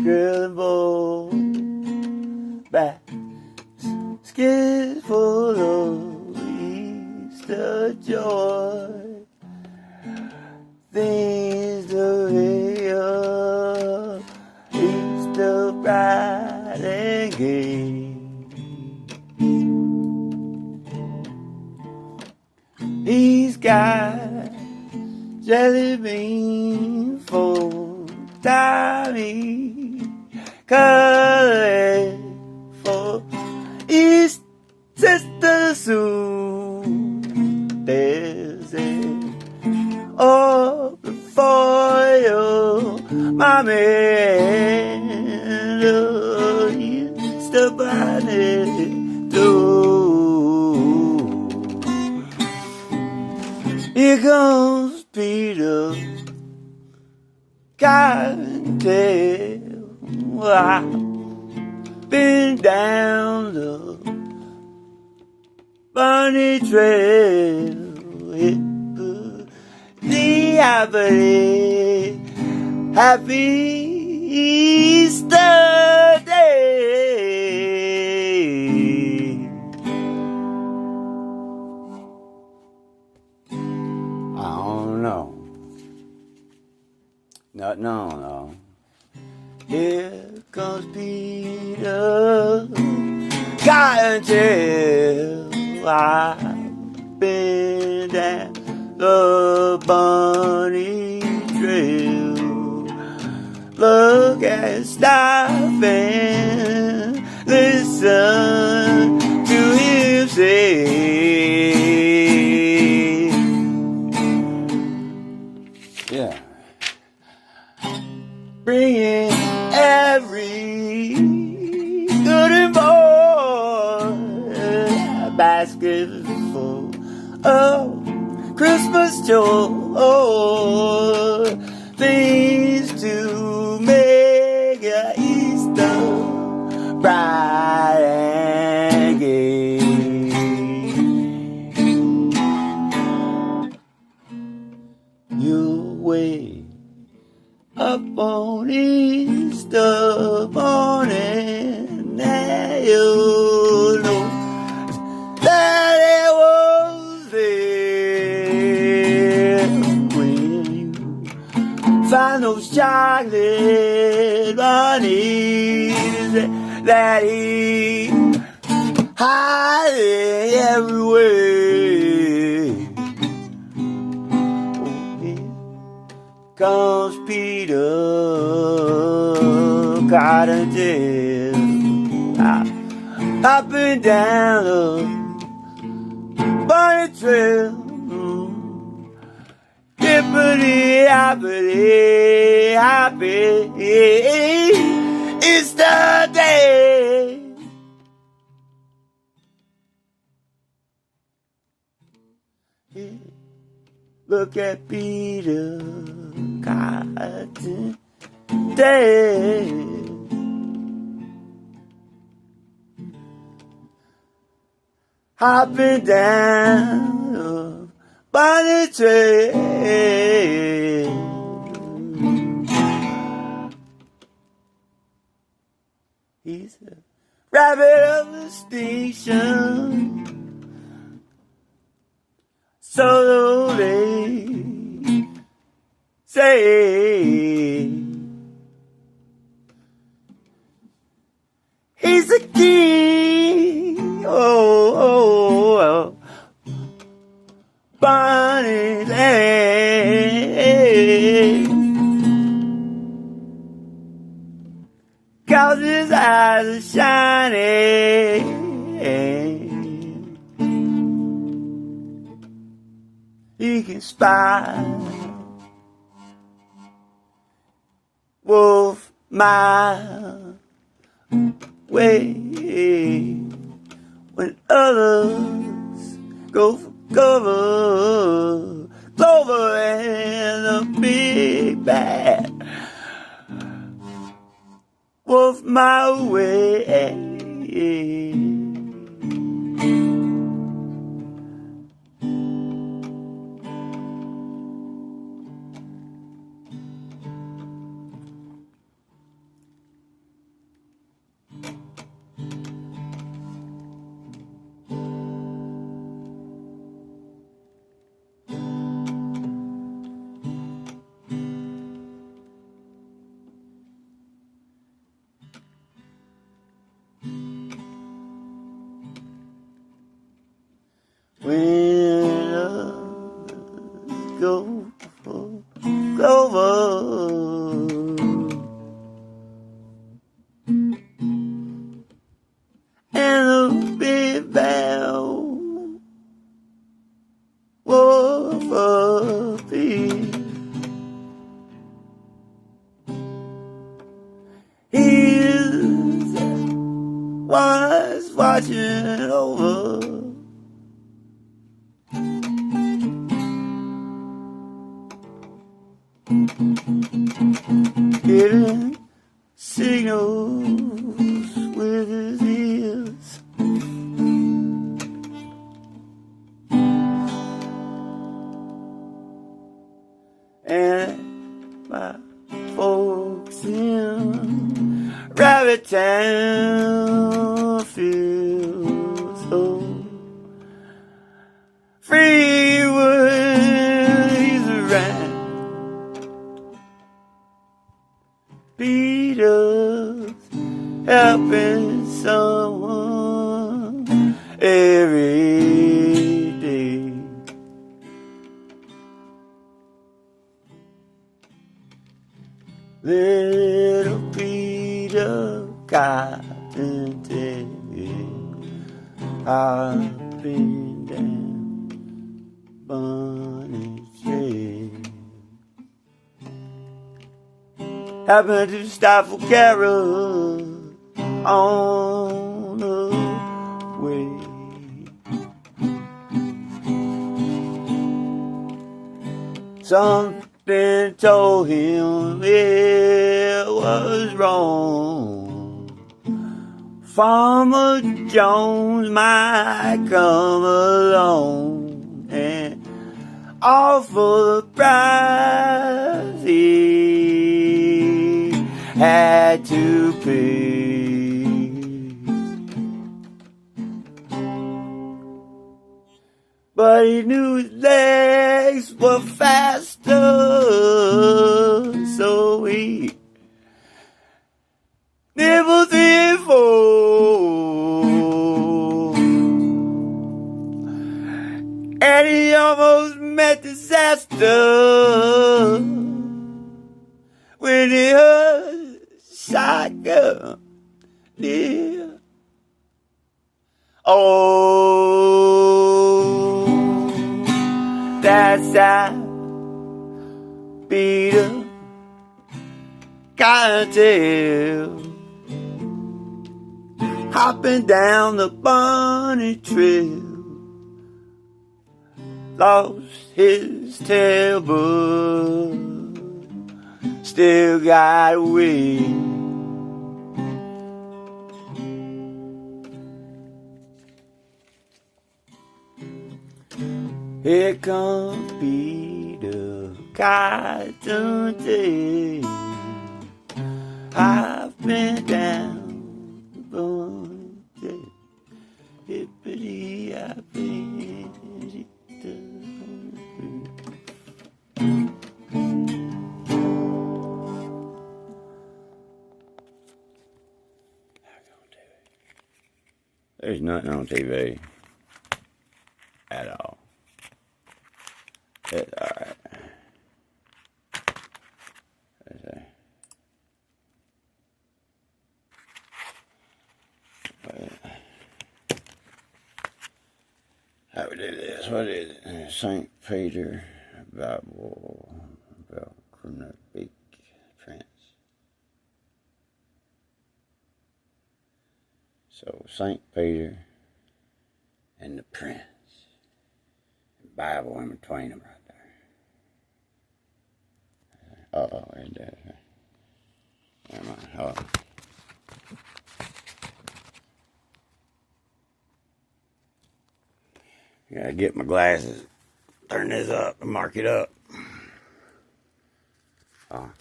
scribble baskets full of Easter joy, things the way of Easter bright and gay. He's got jelly bean for Tommy, colorful East Sister Sue. There's it all before you, mommy, and Easter bunny too. Here comes Peter, Cottontail. I've been down the bunny trail. The happy Easter day. I don't know. No. Here comes Peter, Cottontail. I've been down the bunny trail. Look and stop and listen to him say, yeah, bringing every good and boy a basket full of Christmas joy, things to make your Easter bright and gay. You wake up on Easter morning and you know that it was there when you find those chocolate bunnies that he hiding everywhere. Oh, here comes Peter Cottontail, hopping down the bunny trail. Hippity hoppity hoppy, it's the day. Look at Peter Cottontail, hopping down the bunny trail. He's a rabbit of the station, so they say. He's a king, oh, bunny land, 'cause his eyes are shining. He can spy wolf mile way when others go for cover. Clover and the big bad wolf mile way. of a peace. He was watching over, giving signals with his ears. And my folks in Rabbit Town feel so free when he's around. Peter's helping someone every day. Little Peter Cottontail hopping down Bunny Trail, happened to stop for Carol on the way. Something told him it was wrong. Farmer Jones might come along and offer the price he had to pay. But he knew his legs were faster, so he nibbled 3 and 4, and he almost met disaster when he heard shotgun near. Oh, that's how Peter Cottontail hopping down the Bunny Trail lost his tail, but still got away. Here comes Peter Cottontail, I've been down the Bunny Trail, hippity hoppity. There's nothing on TV at all. It's alright. How we do this? What is it? St. Peter, Babbelkroonbeek, Prince. So St. Peter and the Prince. Bible in between them right there. Uh-oh, ain't that? Never mind. Oh. Gotta get my glasses. Turn this up and mark it up. Oh.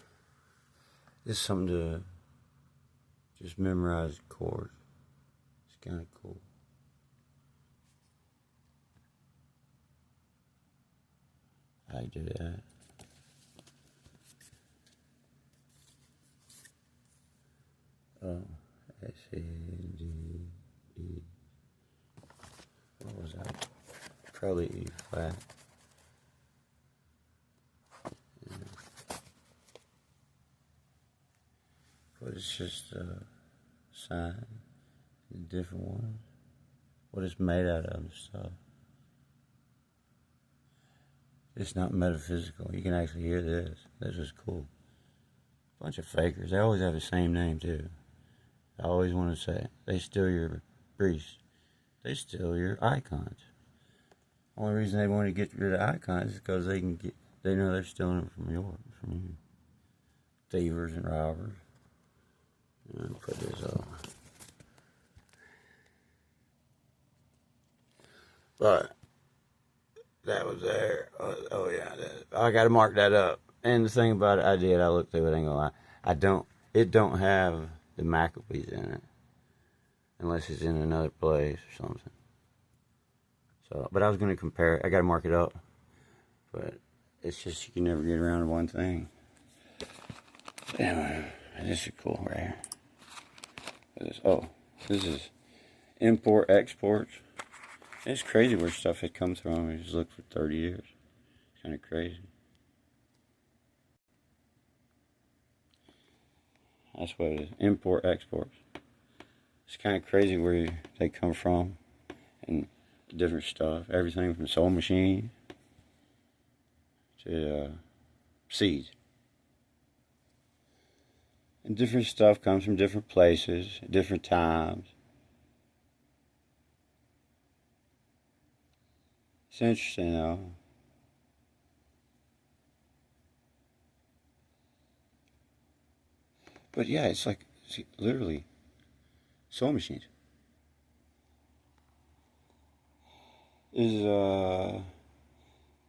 This is something to just memorize chords. It's kind of cool. I do that. Oh, A-C-D-E. What was that? Probably E flat. Yeah. But it's just a sign in different ones. What it's made out of and stuff. It's not metaphysical. You can actually hear this. This is cool. Bunch of fakers. They always have the same name, too. I always want to say it. They steal your priests. They steal your icons. Only reason they want to get rid of icons is because they know they're stealing them from you. Thievers and robbers. I'll put this on. But that was there. Oh yeah, I got to mark that up. And the thing about it, I looked through it. Ain't gonna lie. It don't have the Maccabees in it, unless it's in another place or something. So, but I was gonna compare it. I got to mark it up. But it's just you can never get around to one thing. Anyway, this is cool right here. This is import exports. It's crazy where stuff had come from. We just looked for 30 years. It's kind of crazy. That's what it is. Import exports. It's kind of crazy where they come from and different stuff. Everything from sewing machine to seeds. And different stuff comes from different places, at different times. It's interesting, though. But yeah, it's like, literally, sewing machines. There's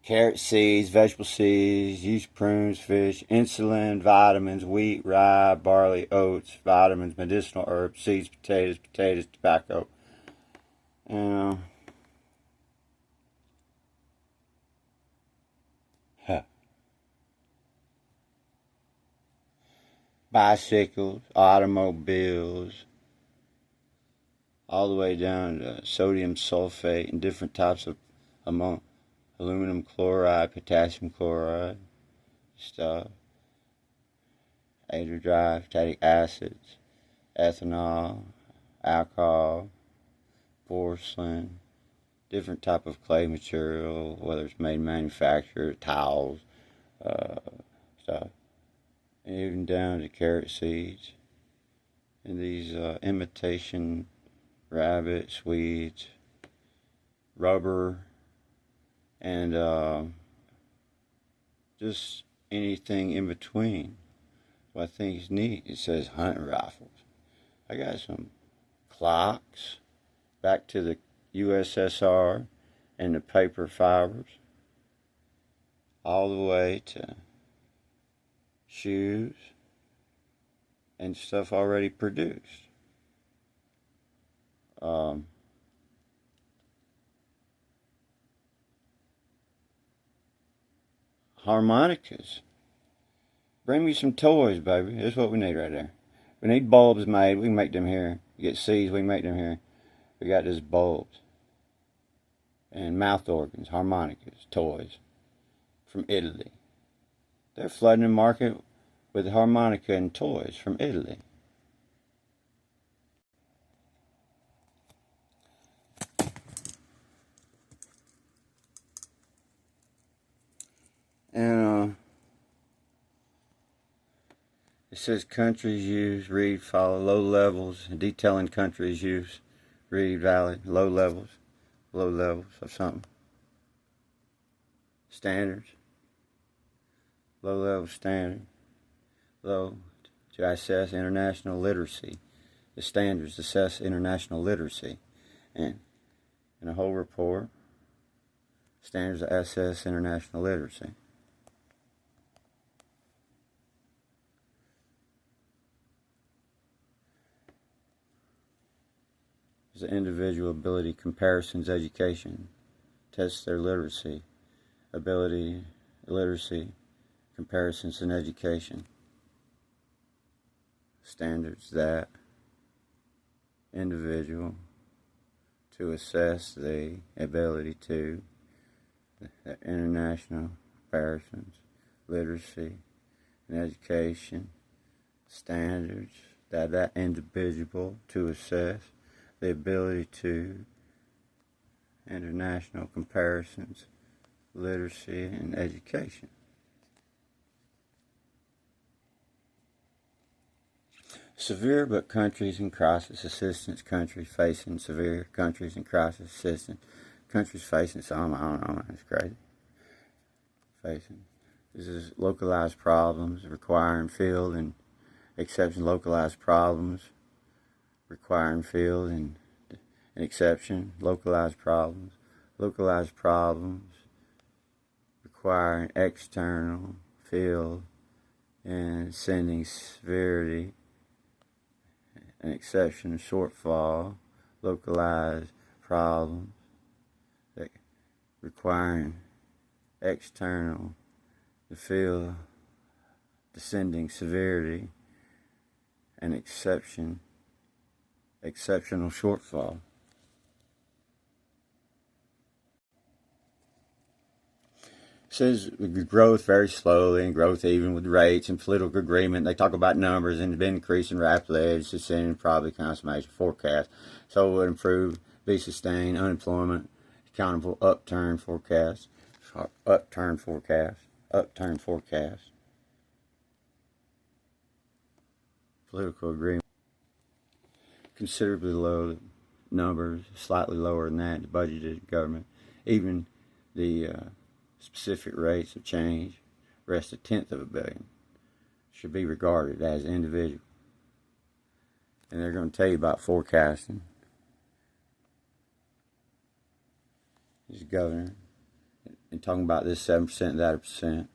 carrot seeds, vegetable seeds, yeast, prunes, fish, insulin, vitamins, wheat, rye, barley, oats, vitamins, medicinal herbs, seeds, potatoes, tobacco. Bicycles, automobiles, all the way down to sodium sulfate and different types of aluminum chloride, potassium chloride stuff, hydrochloric acids, ethanol, alcohol, porcelain, different type of clay material, whether it's made manufactured, tiles, stuff, and even down to carrot seeds and these imitation rabbits, weeds, rubber, and just anything in between. What I think is neat, it says hunting rifles. I got some clocks back to the USSR and the paper fibers, all the way to shoes and stuff already produced. Harmonicas. Bring me some toys, baby. That's what we need right there. We need bulbs made. We can make them here. You get seeds, we can make them here. We got this bulbs. And mouth organs, harmonicas, toys from Italy. They're flooding the market with harmonica and toys from Italy. And it says countries use, read, follow, low levels, detailing countries use, read, valid, low levels of something. Standards. Low level standard. Low to assess international literacy. The standards assess international literacy. And in a whole report, standards to assess international literacy. The individual ability comparisons education tests their literacy comparisons in education standards that individual to assess the ability to the international comparisons literacy and education standards that individual to assess the ability to international comparisons, literacy, and education. Severe but countries in crisis assistance, countries facing severe, countries in crisis assistance, countries facing some, I don't know, it's crazy. Facing. This is localized problems requiring field and exception, localized problems requiring field and exception, localized problems requiring external field and sending severity, an exception, shortfall, localized problems that requiring external to field descending severity, an exception, exceptional shortfall. It says growth very slowly and growth even with rates and political agreement. They talk about numbers and been increasing rapidly. It's descending probably consummation forecast. So it would improve, be sustained, unemployment, accountable, upturn forecast. Political agreement. Considerably low numbers, slightly lower than that, the budgeted government. Even the specific rates of change, rest 1/10 of a billion, should be regarded as individual. And they're going to tell you about forecasting. He's a governor, and talking about this 7%, that percent.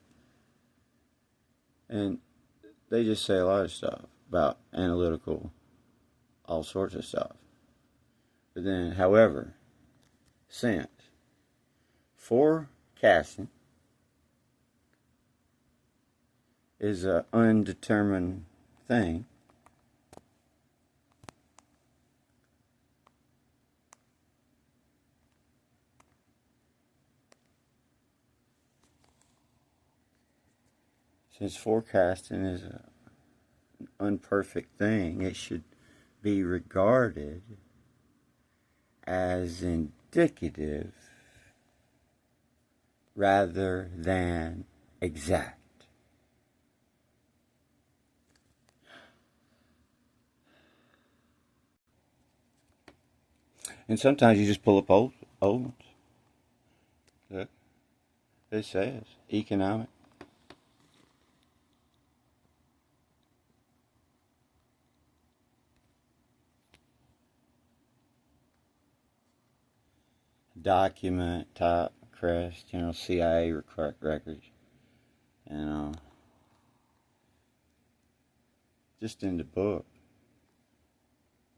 And they just say a lot of stuff about analytical, all sorts of stuff. But then, however, since forecasting is an undetermined thing, since forecasting is an unperfect thing, it should be regarded as indicative rather than exact. And sometimes you just pull up old ones. Look, it says economic. Document type crest, CIA records, just in the book.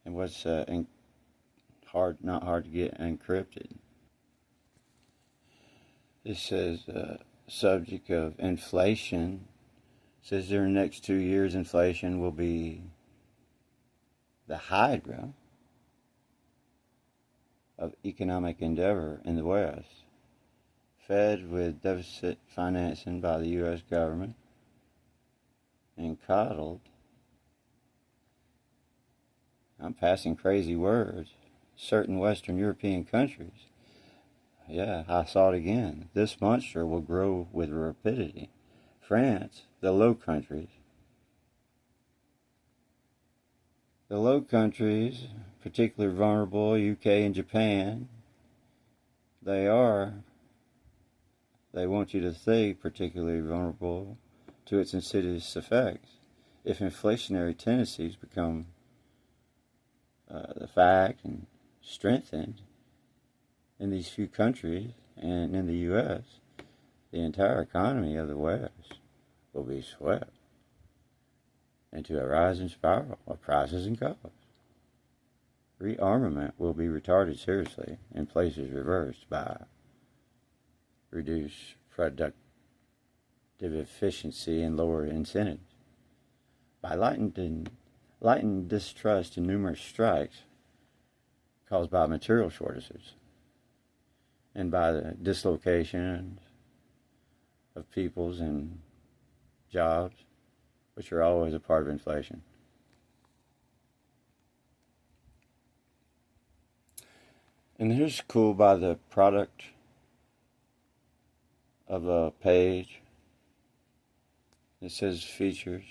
And what's not hard to get encrypted. It says subject of inflation. Says during the next 2 years, inflation will be the hydra of economic endeavor in the West, fed with deficit financing by the U.S. government and coddled. I'm passing crazy words. Certain Western European countries. Yeah, I saw it again. This monster will grow with rapidity. France, the Low Countries. The Low Countries, particularly vulnerable, UK and Japan, they want you to think, particularly vulnerable to its insidious effects. If inflationary tendencies become the fact and strengthened in these few countries and in the U.S., the entire economy of the West will be swept into a rising spiral of prices and costs. Rearmament will be retarded seriously in places reversed by reduced productive efficiency and lower incentives. By lightened distrust in numerous strikes caused by material shortages and by the dislocation of peoples and jobs, which are always a part of inflation. And here's cool by the product of a page. It says features.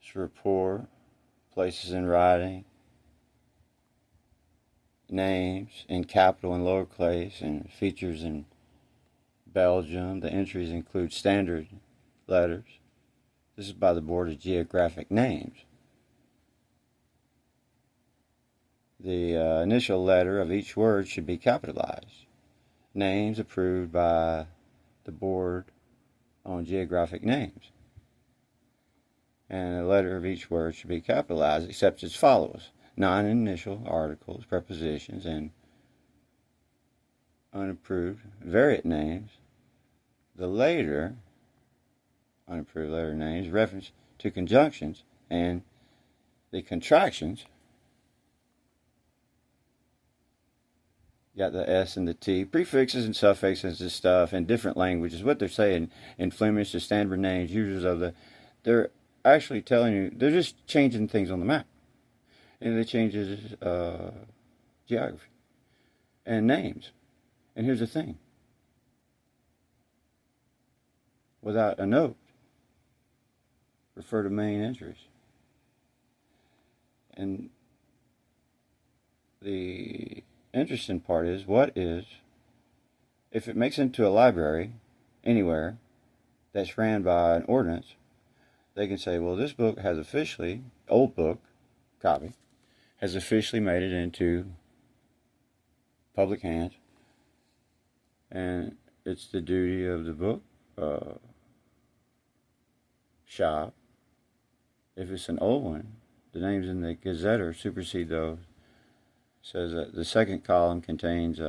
It's report, places in writing, names in capital and lowercase, and features in Belgium. The entries include standard letters. This is by the Board of Geographic Names. The initial letter of each word should be capitalized. Names approved by the Board on Geographic Names. And the letter of each word should be capitalized except as follows: non-initial articles, prepositions, and unapproved variant names. The later unapproved letter names reference to conjunctions, and the contractions got the S and the T, prefixes and suffixes and stuff in different languages. What they're saying in Flemish, the standard names, users of the, they're actually telling you, they're just changing things on the map. And they changes geography and names. And here's the thing: without a note, refer to main entries. And the interesting part is, if it makes it into a library anywhere that's ran by an ordinance, they can say, well, this book has officially, old book, copy, has officially made it into public hands, and it's the duty of the book shop. If it's an old one, the names in the Gazetter supersede those. Says that the second column contains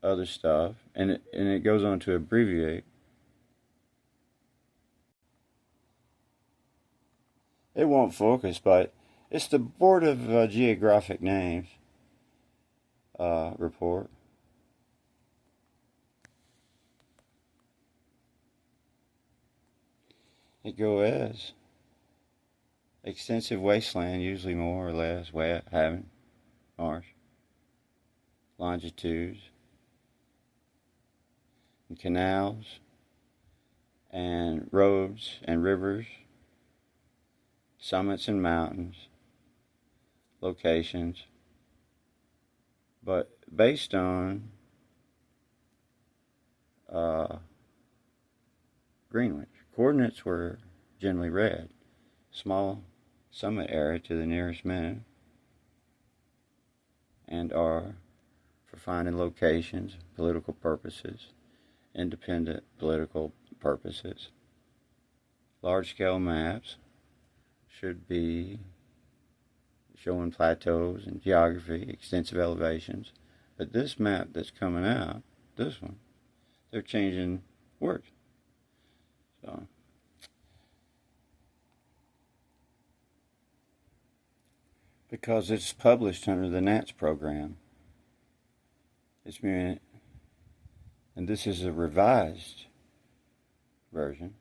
other stuff, and it goes on to abbreviate. It won't focus, but it's the Board of Geographic Names report. It goes as extensive wasteland, usually more or less wet, having marsh, longitudes, and canals, and roads and rivers, summits and mountains, locations, but based on Greenwich. Coordinates were generally read. Small summit area to the nearest minute, and are for finding locations, political purposes, independent political purposes. Large-scale maps should be showing plateaus and geography, extensive elevations. But this map that's coming out, this one, they're changing words. So, because it's published under the NATS program, it's and this is a revised version,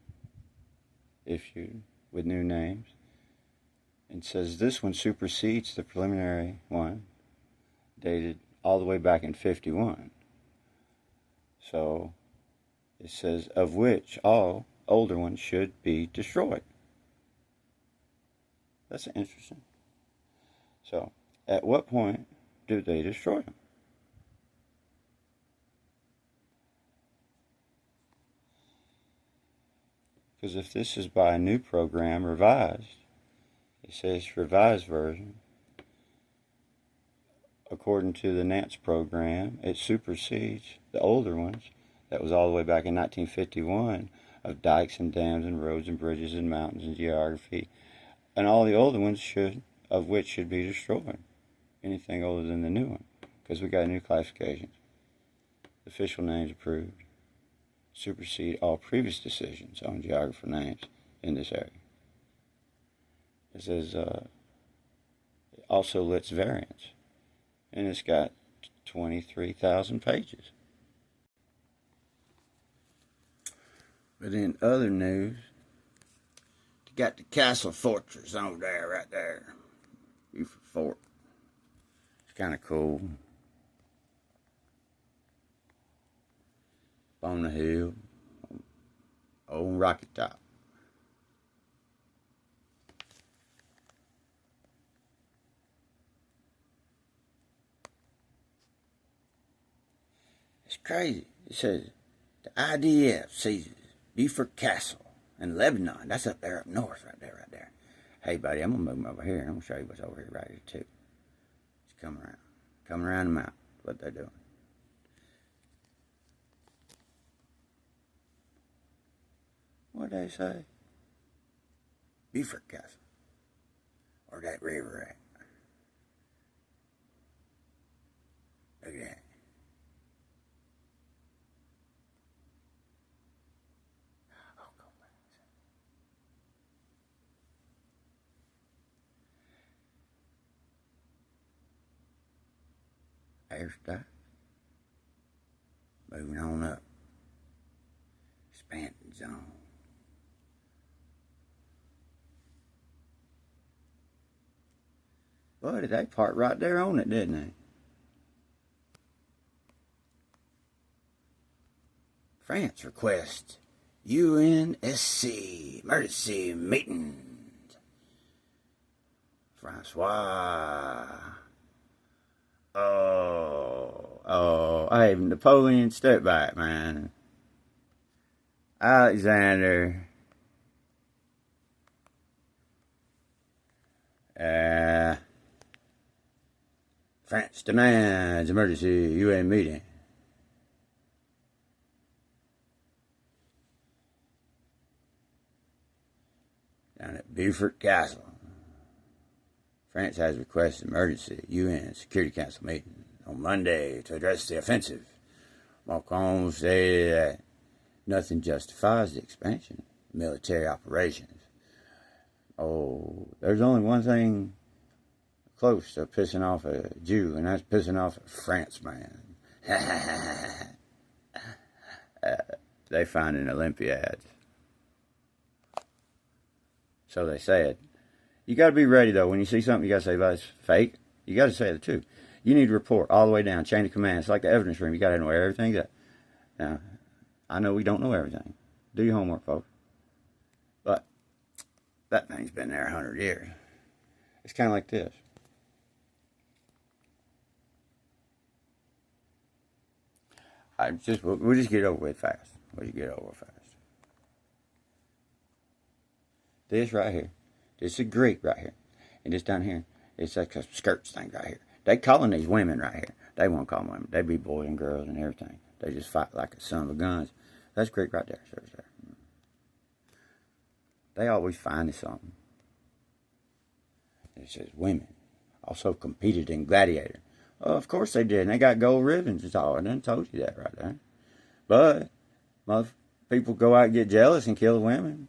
issued with new names. It says this one supersedes the preliminary one, dated all the way back in 51. So it says, of which all older ones should be destroyed. That's interesting. So, at what point do they destroy them? Because if this is by a new program, revised, it says revised version, according to the NATS program, it supersedes the older ones that was all the way back in 1951 of dikes and dams and roads and bridges and mountains and geography, and all the older ones of which should be destroyed. Anything older than the new one, because we got new classifications. Official names approved supersede all previous decisions on geographer names in this area. It says it also lists variants, and it's got 23,000 pages. But in other news, you got the Castle Fortress over there, right there. Beaufort Fort. It's kind of cool. on the hill, on Rocky Top. It's crazy. It says the IDF seizes Beaufort Castle in Lebanon. That's up there, up north, right there, right there. Hey, buddy, I'm gonna move them over here, and I'm gonna show you what's over here, right here too. It's coming around the mountain. What they're doing. What they say? Beaufort Castle, or that river at? Look at that. Airstrike. Moving on up. Expansion zone. Boy, did they park right there on it, didn't they? France requests UNSC emergency meetings. Francois. Hey, Napoleon, step back, man. Alexander. France demands emergency UN meeting. Down at Beaufort Castle. France has requested emergency UN Security Council meeting on Monday to address the offensive. Macron said that nothing justifies the expansion of military operations. Oh, there's only one thing close to pissing off a Jew, and that's pissing off a France man. They find in Olympiads. So they said. You got to be ready, though. When you see something, you got to say, well, it's fake. You got to say it, too. You need to report all the way down, chain of command. It's like the evidence room. You got to know everything. Now, I know we don't know everything. Do your homework, folks. But that thing's been there 100 years. It's kind of like this. We'll just get over with fast. We'll just get over fast. This right here. This is Greek right here. And this down here, it's like a skirts thing right here. They calling these women right here. They won't call them women. They be boys and girls and everything. They just fight like a son of a guns. That's Greek right there. Sir. They always find something. It says women also competed in gladiator. Oh, of course they did. And they got gold ribbons and all. I done told you that right there. But most people go out and get jealous and kill the women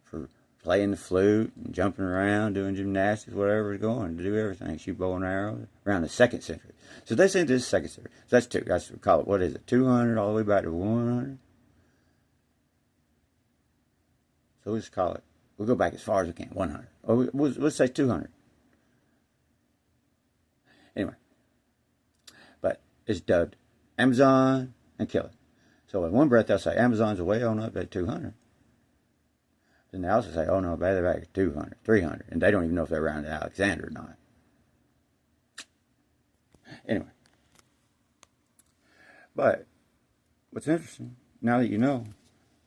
for playing the flute and jumping around, doing gymnastics, whatever is going, to do everything. Shoot bow and arrow around the 2nd century. So they say this is 2nd century. So that's two. That's what we call it. What is it? 200 all the way back to 100. So let's call it. We'll go back as far as we can. 100. Or let's say 200. Anyway. But it's dubbed Amazon and kill it. So in one breath they'll say Amazon's way on up at 200. Then they also say, oh no, they're back at 200, 300. And they don't even know if they're around Alexander or not. Anyway. But what's interesting, now that you know,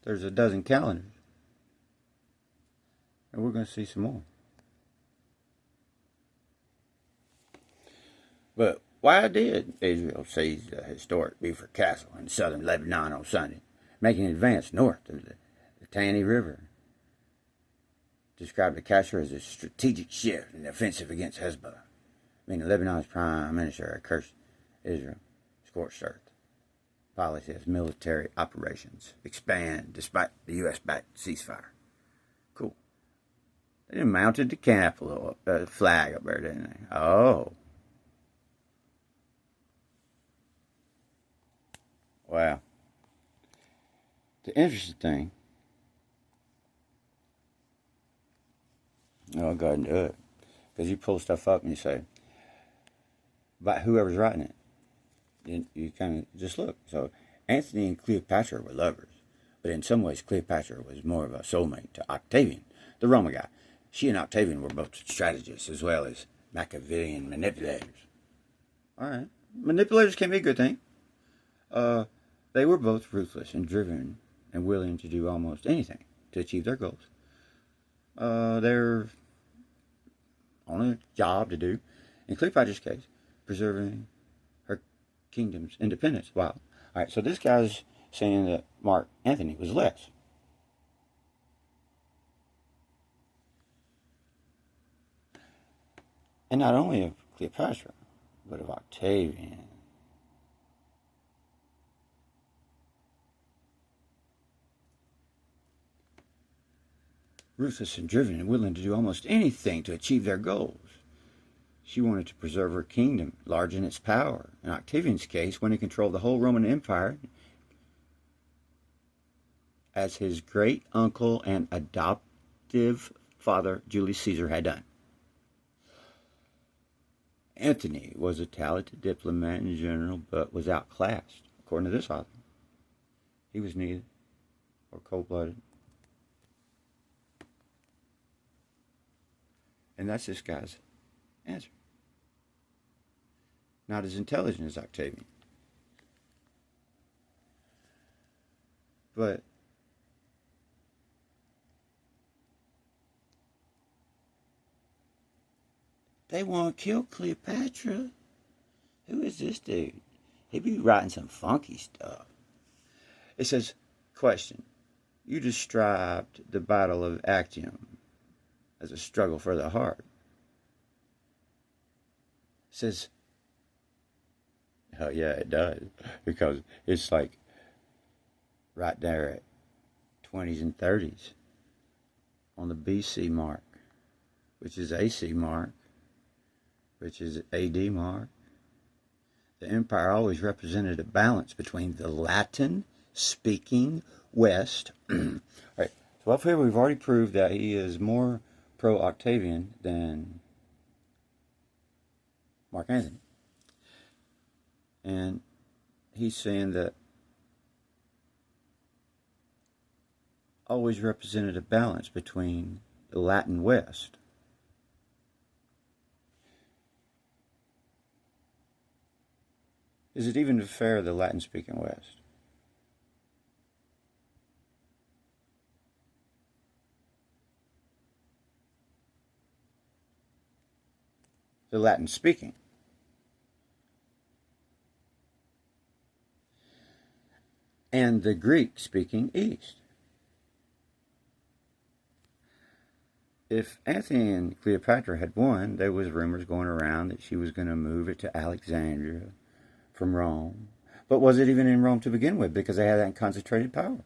there's a dozen calendars. And we're going to see some more. But why did Israel seize the historic Beaufort Castle in southern Lebanon on Sunday, making an advance north of the Tani River? Described the capture as a strategic shift in the offensive against Hezbollah. Meaning Lebanon's prime minister cursed Israel, scorched earth. Policy as military operations expand despite the U.S.-backed ceasefire. Cool. They mounted the capital flag up there, didn't they? Oh. Wow. The interesting thing, I'll go ahead and do it. Because you pull stuff up and you say, about whoever's writing it, you kind of just look. So Antony and Cleopatra were lovers, but in some ways Cleopatra was more of a soulmate to Octavian, the Roman guy. She and Octavian were both strategists as well as Machiavellian manipulators. All right, manipulators can be a good thing. They were both ruthless and driven and willing to do almost anything to achieve their goals. Their only job to do, in Cleopatra's case, preserving her kingdom's independence. Wow. All right, so this guy's saying that Mark Antony was less. And not only of Cleopatra, but of Octavian. Ruthless and driven and willing to do almost anything to achieve their goals. She wanted to preserve her kingdom, large in its power. In Octavian's case, when he controlled the whole Roman Empire, as his great uncle and adoptive father, Julius Caesar, had done. Antony was a talented diplomat and general, but was outclassed, according to this author. He was neither, or cold-blooded. And that's this guy's answer. Not as intelligent as Octavian. But they want to kill Cleopatra. Who is this dude? He be writing some funky stuff. It says, question. You described the Battle of Actium as a struggle for the heart. It says, oh yeah, it does. Because it's like right there at 20s and 30s on the BC mark, which is AC mark, which is AD mark. The empire always represented a balance between the Latin-speaking West. All right, so up here we've already proved that he is more pro-Octavian than Mark Antony. And he's saying that always represented a balance between the Latin West. Is it even fair the Latin-speaking West? The Latin-speaking. And the Greek-speaking East. If Antony and Cleopatra had won, there was rumors going around that she was going to move it to Alexandria from Rome. But was it even in Rome to begin with? Because they had that concentrated power.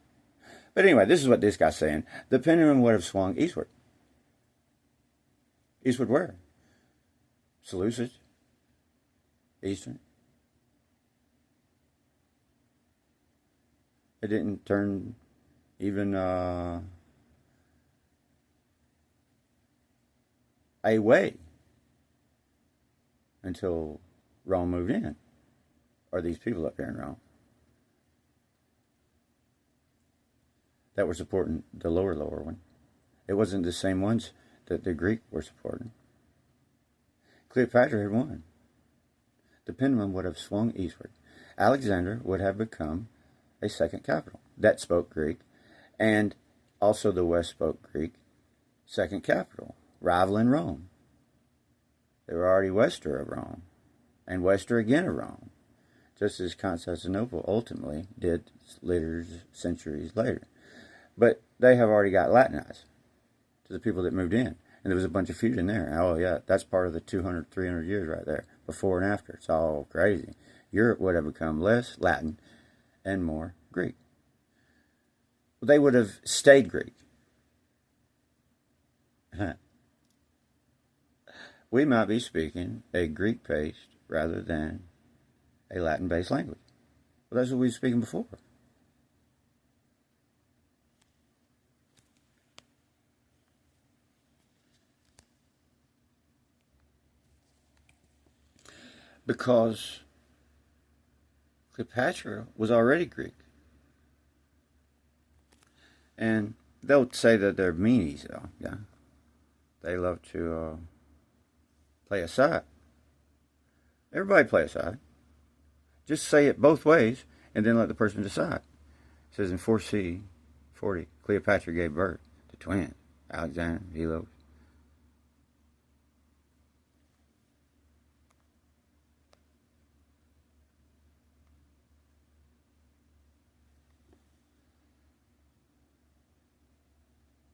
But anyway, this is what this guy's saying. The pendulum would have swung eastward. Eastward where? Seleucid? Eastern? It didn't turn even away until Rome moved in. Or these people up here in Rome that were supporting the lower one. It wasn't the same ones that the Greek were supporting. Cleopatra had won. The pendulum would have swung eastward. Alexander would have become a second capital that spoke Greek, and also the West spoke Greek, second capital, rivaling Rome. They were already wester of Rome, and wester again of Rome, just as Constantinople ultimately did centuries later. But they have already got Latinized to the people that moved in. And there was a bunch of fusion there. Oh, yeah, that's part of the 200, 300 years right there, before and after. It's all crazy. Europe would have become less Latin and more Greek. They would have stayed Greek. We might be speaking a Greek-based rather than a Latin-based language. Well, that's what we were speaking before. Because Cleopatra was already Greek. And they'll say that they're meanies, though. Yeah, they love to play a side. Everybody play a side. Just say it both ways, and then let the person decide. It says in 4C 40, Cleopatra gave birth to twins, Alexander and Helos.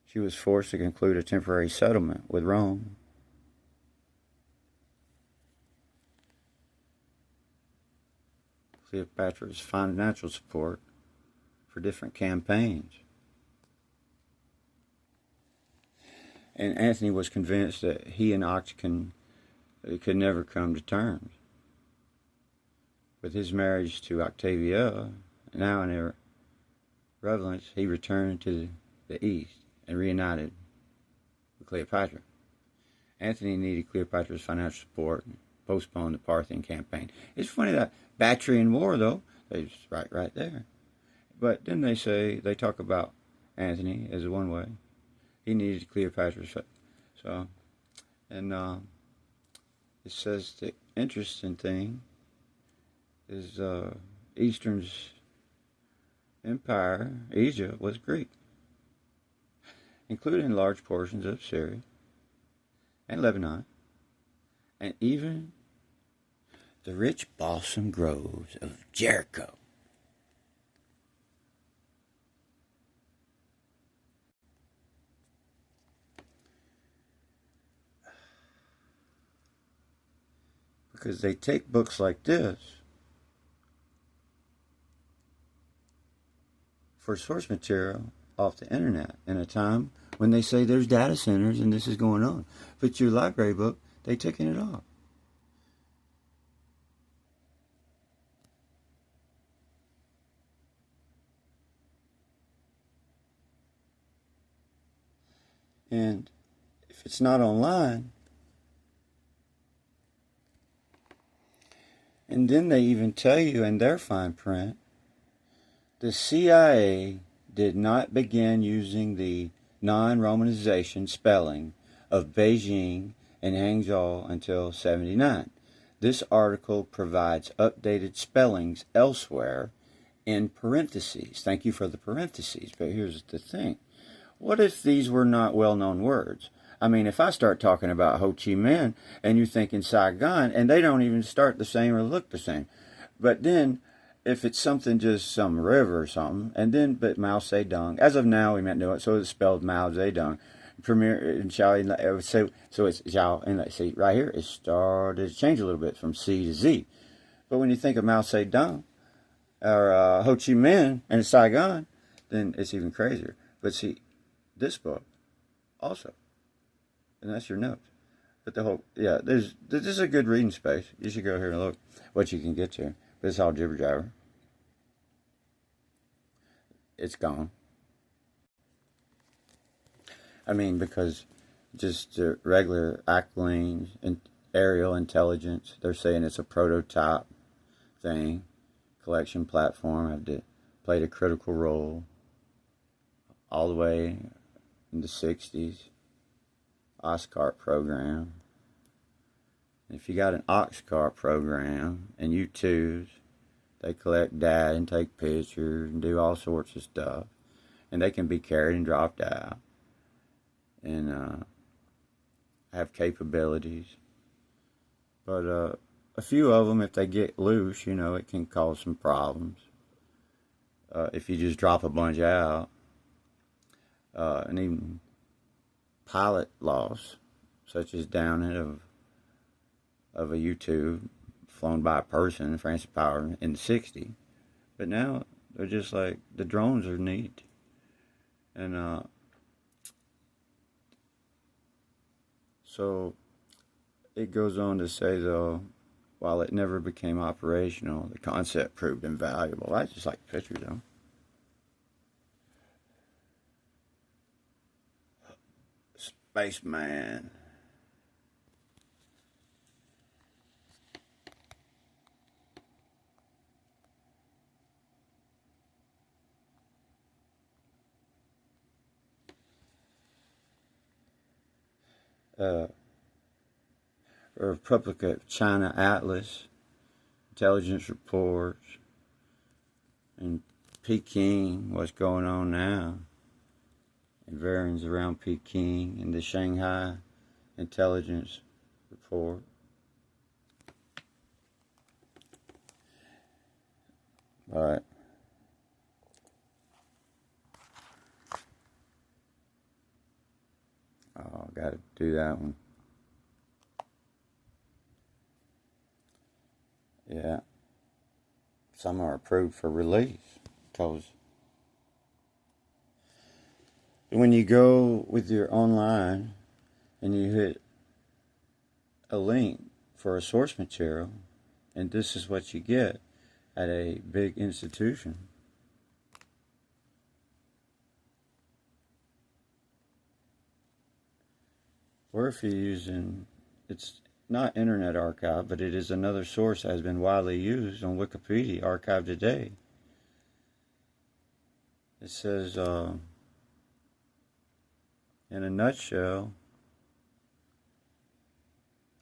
She was forced to conclude a temporary settlement with Rome. Cleopatra's financial support for different campaigns. And Antony was convinced that he and Octagon could never come to terms. With his marriage to Octavia, now in irrelevance, he returned to the east and reunited with Cleopatra. Antony needed Cleopatra's financial support and postponed the Parthian campaign. It's funny that Bactrian War, though, they just right there. But then they talk about Antony as one way. He needed Cleopatra's. So, and it says the interesting thing is Eastern's empire, Egypt, was Greek, including large portions of Syria and Lebanon, and even the rich balsam groves of Jericho. Because they take books like this for source material off the internet in a time when they say there's data centers and this is going on. But your library book, they taking it off. And if it's not online, and then they even tell you in their fine print, the CIA did not begin using the non-Romanization spelling of Beijing and Hangzhou until 79. This article provides updated spellings elsewhere in parentheses. Thank you for the parentheses, but here's the thing. What if these were not well-known words? I mean, if I start talking about Ho Chi Minh and you're thinking Saigon, and they don't even start the same or look the same. But then, if it's something just some river or something, and then, but Mao Zedong, as of now we meant to know it, so it's spelled Mao Zedong. Premier and Xiao, so it's Xiao, and let's see, right here, it started to change a little bit from C to Z. But when you think of Mao Zedong, or Ho Chi Minh, and Saigon, then it's even crazier. But see, this book, also, and that's your notes. But the whole, yeah, this is a good reading space. You should go here and look what you can get to. But it's all jibber jabber. It's gone. I mean, because just regular Acklane and aerial intelligence, they're saying it's a prototype thing, collection platform. I've played a critical role all the way in the 60s. Oxcart program. If you got an Oxcart program and U2s, they collect data and take pictures and do all sorts of stuff, and they can be carried and dropped out and have capabilities. But a few of them, if they get loose, you know, it can cause some problems. If you just drop a bunch out, and even pilot loss, such as downing of a U-2 flown by a person, Francis Power, in the 60s. But now they're just like, the drones are neat. And so it goes on to say, though, while it never became operational, the concept proved invaluable. I just like pictures, though. Spaceman. Republic of China Atlas, intelligence reports, and Peking, what's going on now, and variants around Peking, and the Shanghai intelligence report. But oh, got to do that one. Yeah. Some are approved for release because when you go with your online and you hit a link for a source material, and this is what you get at a big institution. Or if you're using, it's not Internet Archive, but it is another source that has been widely used on Wikipedia, Archive Today. It says, in a nutshell,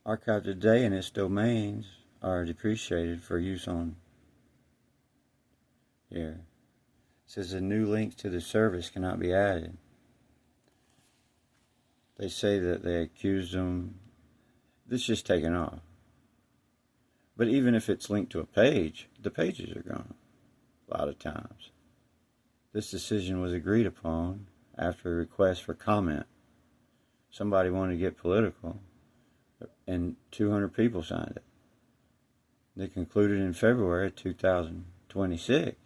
Archive Today and its domains are depreciated for use on here. It says the new links to the service cannot be added. They say that they accused them. This is just taken off. But even if it's linked to a page, the pages are gone a lot of times. This decision was agreed upon after a request for comment. Somebody wanted to get political, and 200 people signed it. They concluded in February 2026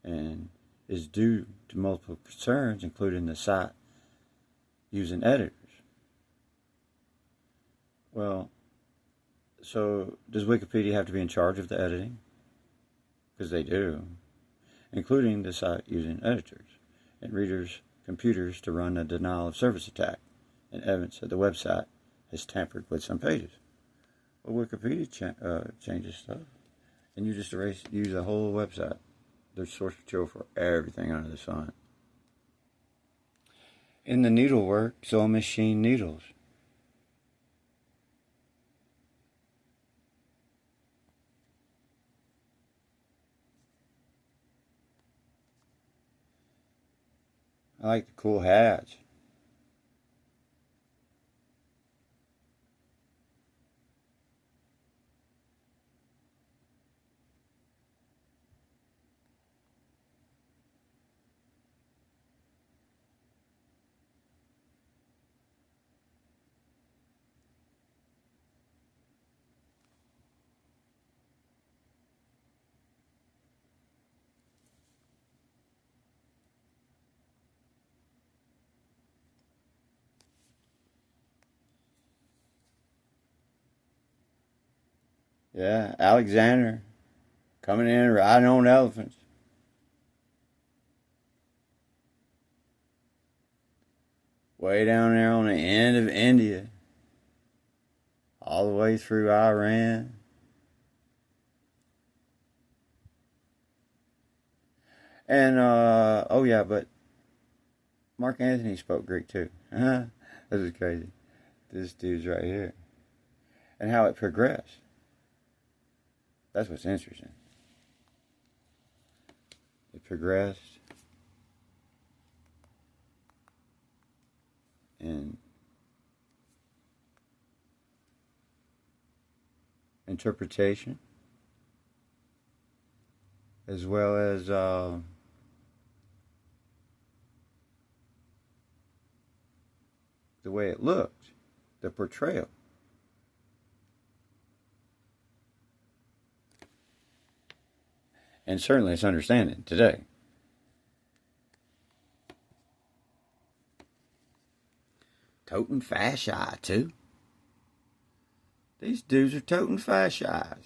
and is due to multiple concerns, including the site using editors. Well, so does Wikipedia have to be in charge of the editing? Because they do, including the site using editors and readers' computers to run a denial of service attack and evidence that the website has tampered with some pages. Well, Wikipedia changes stuff, and you just use the whole website. There's source material for everything under the sun. In the needlework, sewing machine needles. I like the cool hats. Yeah, Alexander coming in riding on elephants. Way down there on the end of India. All the way through Iran. And, oh yeah, but Mark Anthony spoke Greek too. This is crazy. This dude's right here. And how it progressed. That's what's interesting. It progressed in interpretation as well as the way it looked, the portrayal. And certainly it's understanding today. Toting fasci too. These dudes are toting fasci.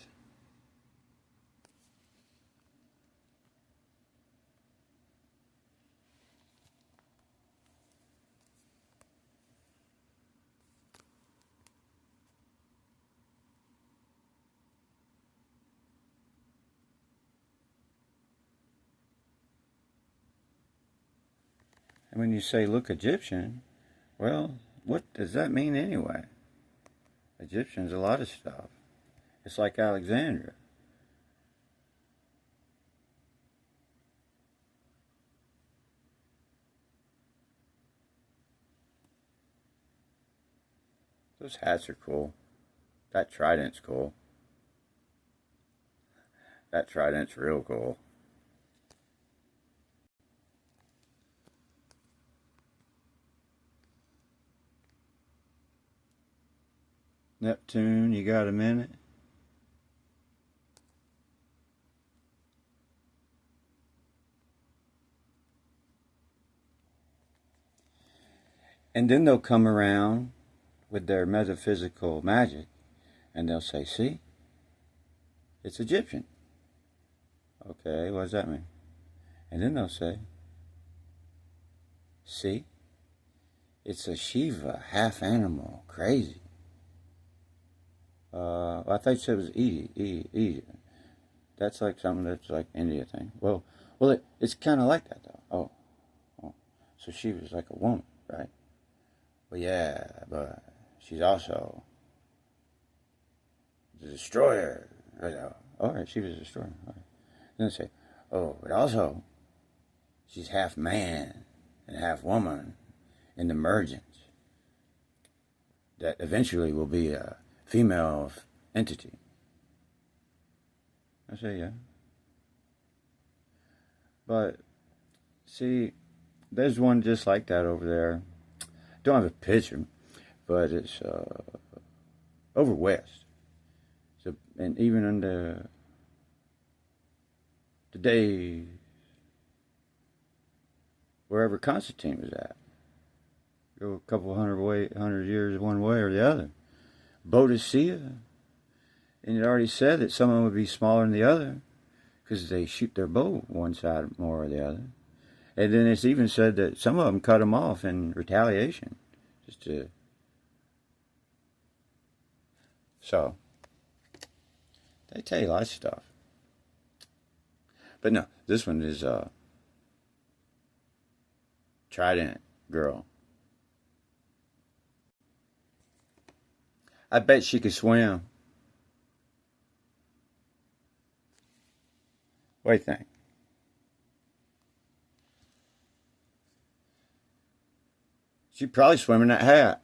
And when you say look Egyptian, well, what does that mean anyway? Egyptians, a lot of stuff. It's like Alexandria. Those hats are cool. That trident's cool. That trident's real cool. Neptune, you got a minute? And then they'll come around with their metaphysical magic and they'll say, see, it's Egyptian. Okay, what does that mean? And then they'll say, see, it's a Shiva, half animal, crazy. I thought you said it was Egypt. That's like something that's like India thing. Well, it's kind of like that though. Oh, so she was like a woman, right? Well, yeah, but she's also the destroyer. All right, she was a destroyer. All right. Then they say, oh, but also she's half man and half woman in the mergence that eventually will be a female entity. I say, yeah. But, see, there's one just like that over there. Don't have a picture, but it's over west. So, and even in the days wherever Constantine was at, go a couple hundred years one way or the other. Boadicea, and it already said that some of them would be smaller than the other because they shoot their bow one side more or the other. And then it's even said that some of them cut them off in retaliation. So, they tell you lots of stuff. But no, this one is Trident Girl. I bet she could swim. What do you think? She'd probably swim in that hat.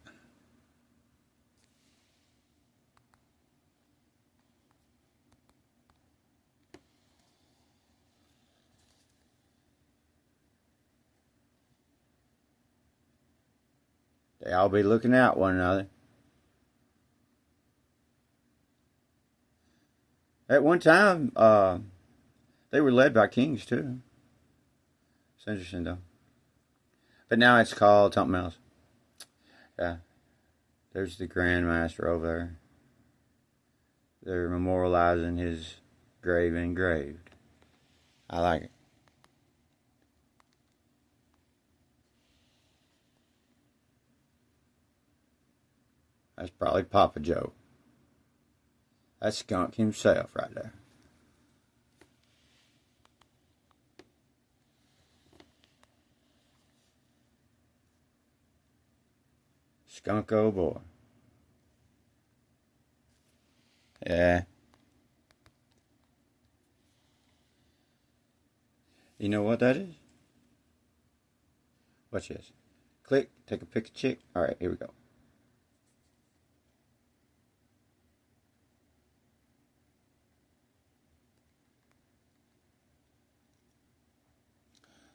They all be looking at one another. At one time, they were led by kings too. It's interesting though. But now it's called something else. Yeah. There's the Grand Master over there. They're memorializing his grave engraved. I like it. That's probably Papa Joe. That's Skunk himself right there. Skunk old boy. Yeah. You know what that is? Watch this. Click, take a pic of chick. Alright, here we go.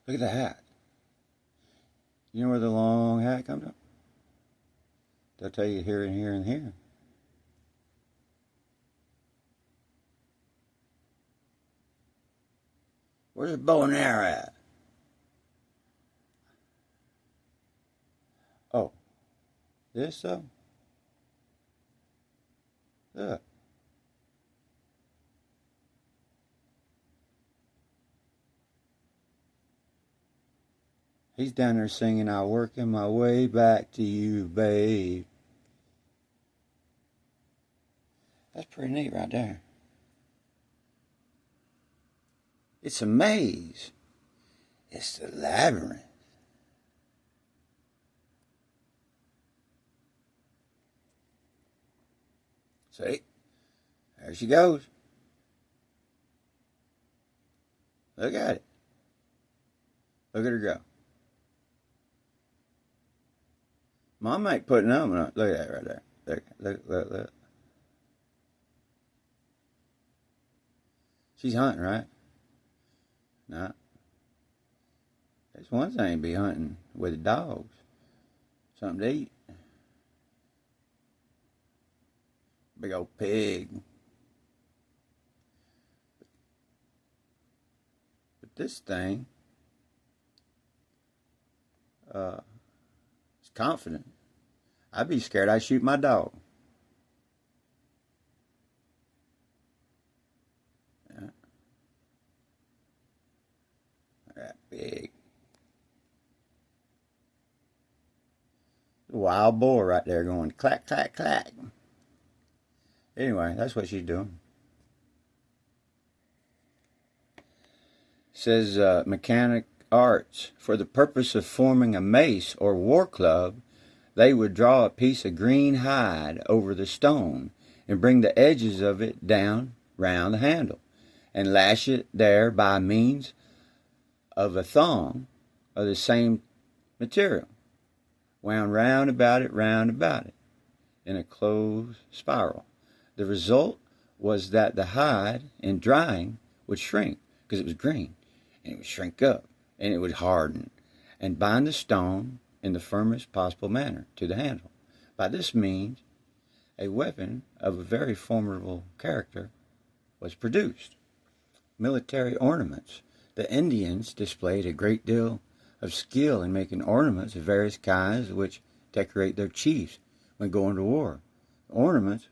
Look at the hat. You know where the long hat comes from? They'll tell you here and here and here. Where's the bow and arrow at? Oh, this though? Look. He's down there singing, "I'll work my way back to you, babe." That's pretty neat right there. It's a maze. It's the labyrinth. See? There she goes. Look at it. Look at her go. Mom ain't putting on. Look at that right there. Look. She's hunting, right? No. That's one thing to be hunting with the dogs. Something to eat. Big old pig. But this thing is confident. I'd be scared I'd shoot my dog. Yeah. That big. Wild boar right there going clack, clack, clack. Anyway, that's what she's doing. It says mechanic arts. For the purpose of forming a mace or war club, they would draw a piece of green hide over the stone and bring the edges of it down round the handle and lash it there by means of a thong of the same material, wound round about it in a closed spiral. The result was that the hide, in drying, would shrink, because it was green, and it would shrink up, and it would harden, and bind the stone in the firmest possible manner to the handle. By this means, a weapon of a very formidable character was produced. Military ornaments. The Indians displayed a great deal of skill in making ornaments of various kinds which decorate their chiefs when going to war. Ornaments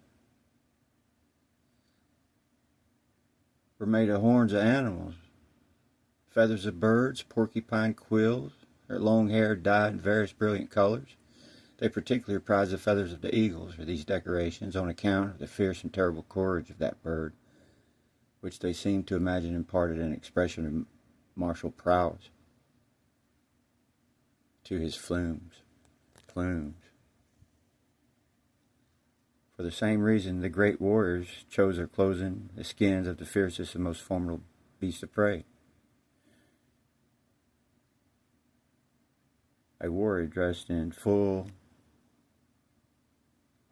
were made of horns of animals, feathers of birds, porcupine quills, their long hair dyed in various brilliant colors. They particularly prized the feathers of the eagles for these decorations on account of the fierce and terrible courage of that bird, which they seemed to imagine imparted an expression of martial prowess to his plumes. For the same reason, the great warriors chose their clothing the skins of the fiercest and most formidable beasts of prey. A warrior dressed in full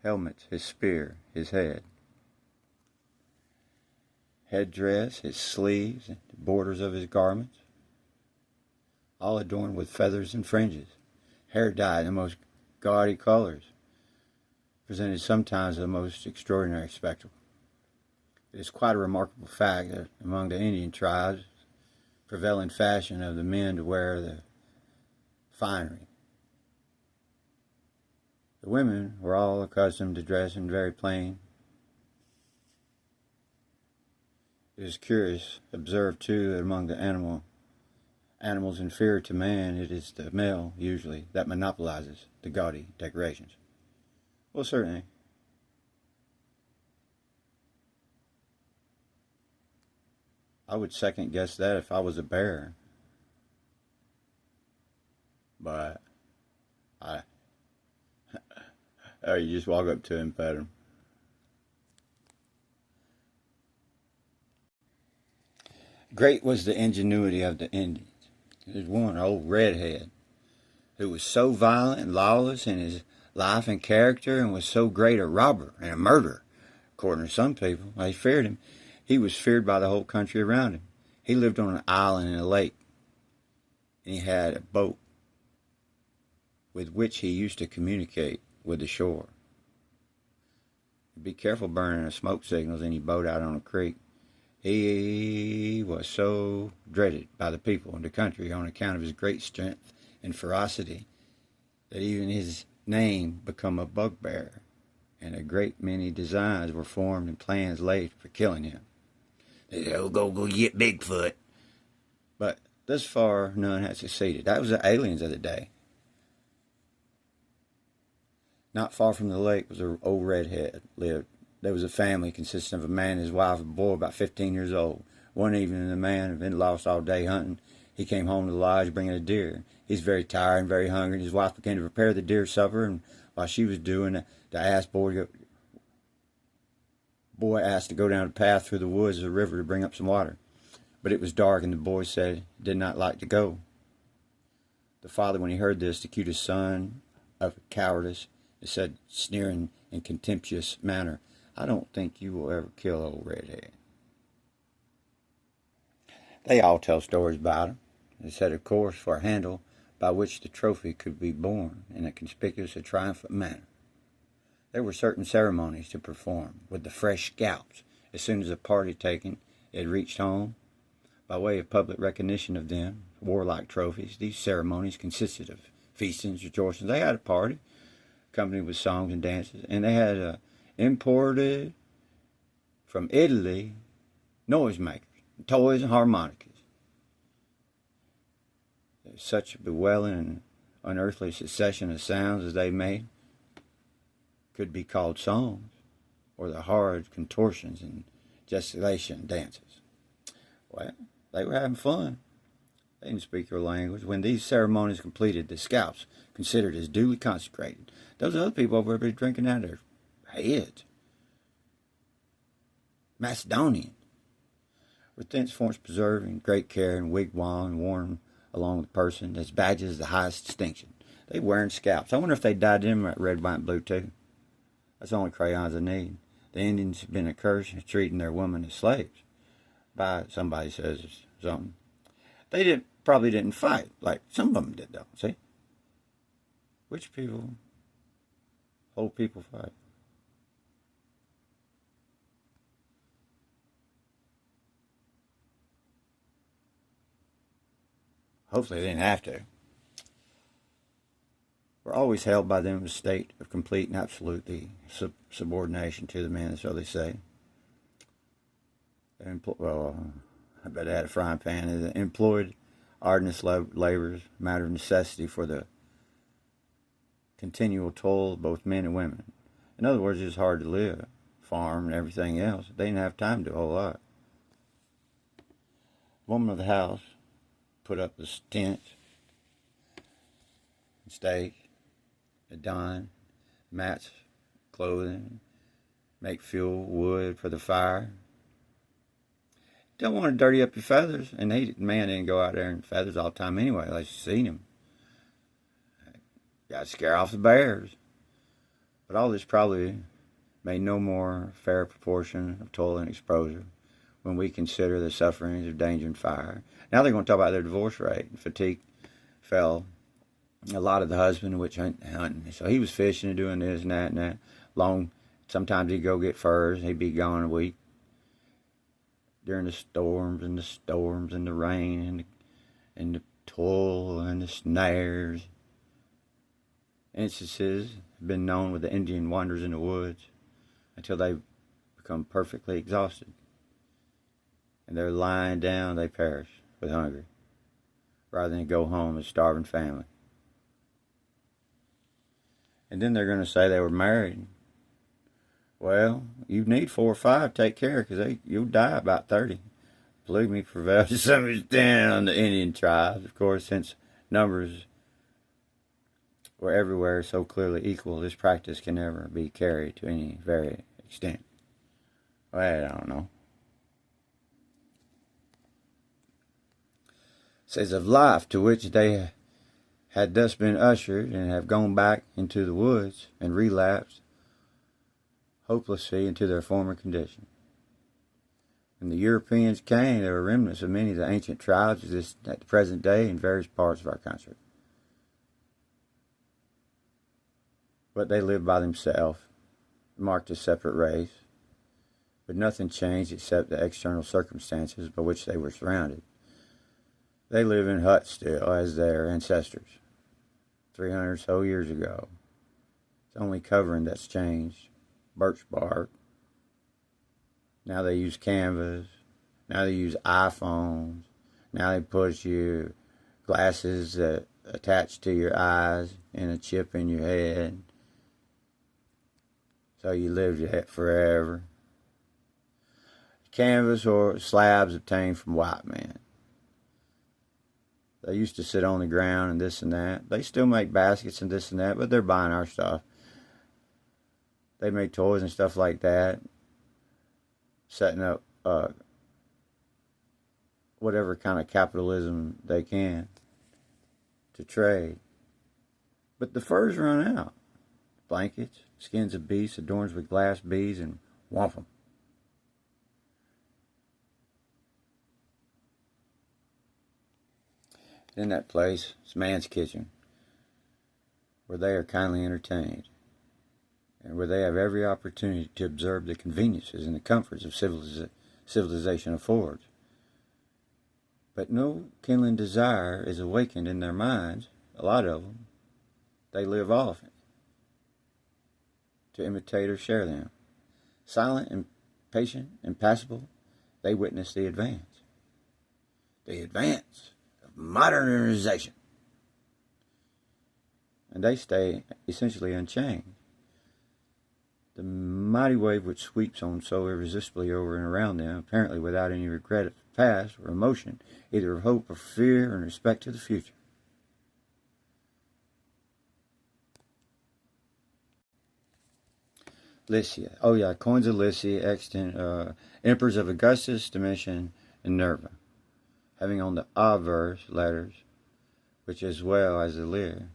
helmet, his spear, his headdress, his sleeves, and the borders of his garments, all adorned with feathers and fringes, hair dyed in the most gaudy colors, presented sometimes the most extraordinary spectacle. It is quite a remarkable fact that among the Indian tribes, prevailing fashion of the men to wear the finery. The women were all accustomed to dress in very plain. It is curious, observed too, that among the animals inferior to man, it is the male, usually, that monopolizes the gaudy decorations. Well, certainly. I would second guess that if I was a bear. But you just walk up to him and pet him. Great was the ingenuity of the Indians. There's one old redhead who was so violent and lawless in his life and character, and was so great a robber and a murderer, according to some people. They feared him. He was feared by the whole country around him. He lived on an island in a lake, and he had a boat with which he used to communicate with the shore. Be careful burning the smoke signals in your boat out on a creek. He was so dreaded by the people in the country on account of his great strength and ferocity that even his name became a bugbear, and a great many designs were formed and plans laid for killing him. They said, "Oh, go get Bigfoot." But thus far, none had succeeded. That was the aliens of the day. Not far from the lake was an old redhead lived. There was a family consisting of a man and his wife, a boy about 15 years old. One evening, the man had been lost all day hunting. He came home to the lodge bringing a deer. He's very tired and very hungry, and his wife began to prepare the deer supper, and while she was doing the ass boy boy asked to go down a path through the woods of the river to bring up some water. But it was dark, and the boy said he did not like to go. The father, when he heard this, accused his son of cowardice and said, sneering in contemptuous manner, I don't think you will ever kill old redhead. They all tell stories about him. They said, of course, for a handle by which the trophy could be borne in a conspicuous and triumphant manner. There were certain ceremonies to perform with the fresh scalps as soon as a party taken had reached home. By way of public recognition of them, warlike trophies, these ceremonies consisted of feastings, rejoicings. They had a party, accompanied with songs and dances, and they had imported from Italy noisemakers, toys and harmonicas. Such a bewailing and unearthly succession of sounds as they made could be called songs, or the horrid contortions and gesticulation dances. Well, they were having fun. They didn't speak your language. When these ceremonies completed, the scalps considered as duly consecrated. Those other people over there drinking out of their heads. Macedonian, were thenceforth preserved in great care and wigwam and worn along the person as badges of the highest distinction. They wearing scalps. I wonder if they dyed them red, white, and blue too. That's the only crayons I need. The Indians have been accursed treating their women as slaves. By somebody says something. They probably didn't fight like some of them did though. See, which people, whole people fight. Hopefully they didn't have to. We're always held by them in a state of complete and absolute subordination to the men, so they say. Well, I bet I had a frying pan. Employed arduous labors, matter of necessity for the continual toil of both men and women. In other words, it's hard to live, farm and everything else. They didn't have time to do a whole lot. The woman of the house put up the tent, steak, a dine, mats, clothing, make fuel, wood for the fire. Don't want to dirty up your feathers, and man didn't go out there in feathers all the time anyway, unless you seen him. Got to scare off the bears. But all this probably made no more fair proportion of toil and exposure when we consider the sufferings of danger and fire. Now they're going to talk about their divorce rate. Fatigue fell a lot of the husband, which hunting. So he was fishing and doing this and that. Sometimes he'd go get furs, and he'd be gone a week. During the storms and the rain and the toil and the snares. Instances have been known with the Indian wanderers in the woods until they become perfectly exhausted. And they're lying down, they perish with hunger, rather than go home a starving family. And then they're going to say they were married. Well, you need 4 or 5 to take care, because you'll die about 30. Polygamy prevails to some extent on the Indian tribes, of course, since numbers were everywhere so clearly equal. This practice can never be carried to any very extent. Well, I don't know. It says of life to which they had thus been ushered and have gone back into the woods and relapsed hopelessly into their former condition. When the Europeans came, there were remnants of many of the ancient tribes exist at the present day in various parts of our country. But they lived by themselves, marked a separate race, but nothing changed except the external circumstances by which they were surrounded. They live in huts still, as their ancestors, 300 or so years ago. It's only covering that's changed. Birch bark. Now they use canvas. Now they use iPhones. Now they put you glasses that attach to your eyes and a chip in your head. So you live forever. Canvas or slabs obtained from white men. They used to sit on the ground and this and that. They still make baskets and this and that, but they're buying our stuff. They make toys and stuff like that. setting up whatever kind of capitalism they can to trade. But the furs run out. Blankets, skins of beasts adorned with glass beads, and wampum. In that place, it's man's kitchen, where they are kindly entertained, and where they have every opportunity to observe the conveniences and the comforts of civilization affords. But no kindling desire is awakened in their minds, a lot of them. They live off to imitate or share them. Silent and patient and passible, they witness the advance. The advance of modernization. And they stay essentially unchanged. The mighty wave which sweeps on so irresistibly over and around them, apparently without any regret of the past or emotion, either of hope or fear in respect to the future. Lycia. Oh yeah, coins of Lycia, extant, emperors of Augustus, Domitian, and Nerva, having on the A verse letters, which as well as the lira,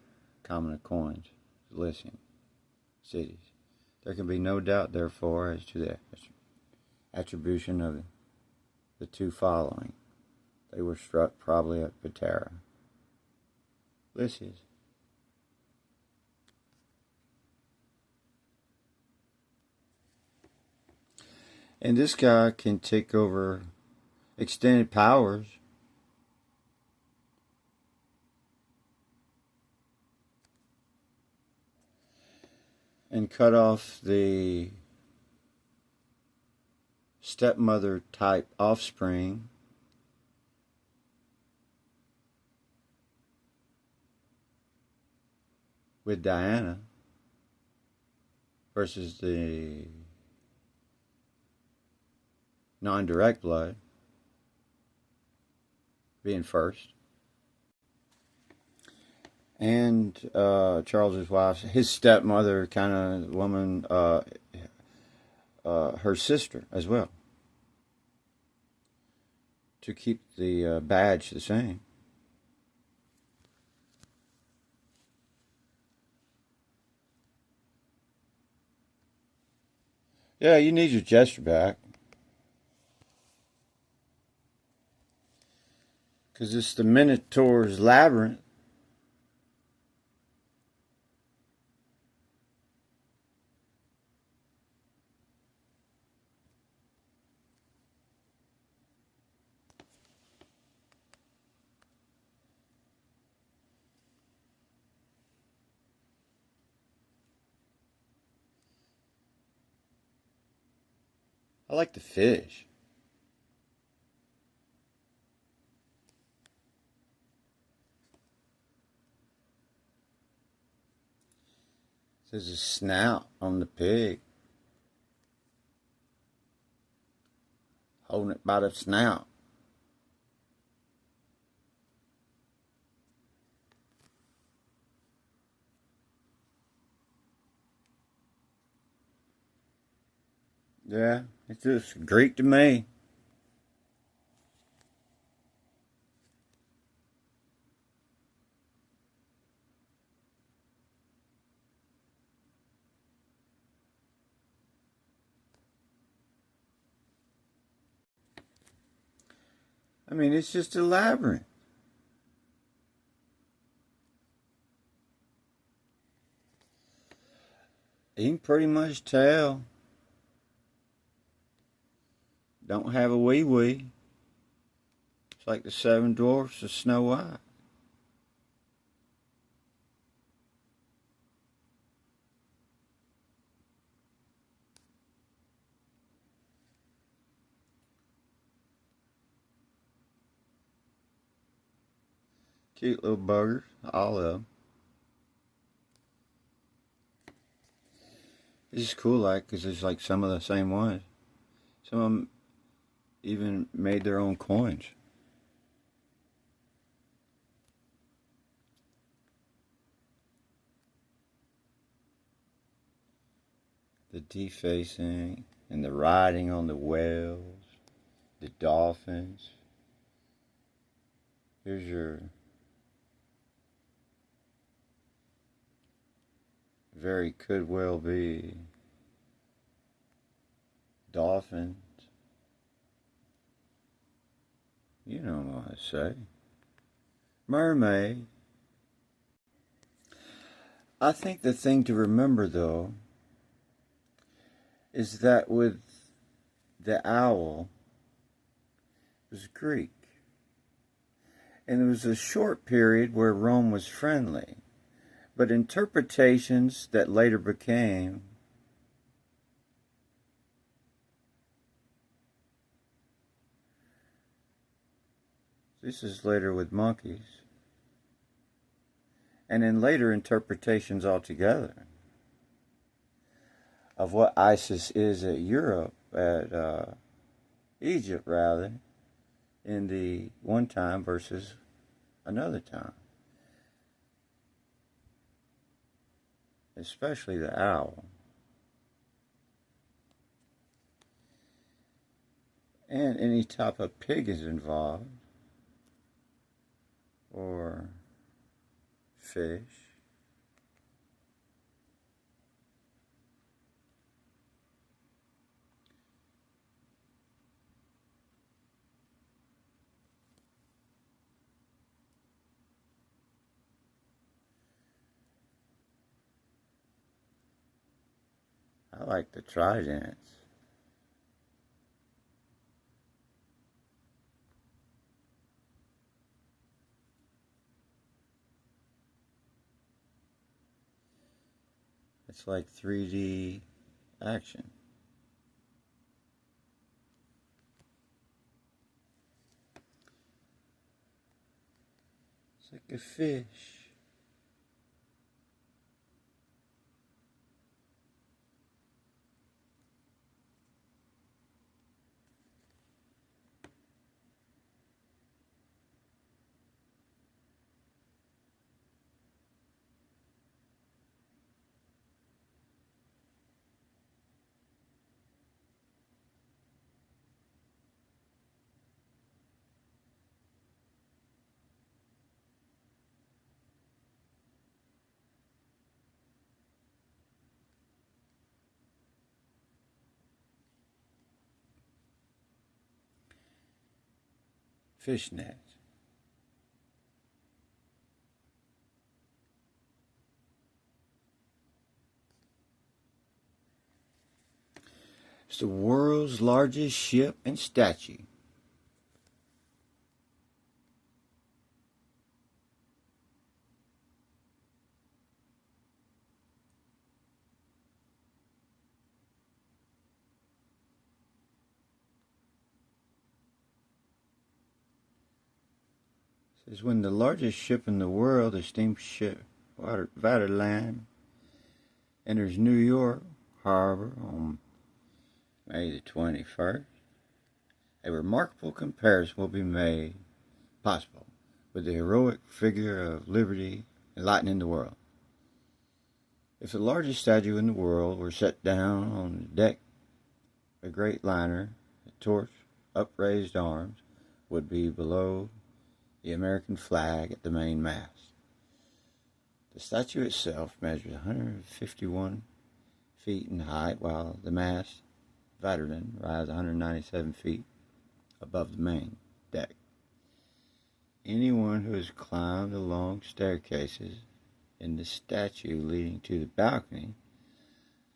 common coins, Lycian cities. There can be no doubt, therefore, as to the attribution of the two following. They were struck probably at Patara. Lycias. And this guy can take over extended powers. And cut off the stepmother type offspring with Diana versus the non-direct blood being first. And Charles's wife, his stepmother kind of woman, her sister as well, to keep the badge the same. Yeah, you need your gesture back. Because it's the Minotaur's labyrinth. I like the fish. There's a snout on the pig. Holding it by the snout. Yeah, it's just Greek to me. I mean, it's just a labyrinth. You can pretty much tell. Don't have a wee-wee. It's like the seven dwarfs of Snow White. Cute little buggers, all of them. This is cool, like, because there's like some of the same ones. Some of them even made their own coins. The defacing. and the riding on the whales, the dolphins. Here's your very could well be dolphins. You know what I say. Mermaid. I think the thing to remember, though, is that with the owl, it was Greek. And there was a short period where Rome was friendly. But interpretations that later became this is later with monkeys. And in later interpretations altogether of what ISIS is at Egypt rather, in the one time versus another time. Especially the owl. And any type of pig is involved, or fish. I like the tridents. It's like 3D action. It's like a fish. Fishnet. It's the world's largest ship and statue. It says when the largest ship in the world, the steamship Vaterland, enters New York Harbor on May the 21st, a remarkable comparison will be made possible with the heroic figure of liberty enlightening the world. If the largest statue in the world were set down on the deck of a great liner, a torch, upraised arms would be below the American flag at the main mast. The statue itself measures 151 feet in height, while the mast, Vaterland, rises 197 feet above the main deck. Anyone who has climbed the long staircases in the statue leading to the balcony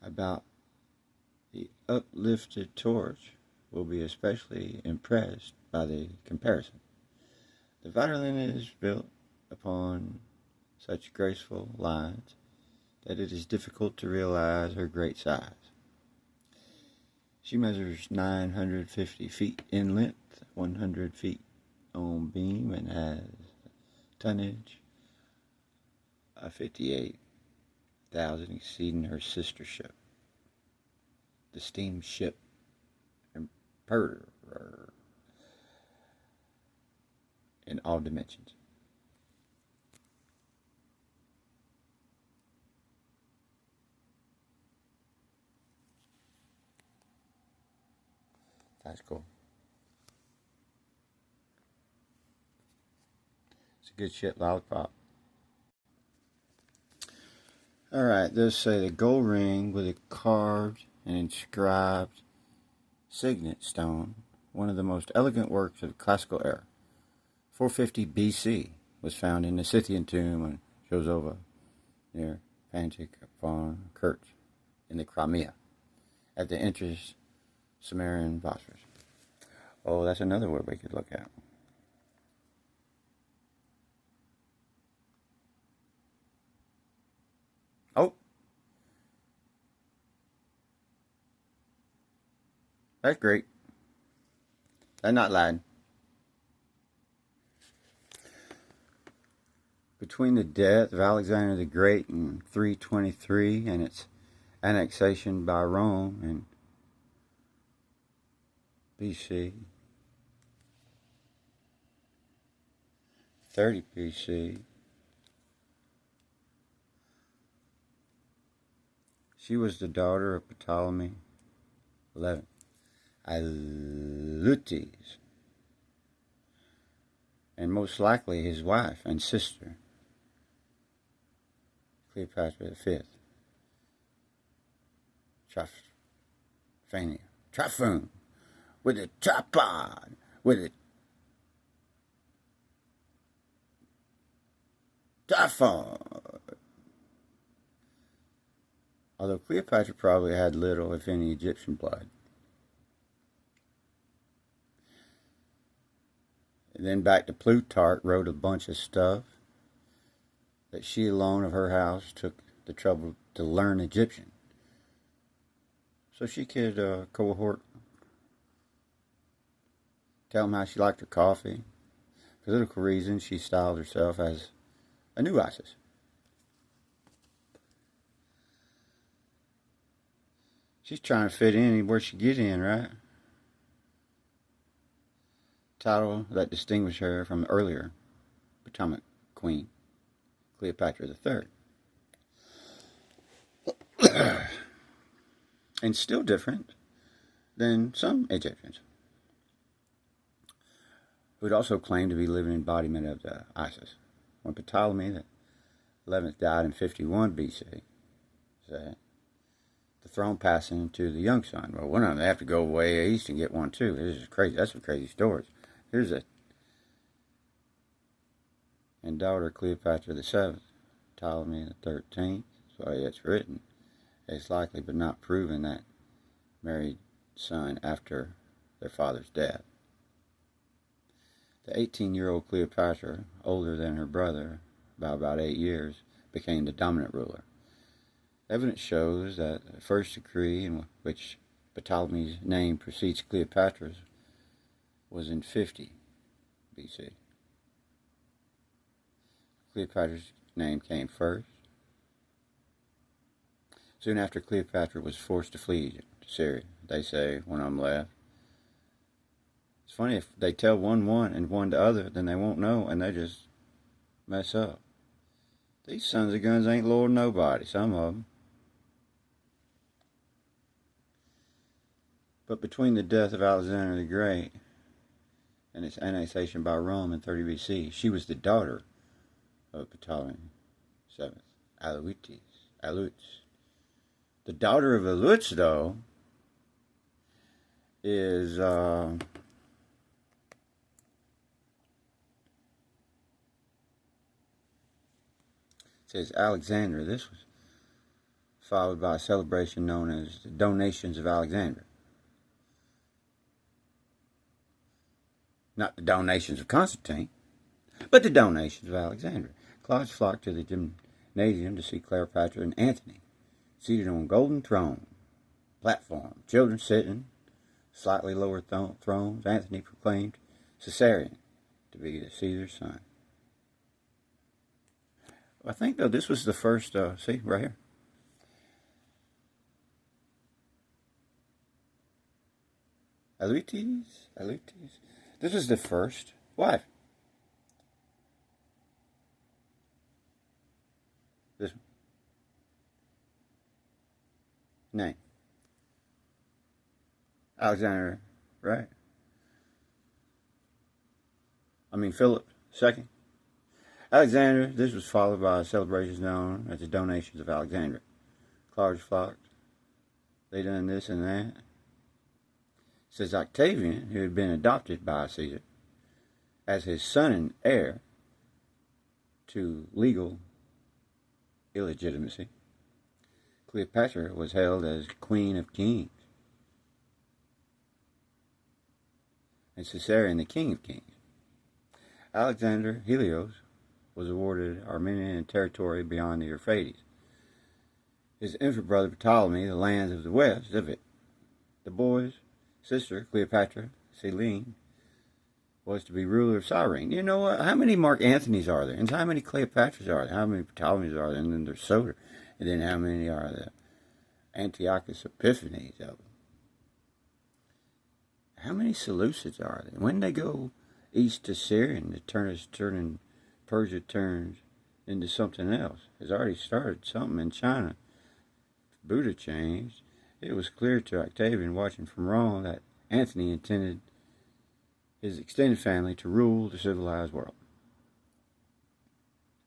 about the uplifted torch will be especially impressed by the comparison. The Vaterland is built upon such graceful lines that it is difficult to realize her great size. She measures 950 feet in length, 100 feet on beam, and has tonnage of 58,000, exceeding her sister ship, the steamship Berder, in all dimensions. That's cool. It's a good shit lollipop. Alright, this say the gold ring with a carved and inscribed signet stone, one of the most elegant works of the classical era. 450 BC was found in the Scythian tomb on Josova near Pantic upon Kerch in the Crimea at the entrance Sumerian Bosphorus. Oh, that's another word we could look at. Oh, that's great. That's not lying. Between the death of Alexander the Great in 323 and its annexation by Rome in BC, 30 BC, she was the daughter of Ptolemy XI, Alutes, and most likely his wife and sister, Cleopatra V, Typhon, with a tripod, with a typhon. Although Cleopatra probably had little, if any, Egyptian blood. And then back to Plutarch wrote a bunch of stuff that she alone of her house took the trouble to learn Egyptian. So she could cohort, tell them how she liked her coffee. For political reasons, she styled herself as a new Isis. She's trying to fit in anywhere she get in, right? Title that distinguished her from the earlier Potomac Queen, Cleopatra III. And still different than some Egyptians, who would also claim to be living embodiment of the Isis. When Ptolemy the 11th died in 51 BC, the throne passing to the young son. Well, one of them, they have to go way east and get one too. This is crazy. That's some crazy stories. Here's it. And daughter Cleopatra VII, Ptolemy the 13th. So it's written. It's likely but not proven that married son after their father's death. The 18-year-old Cleopatra, older than her brother by about 8 years, became the dominant ruler. Evidence shows that the first decree in which Ptolemy's name precedes Cleopatra's was in 50 BC. Cleopatra's name came first. Soon after, Cleopatra was forced to flee to Syria. They say one of them left. It's funny, if they tell one and one the other, then they won't know, and they just mess up. These sons of guns ain't Lord nobody, some of them. But between the death of Alexander the Great and its annexation by Rome in 30 BC, she was the daughter of Ptolemy VII, Alutes. The daughter of Alutes, though, is says Alexander. This was followed by a celebration known as the Donations of Alexander. Not the donations of Constantine, but the donations of Alexander. Crowds flocked to the gymnasium to see Cleopatra and Antony seated on a golden throne platform. Children sitting, slightly lower thrones. Antony proclaimed Caesarion to be the Caesar's son. I think, though, this was the first, see, right here. Alutes. This is the first wife. This name. Alexander Right. Philip II. Alexander, this was followed by celebrations known as the donations of Alexandria. Large flocked. They done this and that. It says Octavian, who had been adopted by Caesar as his son and heir to legal illegitimacy, Cleopatra was hailed as Queen of Kings, and Caesarion the King of Kings. Alexander Helios was awarded Armenian territory beyond the Euphrates. His infant brother Ptolemy the lands of the west of it. The boy's sister, Cleopatra, Selene, was to be ruler of Cyrene. You know what? How many Mark Anthonys are there? And how many Cleopatras are there? How many Ptolemies are there? And then there's Soter. And then how many are there? Antiochus Epiphanes of them. How many Seleucids are there? When they go east to Syria and turning Persia turns into something else. It's already started something in China. Buddha changed. It was clear to Octavian watching from Rome that Antony intended his extended family to rule the civilized world.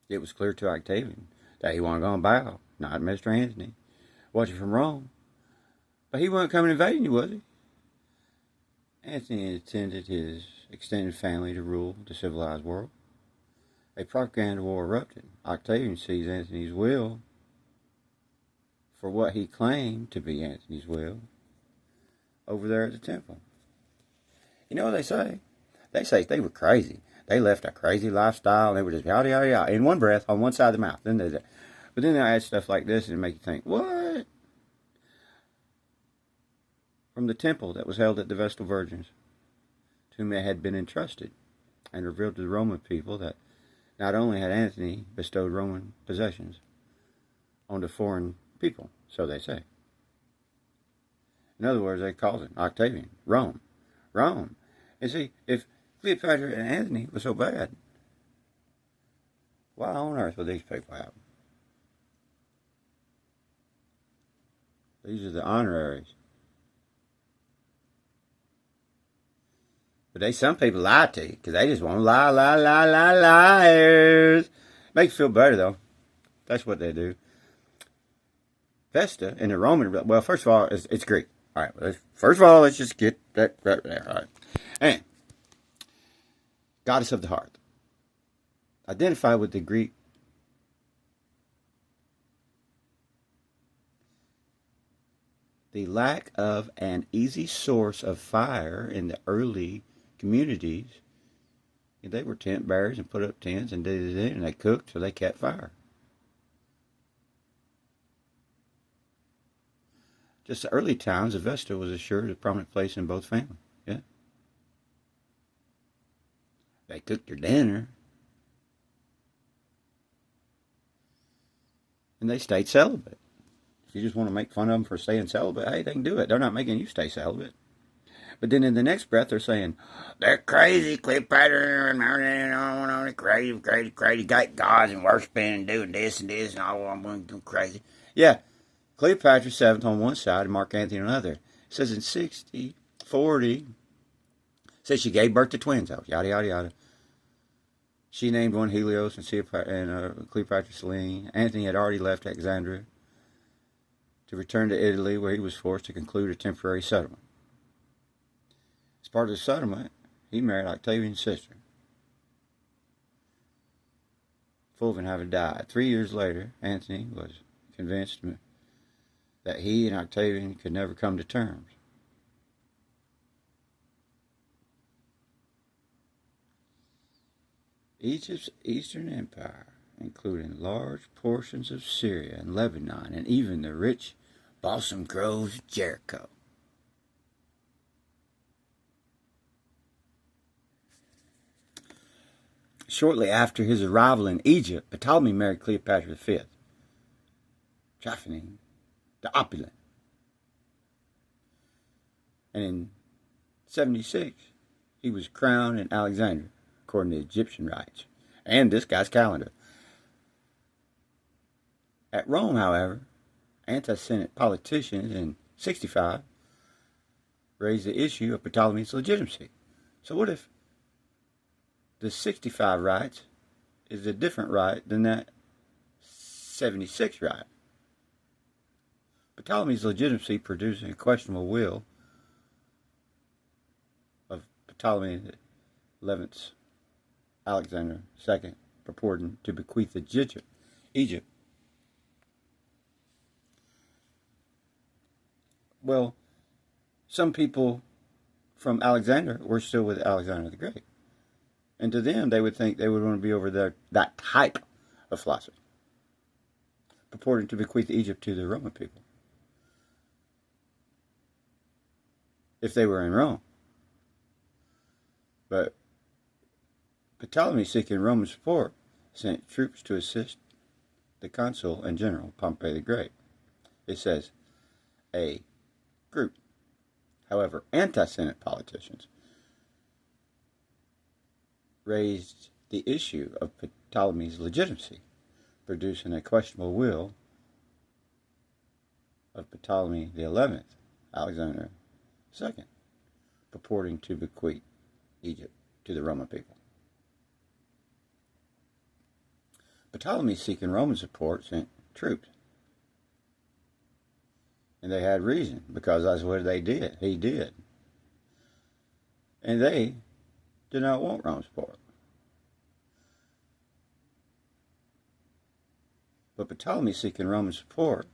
It was clear to Octavian that he wasn't going to bow, not Mr. Antony, watching from Rome. But he wasn't coming invading you, was he? Antony intended his extended family to rule the civilized world. A propaganda war erupted. Octavian sees Antony's will for what he claimed to be Antony's will over there at the temple. You know what they say? They say they were crazy. They left a crazy lifestyle and they were just yada yada yada in one breath on one side of the mouth. But then they add stuff like this and make you think, what? From the temple that was held at the Vestal Virgins, to whom it had been entrusted, and revealed to the Roman people that not only had Antony bestowed Roman possessions on the foreign people, so they say. In other words, they called it Octavian, Rome. Rome. And see, if Cleopatra and Antony were so bad, why on earth would these people have them? These are the honoraries. But some people lie to you, because they just want to lie, liars. Makes you feel better, though. That's what they do. Vesta, in the Roman, well, first of all, it's Greek. All right, first of all, let's just get that right there. All right. And goddess of the hearth. Identified with the Greek the lack of an easy source of fire in the early communities. They were tent bearers and put up tents and did it, and they cooked, so they kept fire. Just the early times, Vesta was assured a prominent place in both families. Yeah. They cooked their dinner. And they stayed celibate. If you just want to make fun of them for staying celibate, hey, they can do it. They're not making you stay celibate. But then in the next breath, they're saying, they're crazy, Cleopatra, and crazy, got gods and worshiping and doing this and this, and all I'm going to do crazy. Yeah, Cleopatra 7th on one side and Mark Antony on the other. It says in 40, says she gave birth to twins, yada, yada, yada. She named one Helios and Cleopatra Selene. Antony had already left Alexandria to return to Italy, where he was forced to conclude a temporary settlement. As part of the settlement, he married Octavian's sister. Fulvin having died. 3 years later, Antony was convinced that he and Octavian could never come to terms. Egypt's eastern empire, including large portions of Syria and Lebanon, and even the rich balsam groves of Jericho. Shortly after his arrival in Egypt, Ptolemy married Cleopatra V, Tryphon the Opulent. And in 76, he was crowned in Alexandria, according to Egyptian rites, and this guy's calendar. At Rome, however, anti-Senate politicians in 65 raised the issue of Ptolemy's legitimacy. So what if the 65 right is a different right than that 76 right? Ptolemy's legitimacy producing a questionable will of Ptolemy XI's Alexander II purporting to bequeath Egypt. Well, some people from Alexander were still with Alexander the Great. And to them, they would think they would want to be over there, that type of philosophy, purporting to bequeath Egypt to the Roman people, if they were in Rome. But Ptolemy, seeking Roman support, sent troops to assist the consul and general, Pompey the Great. It says, a group. However, anti-Senate politicians raised the issue of Ptolemy's legitimacy, producing a questionable will of Ptolemy XI, Alexander II, purporting to bequeath Egypt to the Roman people. Ptolemy, seeking Roman support, sent troops. And they had reason, because that's what they did. He did. And they did not want Roman support. But Ptolemy, seeking Roman support,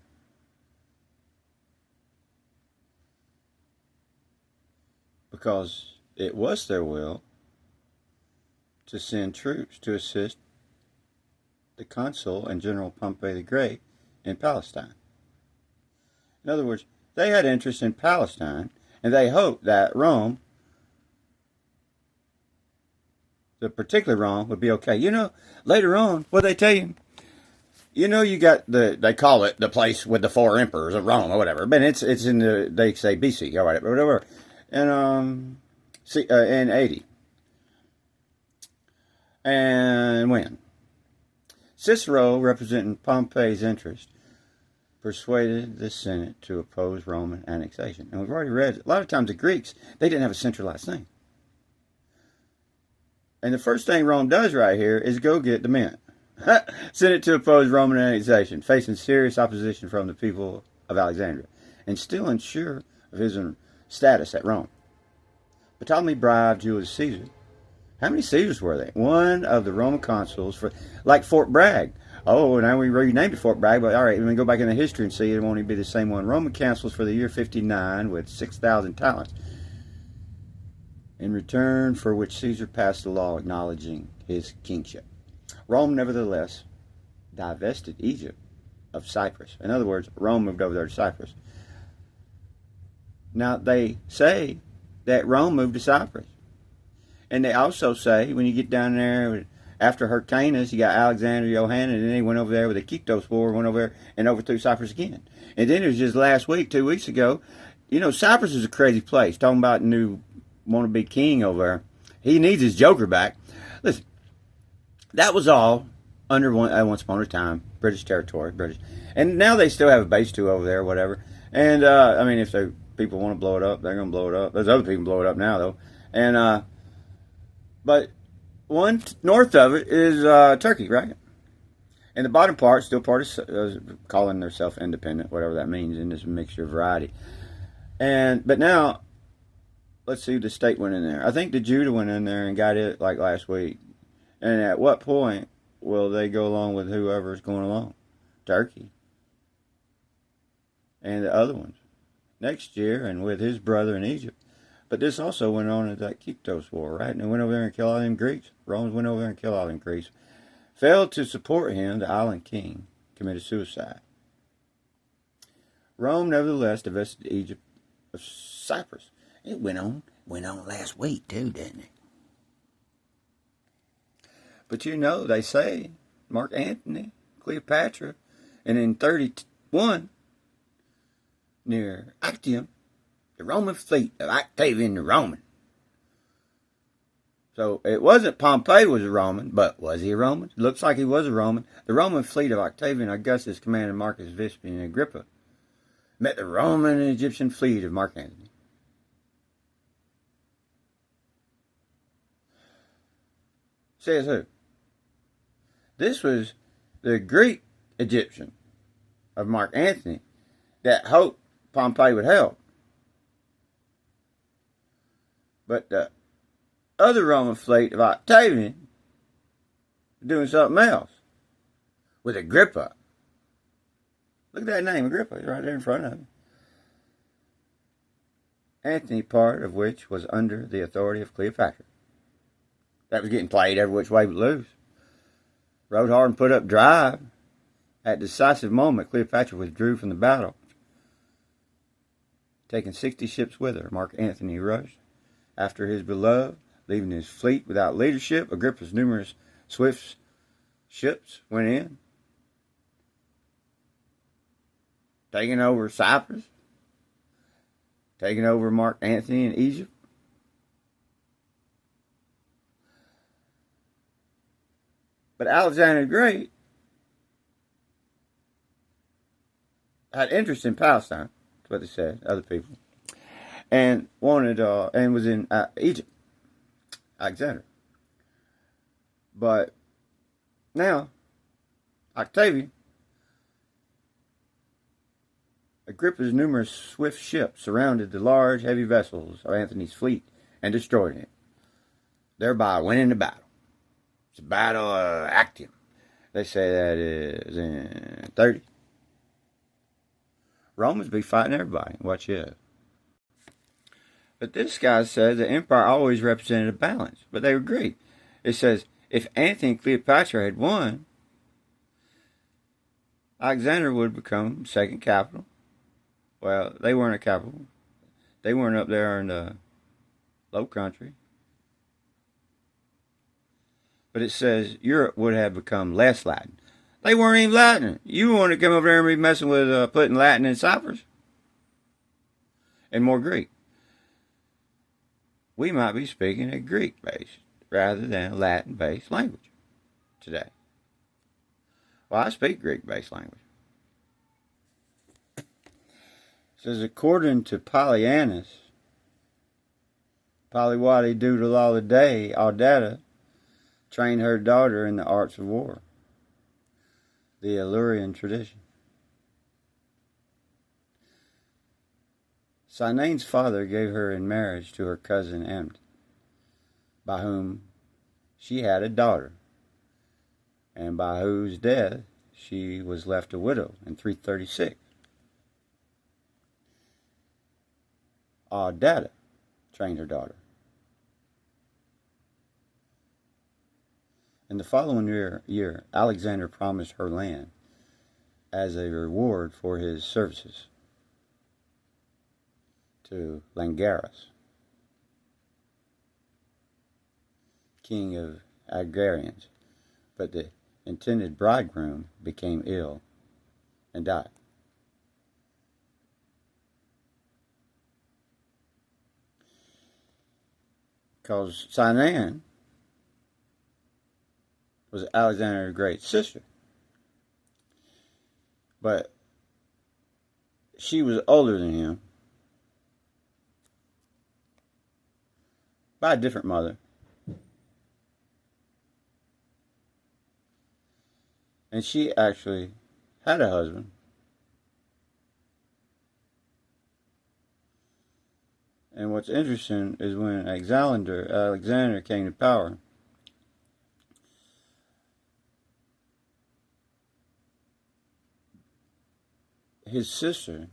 because it was their will to send troops to assist the consul and general Pompey the Great in Palestine. In other words, they had interest in Palestine, and they hoped that Rome, the particular Rome, would be okay. You know, later on, what they tell you, you know, you got they call it the place with the 4 emperors of Rome or whatever, but it's in the, they say BC, all right, whatever, and in 80. And when Cicero, representing Pompey's interest, persuaded the Senate to oppose Roman annexation. And we've already read, a lot of times the Greeks, they didn't have a centralized thing. And the first thing Rome does right here is go get the Mint. Senate to oppose Roman annexation, facing serious opposition from the people of Alexandria, and still unsure of his status at Rome. Ptolemy bribed Julius Caesar. How many Caesars were there? One of the Roman consuls, for like Fort Bragg. Oh, now we renamed it Fort Bragg, but all right, let me go back in the history and see it won't even be the same one. Roman consuls for the year 59 with 6,000 talents, in return for which Caesar passed a law acknowledging his kingship. Rome, nevertheless, divested Egypt of Cyprus. In other words, Rome moved over there to Cyprus. Now, they say that Rome moved to Cyprus. And they also say, when you get down there, after Hyrcanus, you got Alexander, Johanna, and then he went over there with the Kypros War, went over there and overthrew Cyprus again. And then it was just last week, 2 weeks ago, you know, Cyprus is a crazy place. Talking about new wannabe king over there. He needs his joker back. Listen, that was all under once upon a time, British territory, British. And now they still have a base too over there, whatever. And, I mean, if people want to blow it up, they're going to blow it up. There's other people blow it up now, though. And, but one north of it is Turkey, right? And the bottom part, still part of calling themselves independent, whatever that means, in this mixture of variety. But now, let's see, the state went in there. I think the Judah went in there and got it like last week. And at what point will they go along with whoever's going along? Turkey. And the other ones. Next year, and with his brother in Egypt. But this also went on at that Kypros War, right? And they went over there and killed all them Greeks. Romans went over there and killed all them Greeks. Failed to support him, the island king committed suicide. Rome, nevertheless, divested Egypt of Cyprus. It went on last week, too, didn't it? But you know, they say, Mark Antony, Cleopatra, and in 31, near Actium, the Roman fleet of Octavian the Roman. So it wasn't Pompey was a Roman, but was he a Roman? Looks like he was a Roman. The Roman fleet of Octavian, Augustus, commanded Marcus Vipsanius and Agrippa, met the Roman and Egyptian fleet of Mark Antony. Says who? This was the Greek Egyptian of Mark Antony that hoped Pompey would help. But the other Roman fleet of Octavian was doing something else with Agrippa. Look at that name, Agrippa. It's right there in front of him. Antony, part of which was under the authority of Cleopatra. That was getting played every which way but loose. Rode hard and put up drive. At a decisive moment, Cleopatra withdrew from the battle. Taking 60 ships with her, Mark Antony rushed after his beloved, leaving his fleet without leadership. Agrippa's numerous swift ships went in, taking over Cyprus, taking over Mark Antony in Egypt. But Alexander the Great had interest in Palestine. That's what they said, other people, and wanted and was in Egypt, Alexander. But now, Octavian, Agrippa's numerous swift ships surrounded the large, heavy vessels of Antony's fleet and destroyed it, thereby winning the battle. It's the Battle of Actium. They say that is in 30. Romans be fighting everybody. Watch it. But this guy says the empire always represented a balance. But they agree. It says, if Antony and Cleopatra had won, Alexander would become second capital. Well, they weren't a capital. They weren't up there in the Low Country. But it says Europe would have become less Latin. They weren't even Latin. You want to come over there and be messing with putting Latin in Cyprus? And more Greek. We might be speaking a Greek-based rather than a Latin-based language today. Well, I speak Greek-based language. It says, according to Polyaenus, Polywadi doodle all the day, Audata trained her daughter in the arts of war. The Illyrian tradition. Sinane's father gave her in marriage to her cousin Emd, by whom she had a daughter, and by whose death she was left a widow in 336. Audata trained her daughter. In the following year, Alexander promised her land as a reward for his services to Langaris, king of Agrarians, but the intended bridegroom became ill and died. Because Sinane was Alexander the Great's sister. But she was older than him by a different mother. And she actually had a husband. And what's interesting is when Alexander came to power, his sister,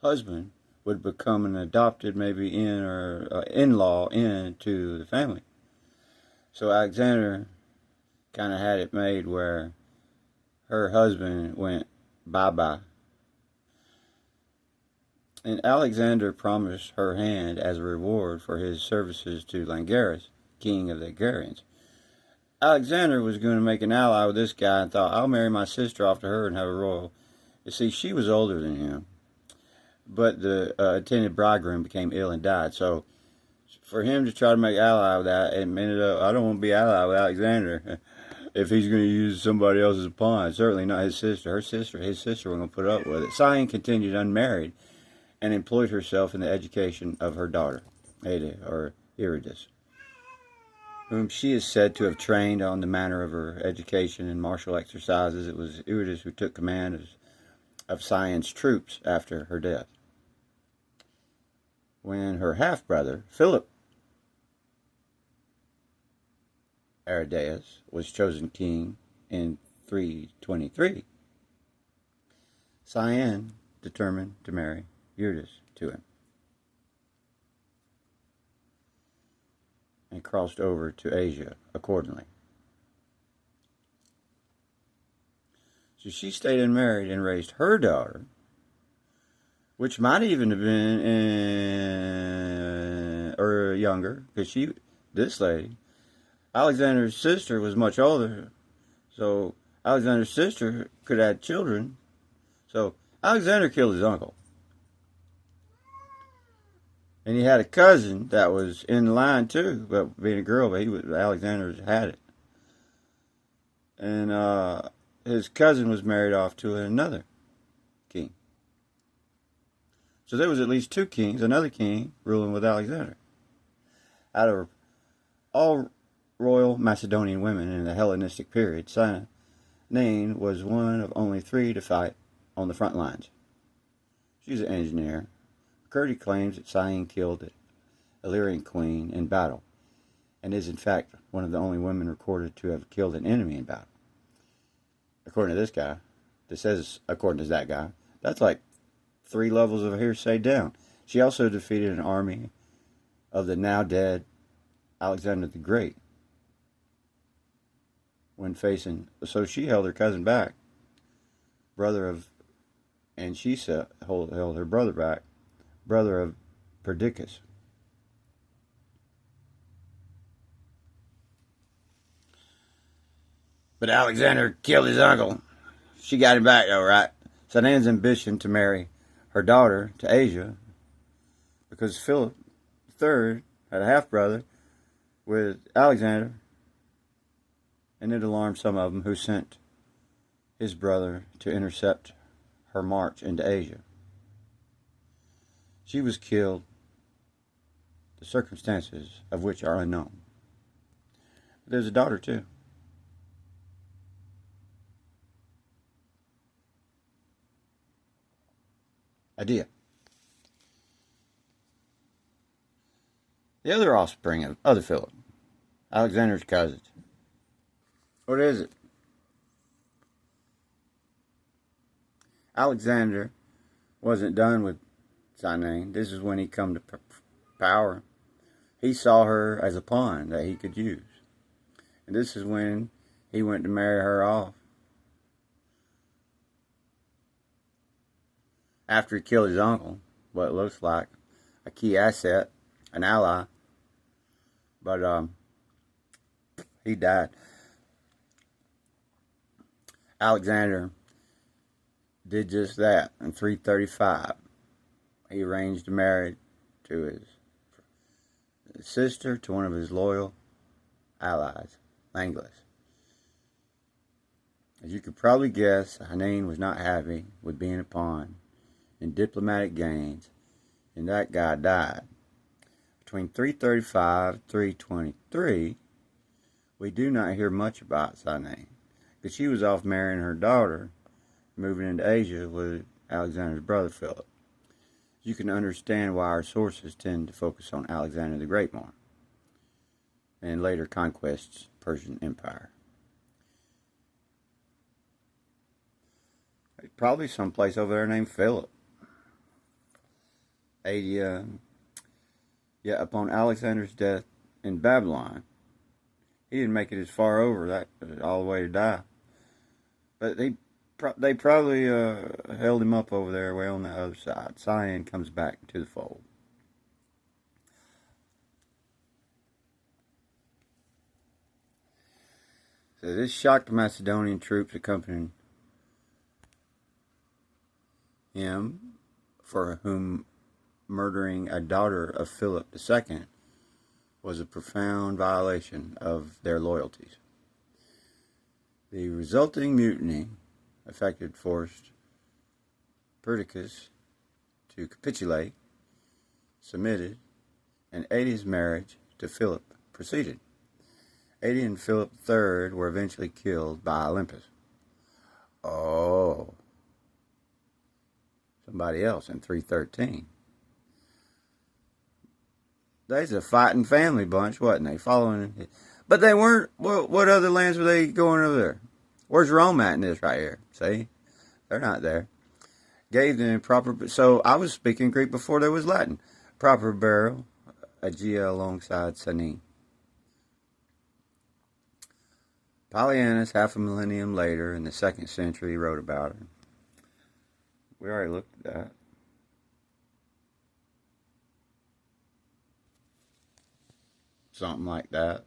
husband, would become an adopted maybe in-law into the family. So Alexander kind of had it made where her husband went bye-bye. And Alexander promised her hand as a reward for his services to Langaris, king of the Agrarians. Alexander was going to make an ally with this guy and thought, I'll marry my sister off to her and have a royal. You see, she was older than him. But the intended bridegroom became ill and died. So for him to try to make ally with that, it ended up, I don't want to be ally with Alexander if he's going to use somebody else's pawn. Certainly not his sister. His sister wasn't going to put up with it. Cyan continued unmarried and employed herself in the education of her daughter, Ada, or Iridis. whom she is said to have trained on the manner of her education and martial exercises. It was Eurydice who took command of Cyan's troops after her death. When her half-brother, Philip Aridaeus, was chosen king in 323, Cyan determined to marry Eurydice to him and crossed over to Asia accordingly. So she stayed unmarried and raised her daughter, which might even have been or younger, because this lady, Alexander's sister, was much older, so Alexander's sister could have had children. So Alexander killed his uncle. And he had a cousin that was in line too, but being a girl, but Alexander had it. And his cousin was married off to another king. So there was at least two kings, another king ruling with Alexander. Out of all royal Macedonian women in the Hellenistic period, Cyanne was one of only 3 to fight on the front lines. She's an engineer. Curdy claims that Cyanne killed the Illyrian queen in battle, and is in fact one of the only women recorded to have killed an enemy in battle. According to this guy, this says according to that guy, that's like 3 levels of hearsay down. She also defeated an army of the now dead Alexander the Great when facing, so she held her cousin back, and she held her brother back, brother of Perdiccas. But Alexander killed his uncle. She got him back though, right? Cyanne's ambition to marry her daughter to Asia, because Philip III had a half-brother with Alexander, and it alarmed some of them, who sent his brother to intercept her march into Asia. She was killed, the circumstances of which are unknown. But there's a daughter too. Idea. The other offspring of other Philip, Alexander's cousins. What is it? Alexander wasn't done with Cyanne. This is when he come to power. He saw her as a pawn that he could use. And this is when he went to marry her off. After he killed his uncle, what looks like a key asset, an ally. But he died. Alexander did just that in 335. He arranged a marriage to his sister to one of his loyal allies, Langlis. As you could probably guess, Helene was not happy with being a pawn in diplomatic gains, and that guy died. Between 335 and 323, we do not hear much about Cyanne, because she was off marrying her daughter, moving into Asia with Alexander's brother Philip. You can understand why our sources tend to focus on Alexander the Great more, and later conquests Persian Empire. Probably someplace over there named Philip. Yet upon Alexander's death in Babylon, he didn't make it as far over that all the way to die. But they probably held him up over there way on the other side. Cyan comes back to the fold. So this shocked the Macedonian troops accompanying him, for whom murdering a daughter of Philip II was a profound violation of their loyalties. The resulting mutiny forced Perdiccas to capitulate, submitted, and his marriage to Philip proceeded. Adrian and Philip III were eventually killed by Olympus. Oh, somebody else in 313. They's a fighting family bunch, wasn't they? Following, but they weren't. What other lands were they going over there? Where's Rome at in this right here? See, they're not there. Gave them proper. So I was speaking Greek before there was Latin. Proper burial, Aegea alongside Sane. Polyaenus, half a millennium later, in the 2nd century, wrote about her. We already looked at that. Something like that.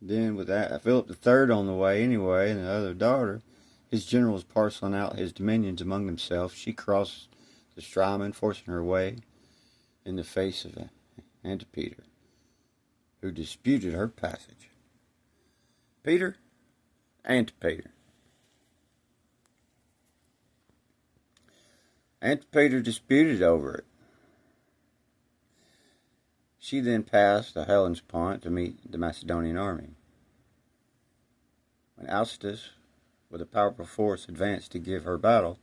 Then with that, Philip III on the way anyway, and the other daughter, his generals parceling out his dominions among themselves, she crossed the Strymon, forcing her way in the face of Antipater, who disputed her passage. Peter, Antipater. Antipater disputed over it. She then passed the Hellespont to meet the Macedonian army. When Alcestis, with a powerful force, advanced to give her battle,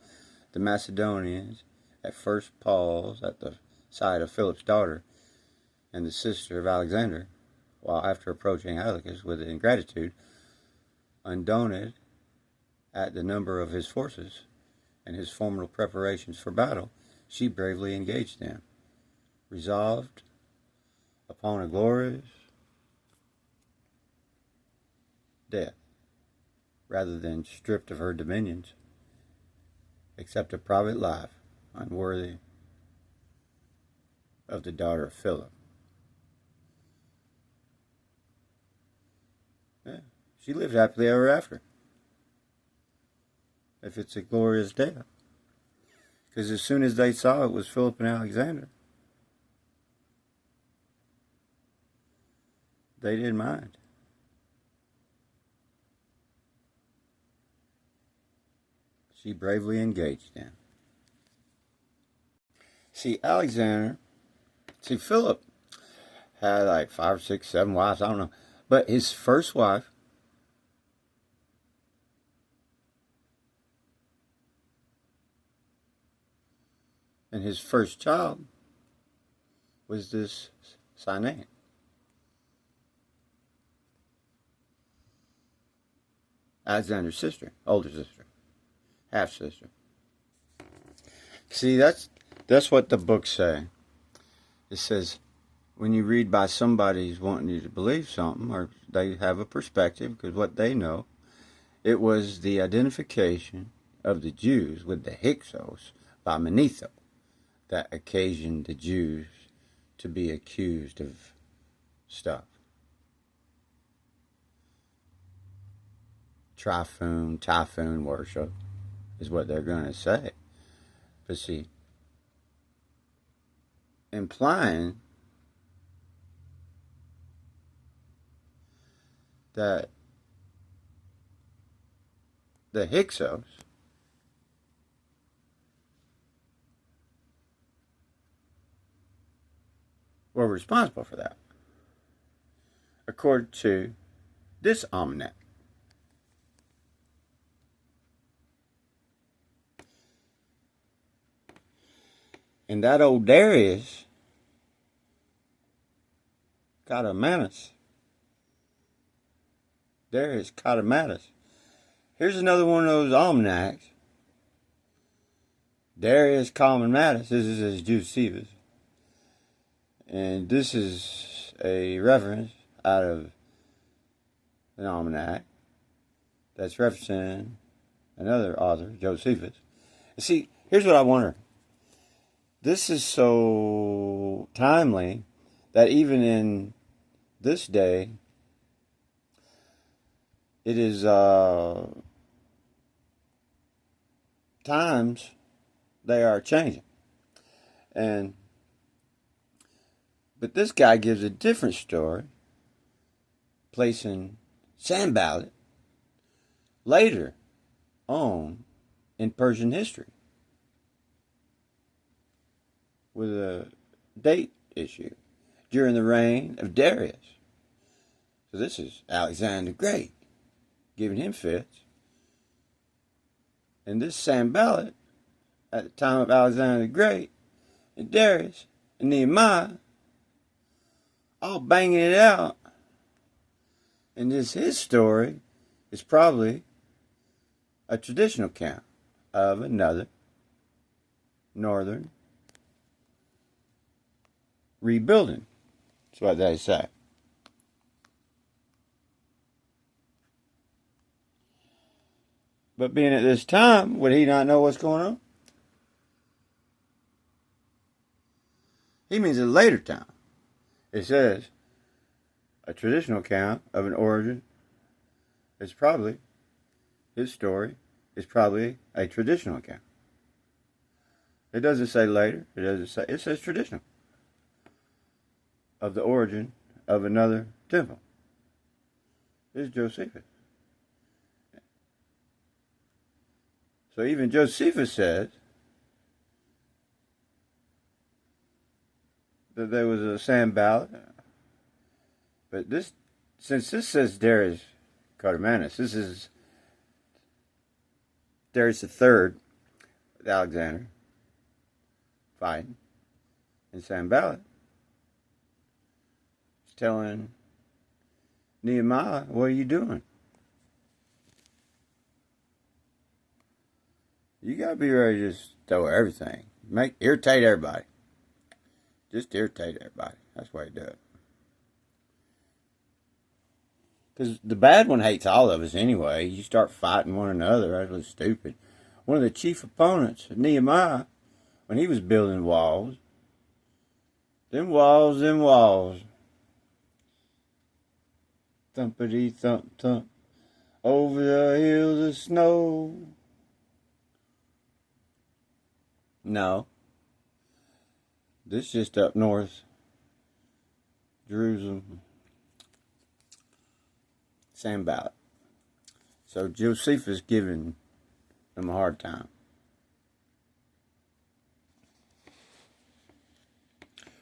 the Macedonians at first paused at the sight of Philip's daughter and the sister of Alexander, while after approaching Halicarnassus with ingratitude, undaunted at the number of his forces and his formidable preparations for battle, she bravely engaged them, resolved upon a glorious death, rather than stripped of her dominions, accept a private life unworthy of the daughter of Philip. Yeah, she lived happily ever after. If it's a glorious death. Because as soon as they saw it was Philip and Alexander, they didn't mind. She bravely engaged them. Philip had like 5, 6, 7 wives, I don't know. But his first wife and his first child was this Sine. Alexander's sister, older sister, half sister. See, that's what the books say. It says when you read by somebody's wanting you to believe something, or they have a perspective, because what they know, it was the identification of the Jews with the Hyksos by Manetho that occasioned the Jews to be accused of stuff. Typhoon worship is what they're going to say. But see, implying that the Hyksos were responsible for that, according to this almanac. And that old Darius Cotomanus. Darius Cotomanus. Here's another one of those almanacs. Darius Cotomanus. This is his Josephus. And this is a reference out of an almanac that's referencing another author, Josephus. See, here's what I wonder. This is so timely that even in this day, it is times they are changing. But this guy gives a different story, placing Sanballat later on in Persian history with a date issue during the reign of Darius. So this is Alexander the Great giving him fits. And this Sanballat, at the time of Alexander the Great, and Darius, and Nehemiah, all banging it out. And his story is probably a traditional account of another northern rebuilding. That's what they say. But being at this time, would he not know what's going on? He means a later time. It says a traditional account of an origin is probably, his story is probably a traditional account. It doesn't say later. It says traditional. Of the origin of another temple. This is Josephus. So even Josephus says that there was a Sanballat. But since this says Darius Cardamanus, this is Darius III with Alexander fighting. And Sanballat is telling Nehemiah, what are you doing? You got to be ready to just throw everything. Irritate everybody. Just irritate everybody. That's the way to do it. Because the bad one hates all of us anyway. You start fighting one another. That's really stupid. One of the chief opponents of Nehemiah, when he was building walls, them walls. Thumpity thump thump. Over the hills of snow. No. This is just up north. Jerusalem. Sanballat. So Josephus giving them a hard time.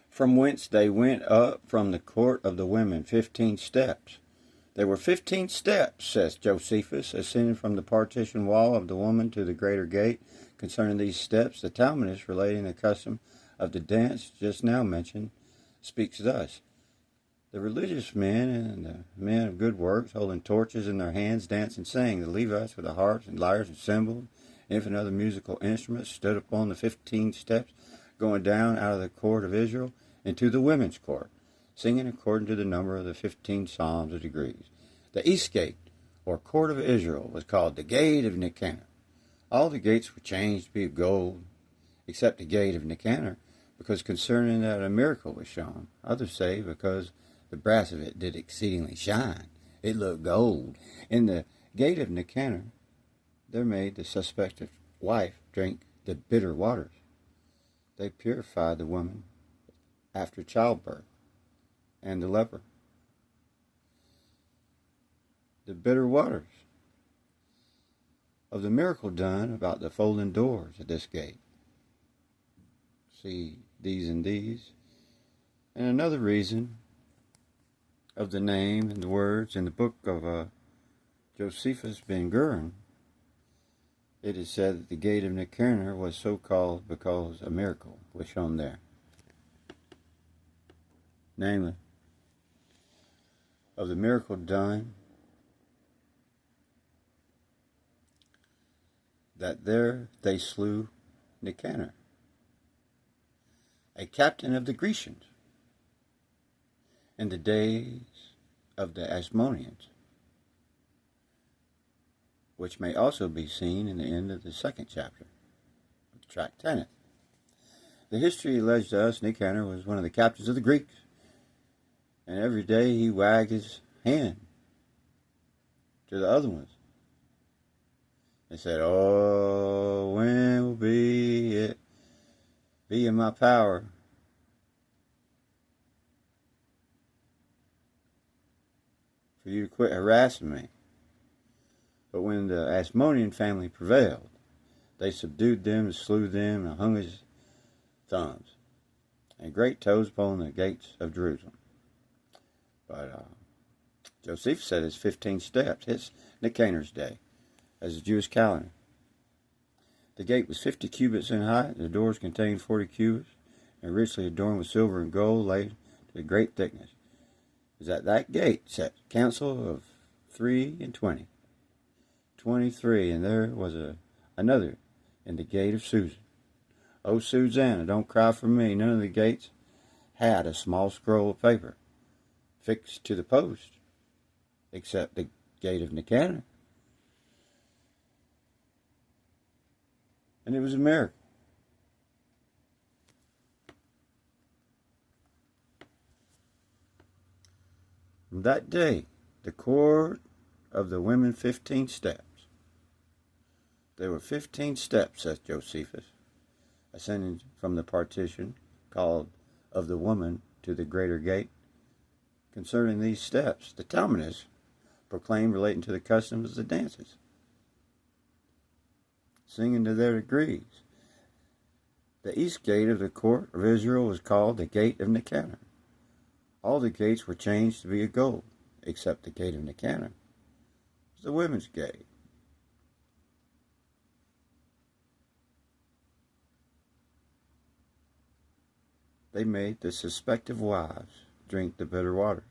From whence they went up from the court of the women 15 steps. There were 15 steps, says Josephus, ascending from the partition wall of the woman to the greater gate. Concerning these steps, the Talmudist, relating the custom of the dance just now mentioned, speaks thus. The religious men and the men of good works, holding torches in their hands, dance and sing. The Levites with the harps and lyres and cymbals, and other musical instruments, stood upon the 15 steps, going down out of the court of Israel into the women's court, singing according to the number of the 15 psalms or degrees. The east gate, or court of Israel, was called the gate of Nicanor. All the gates were changed to be of gold, except the gate of Nicanor, because concerning that a miracle was shown. Others say because the brass of it did exceedingly shine. It looked gold. In the gate of Nicanor, there made the suspected wife drink the bitter waters. They purified the woman after childbirth and the leper. The bitter waters of the miracle done about the folding doors at this gate. See these and these. And another reason of the name and the words in the book of Josephus Buergher, it is said that the gate of Nicanor was so called because a miracle was shown there. Namely, of the miracle done, that there they slew Nicanor, a captain of the Grecians, in the days of the Asmoneans, which may also be seen in the end of the 2nd chapter of tract 10th. The history alleged to us Nicanor was one of the captains of the Greeks, and every day he wagged his hand to the other ones. They said, "Oh, when will be in my power for you to quit harassing me?" But when the Asmonean family prevailed, they subdued them and slew them and hung his thumbs and great toes upon the gates of Jerusalem. But Josephus said it's 15 steps. It's Nicanor's day, as a Jewish calendar. The gate was 50 cubits in height. The doors contained 40 cubits, and richly adorned with silver and gold, laid to a great thickness. It was at that gate sat council of 3 and 20. 23, and there was another in the gate of Susan. O Susanna, don't cry for me. None of the gates had a small scroll of paper fixed to the post, except the gate of Nicanor. And it was a miracle. From that day, the court of the women 15 steps. There were 15 steps, says Josephus, ascending from the partition called of the woman to the greater gate. Concerning these steps, the Talmudists proclaim relating to the customs of the dances, singing to their degrees. The east gate of the court of Israel was called the gate of Nicanor. All the gates were changed to be of gold, except the gate of Nicanor. It was the women's gate. They made the suspective wives drink the bitter waters.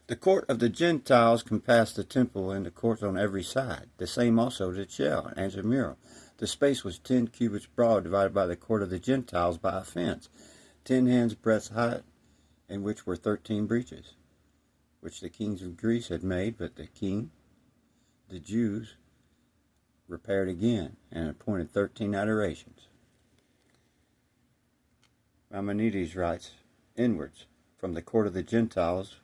The court of the Gentiles compassed the temple and the courts on every side. The same also did Shell and Antamira. The space was 10 cubits broad, divided by the court of the Gentiles by a fence, 10 hands breadth height, in which were 13 breaches, which the kings of Greece had made, but the Jews, repaired again, and appointed 13 adorations. Maimonides writes, inwards, from the court of the Gentiles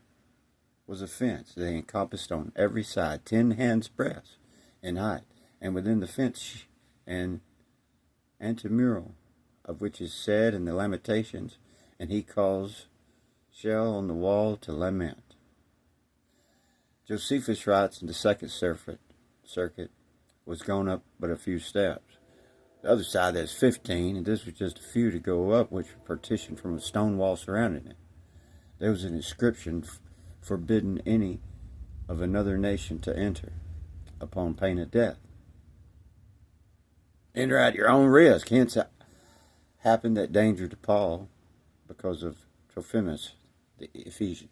was a fence. They encompassed on every side 10 hands breadth in height, and within the fence an antemural, of which is said in the Lamentations, and he calls shell on the wall to lament. Josephus writes in the second circuit was gone up but a few steps. The other side there's 15, and this was just a few to go up, which were partitioned from a stone wall surrounding it. There was an inscription forbidding any of another nation to enter, upon pain of death. Enter at your own risk. Hence happened that danger to Paul because of Trophimus the Ephesian.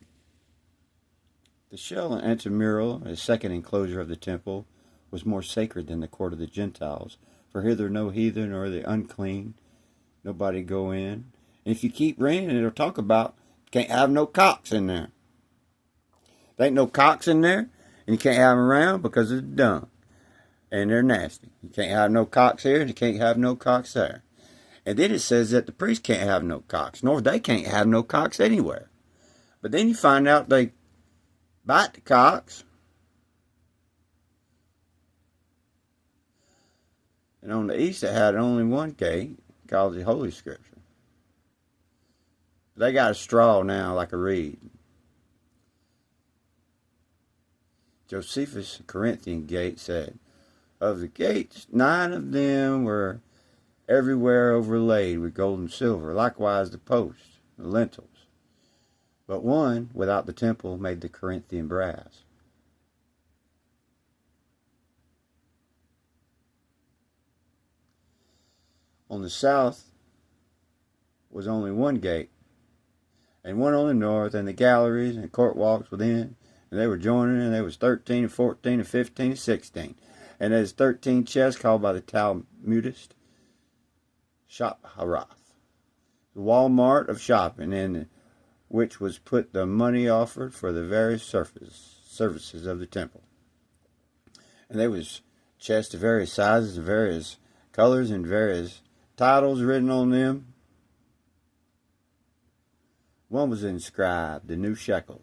The shell and antemural, a second enclosure of the temple, was more sacred than the court of the Gentiles, for hither no heathen or the unclean, nobody go in. And if you keep reading, it'll talk about can't have no cocks in there. There ain't no cocks in there, and you can't have them around because it's dung, and they're nasty. You can't have no cocks here, and you can't have no cocks there. And then it says that the priest can't have no cocks, nor they can't have no cocks anywhere. But then you find out they bite the cocks. And on the east, it had only one gate, called the Holy Scripture. They got a straw now, like a reed. Josephus, Corinthian gate, said, of the gates, 9 of them were everywhere overlaid with gold and silver, likewise the posts, the lintels. But one, without the temple, made the Corinthian brass. On the south was only one gate, and one on the north, and the galleries and court walks within, and they were joining, and there was 13 and 14 and 15 and 16. And there's 13 chests called by the Talmudists Shop-Harath, the Walmart of shopping, in which was put the money offered for the various services of the temple. And there was chests of various sizes, of various colors, and various titles written on them. One was inscribed, the new shekels,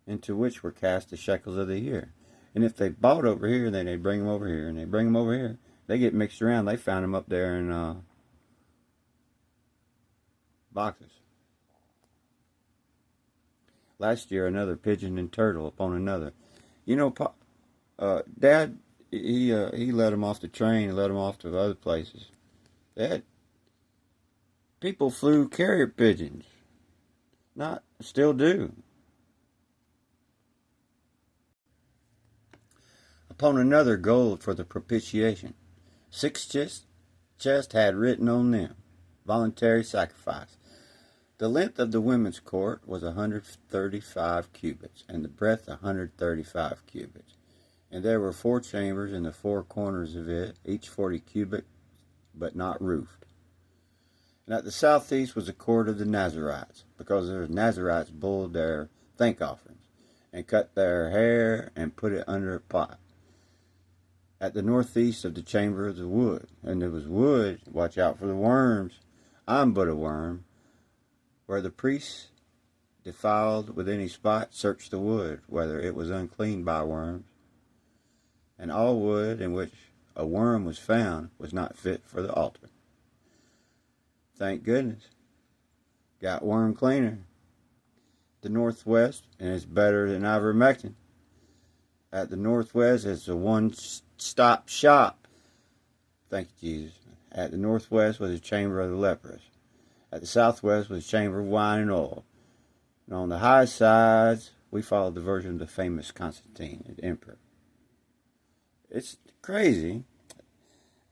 into which were cast the shekels of the year. And if they bought over here, then they'd bring them over here, and they bring them over here. They get mixed around. They found them up there in boxes. Last year, another pigeon and turtle upon another. You know, Dad, he let them off the train and let them off to other places. They had people flew carrier pigeons. Still do. Upon another gold for the propitiation, 6 chests had written on them, voluntary sacrifice. The length of the women's court was 135 cubits, and the breadth 135 cubits. And there were 4 chambers in the 4 corners of it, each 40 cubits, but not roofed. And at the southeast was the court of the Nazarites, because the Nazarites boiled their thank offerings, and cut their hair and put it under a pot. At the northeast of the chamber of the wood, and there was wood, watch out for the worms, I'm but a worm, where the priests defiled with any spot searched the wood, whether it was unclean by worms. And all wood in which a worm was found was not fit for the altar. Thank goodness. Got worm cleaner. The northwest, and it's better than ivermectin. At the northwest, it's a one-stop shop. Thank you, Jesus. At the northwest was the chamber of the leprous. At the southwest was the chamber of wine and oil. And on the high sides, we followed the version of the famous Constantine, the emperor. It's crazy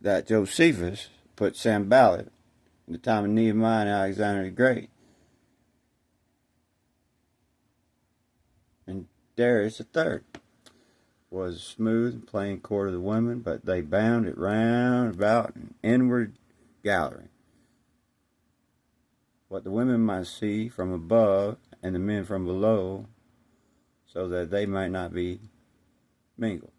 that Josephus put Sanballat in the time of Nehemiah and Alexander the Great. And Darius III was smooth and plain court of the women, but they bound it round about an inward gallery. What the women might see from above and the men from below, so that they might not be mingled.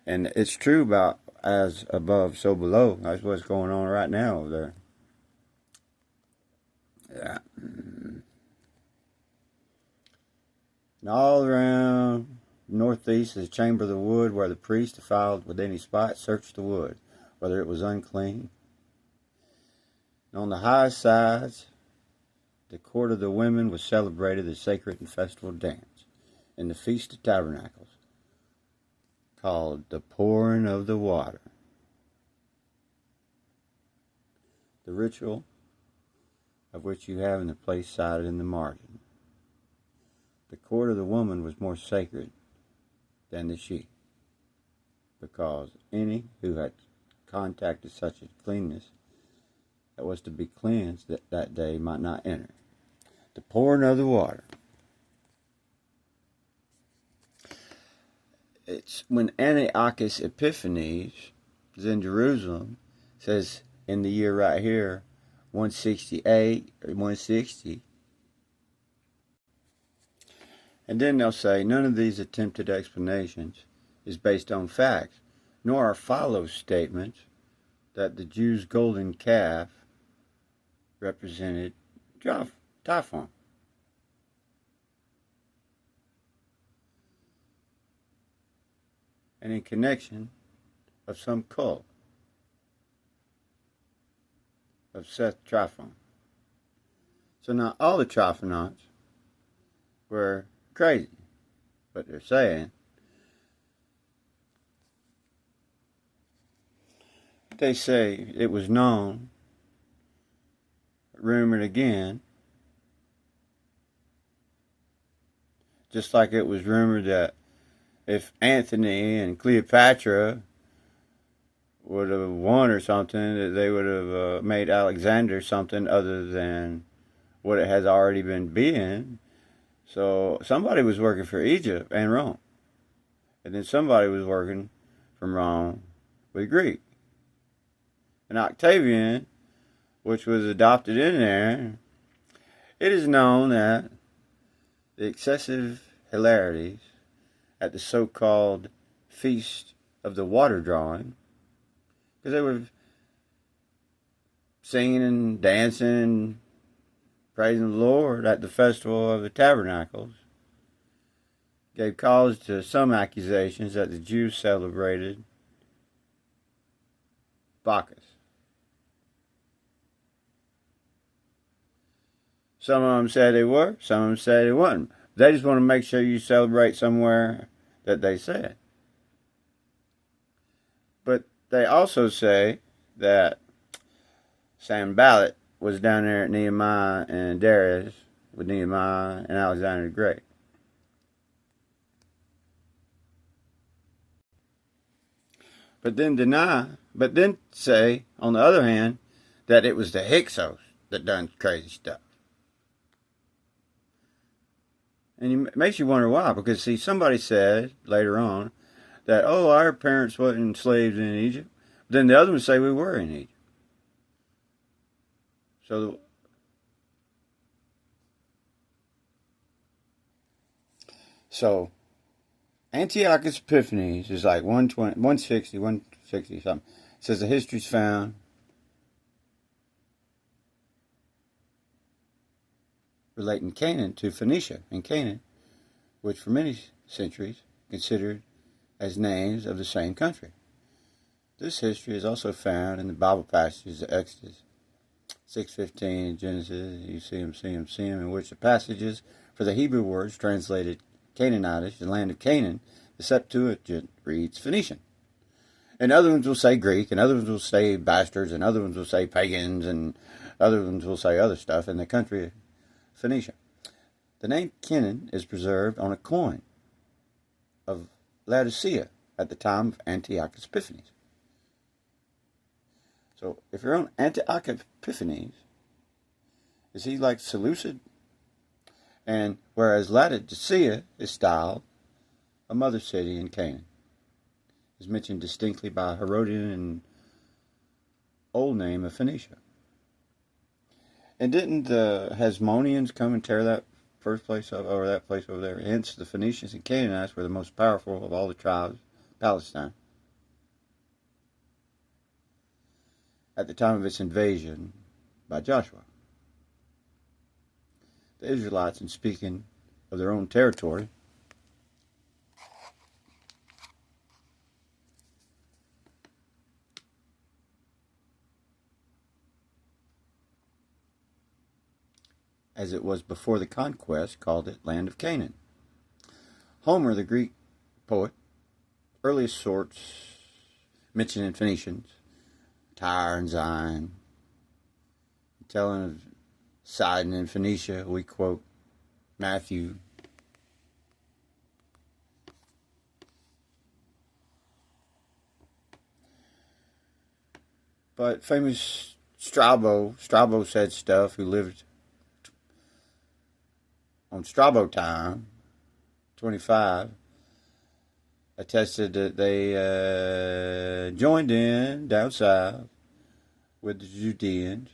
And it's true about as above, so below. That's what's going on right now over there. Yeah. And all around northeast is the chamber of the wood, where the priest defiled with any spot searched the wood, whether it was unclean. And on the high sides, the court of the women was celebrated the sacred and festival dance in the Feast of Tabernacles, called the pouring of the water. The ritual of which you have in the place cited in the margin. The court of the woman was more sacred than the sheep, because any who had contacted such a cleanness that was to be cleansed that day might not enter. The pouring of the water. It's when Antiochus Epiphanes is in Jerusalem, says in the year right here, 168 or 160. And then they'll say, none of these attempted explanations is based on facts, nor are Philo's statements that the Jews' golden calf represented Typhon. And in connection of some cult of Seth Tryphon. So now all the Tryphonites were crazy, but they're saying they say it was known, rumored again, just like it was rumored that if Anthony and Cleopatra would have won or something, that they would have made Alexander something other than what it has already been being. So somebody was working for Egypt and Rome. And then somebody was working from Rome with Greek. And Octavian, which was adopted in there, it is known that the excessive hilarities at the so-called Feast of the Water Drawing, because they were singing and dancing and praising the Lord at the Festival of the Tabernacles, gave cause to some accusations that the Jews celebrated Bacchus. Some of them said they were, some of them said they wasn't. They just want to make sure you celebrate somewhere that they said. They also say that Sanballat was down there at Nehemiah and Darius with Nehemiah and Alexander the Great. But then say, on the other hand, that it was the Hyksos that done crazy stuff. And it makes you wonder why, because see, somebody said later on that, oh, our parents weren't enslaved in Egypt. Then the other ones say we were in Egypt. So Antiochus Epiphanes is like 120, 160 something. It says the history's found relating Canaan to Phoenicia and Canaan, which for many centuries considered as names of the same country. This history is also found in the Bible passages of Exodus 6:15, Genesis, you see them, in which the passages for the Hebrew words translated Canaanitish, the land of Canaan, the Septuagint reads Phoenician. And other ones will say Greek, and other ones will say bastards, and other ones will say pagans, and other ones will say other stuff in the country of Phoenicia. The name Canaan is preserved on a coin of Laodicea at the time of Antiochus Epiphanes. So if you're on Antiochus Epiphanes, is he like Seleucid? And whereas Laodicea is styled a mother city in Canaan, is mentioned distinctly by Herodian and old name of Phoenicia. And didn't the Hasmoneans come and tear that first place up, or that place over there? Hence, the Phoenicians and Canaanites were the most powerful of all the tribes of Palestine at the time of its invasion by Joshua. The Israelites, in speaking of their own territory, as it was before the conquest, called it land of Canaan. Homer, the Greek poet, earliest sorts mentioning Phoenicians, Tyre and Zion, telling of Sidon and Phoenicia, we quote Matthew. But famous Strabo said stuff, who lived on Strabo time, 25, attested that they joined in down south with the Judeans,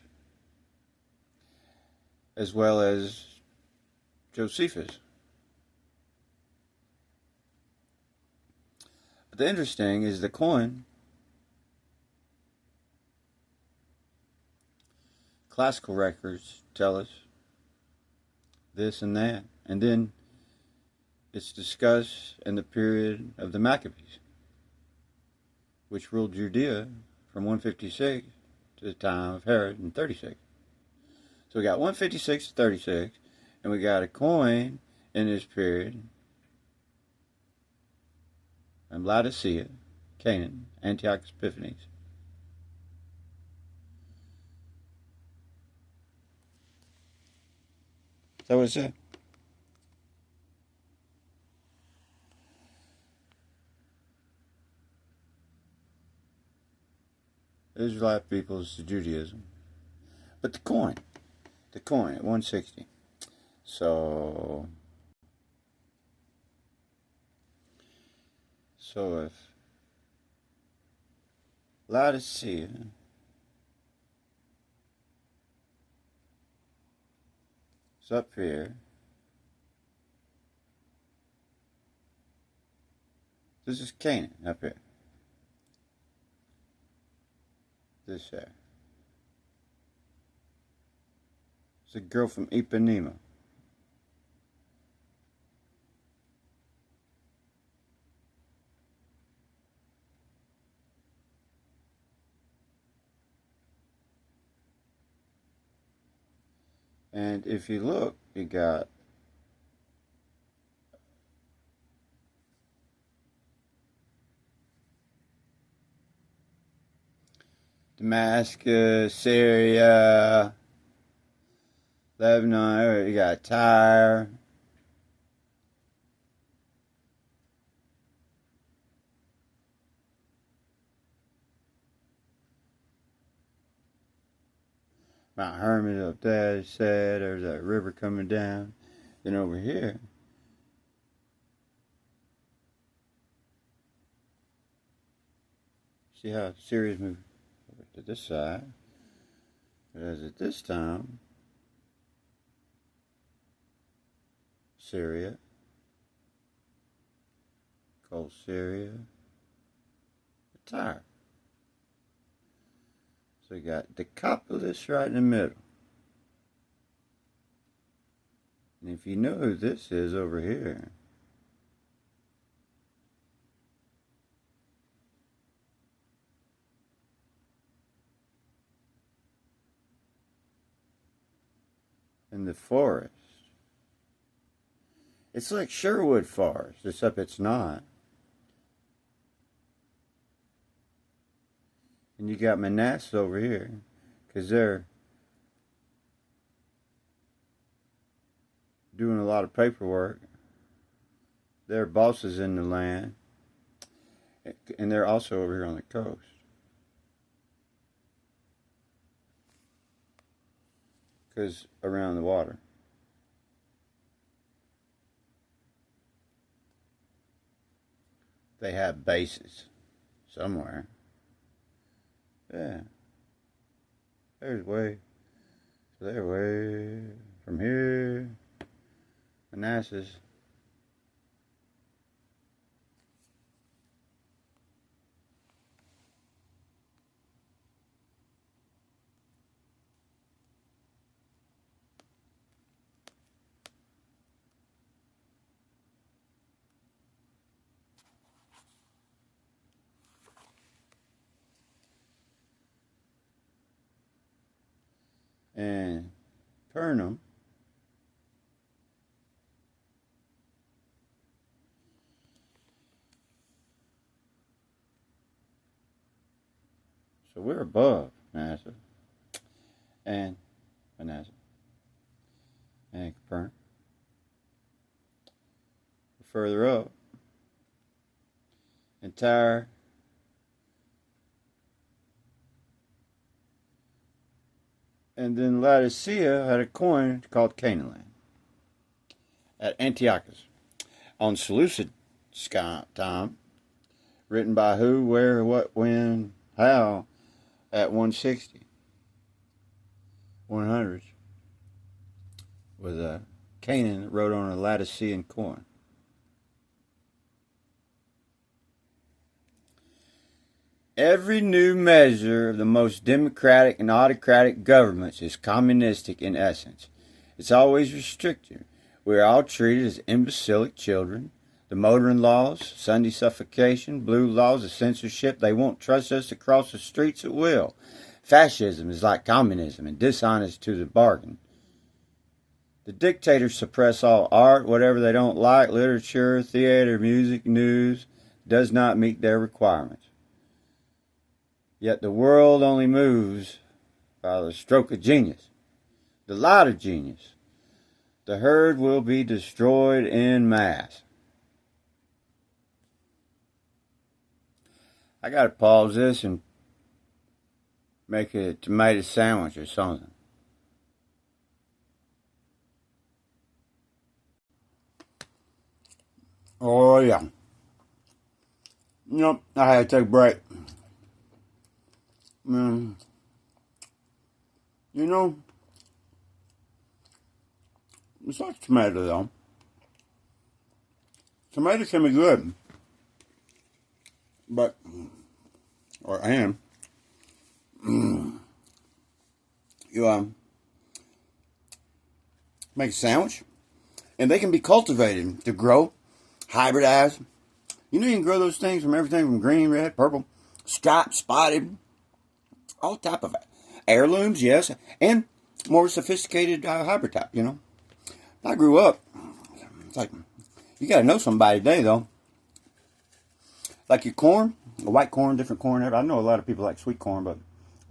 as well as Josephus. But the interesting is the coin. Classical records tell us this and that. And then it's discussed in the period of the Maccabees, which ruled Judea from 156 to the time of Herod in 36. So we got 156 to 36, and we got a coin in this period from Laodicea, Canaan, Antiochus Epiphanes. Is that what it said? Israelite peoples to Judaism. But the coin at 160. So if Laodicea is up here, this is Canaan up here. This there. It's a girl from Ipanema. And if you look, you got Damascus, Syria, Lebanon, you got Tyre. Mount Hermon up there, they said. There's that river coming down. Then over here, see how Syria's moving over to this side. Whereas at this time, Syria, called Syria, Tyre. So you got Decapolis right in the middle. And if you know who this is over here, in the forest, it's like Sherwood Forest, except it's not. And you got Manasseh over here, because they're doing a lot of paperwork. They're bosses in the land. And they're also over here on the coast. Because around the water. They have bases somewhere. Yeah. There's way. So they're way from here. Manassas. And Pernam. So we're above Manasseh and Manasseh and Capernaum. We're further up. And Tyre. And then Laodicea had a coin called Canaan at Antiochus on Seleucid time, written by who, where, what, when, how, at 160, 100s, with a Canaan that wrote on a Laodicean coin. Every new measure of the most democratic and autocratic governments is communistic in essence. It's always restrictive. We are all treated as imbecilic children. The motoring laws, Sunday suffocation, blue laws of censorship, they won't trust us to cross the streets at will. Fascism is like communism and dishonest to the bargain. The dictators suppress all art, whatever they don't like, literature, theater, music, news, does not meet their requirements. Yet the world only moves by the stroke of genius, the light of genius. The herd will be destroyed en masse. I gotta pause this and make a tomato sandwich or something. Oh yeah. Nope, I had to take a break. You know, it's like tomato though. Tomatoes can be good, but, or and, you make a sandwich, and they can be cultivated to grow, hybridized. You know, you can grow those things from everything from green, red, purple, striped, spotted, all type of heirlooms, yes, and more sophisticated hybrid type, you know. I grew up, it's like, you got to know somebody today, though. Like your corn, the white corn, different corn. I know a lot of people like sweet corn, but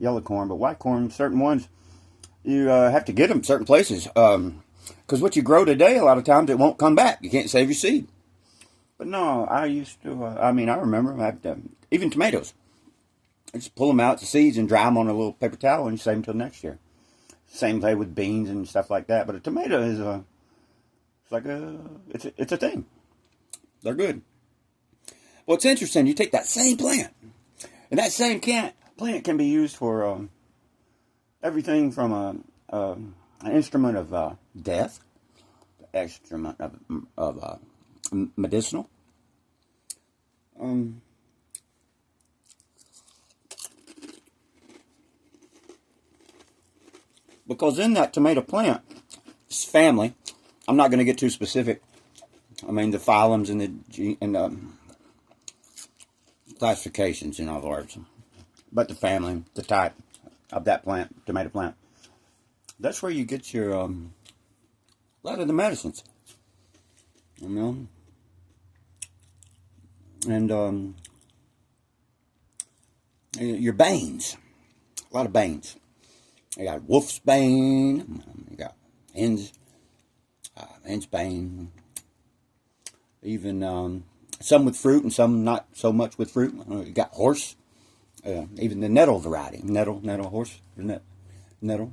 yellow corn, but white corn, certain ones, you have to get them certain places. Because what you grow today, a lot of times it won't come back. You can't save your seed. But no, I used to, I remember, even tomatoes. I just pull them out, the seeds, and dry them on a little paper towel and save them until next year. Same way with beans and stuff like that. But a tomato is it's a thing. They're good. Well, it's interesting. You take that same plant, and that same plant can be used for everything from an instrument of death, instrument of medicinal. Because in that tomato plant family, I'm not going to get too specific. I mean, the phylums and the classifications, in other words. But the family, the type of that plant, tomato plant. That's where you get your, a lot of the medicines. You know? And, your banes. A lot of banes. You got wolf's bane. You got hen's bane. Even some with fruit and some not so much with fruit. You got horse. Even the nettle variety. Nettle, horse, nettle.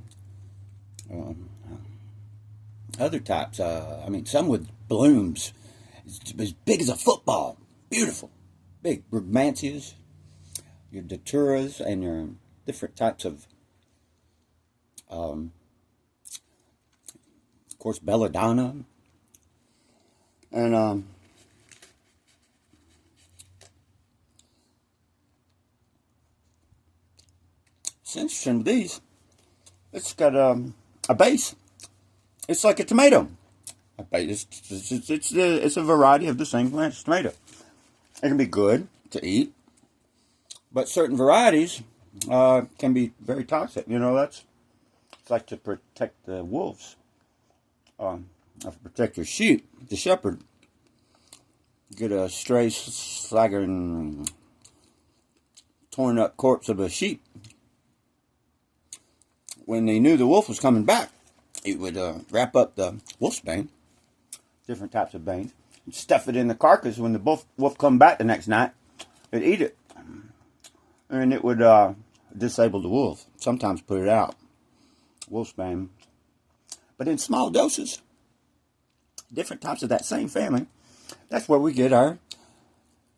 Other types. Some with blooms. It's as big as a football. Beautiful. Big. Brugmansias. Your daturas and your different types of course, belladonna, and it's interesting with these. It's got a base. It's like a tomato. A base. It's a variety of the same plant as tomato. It can be good to eat, but certain varieties can be very toxic. You know, it's like to protect the wolves. Protect your sheep, the shepherd. Get a stray, slagging, torn up corpse of a sheep. When they knew the wolf was coming back, he would wrap up the wolf's bane, different types of banes, and stuff it in the carcass. When the wolf come back the next night, it'd eat it. And it would disable the wolf. Sometimes put it out. Wolf's bane. But in small doses, different types of that same family, that's where we get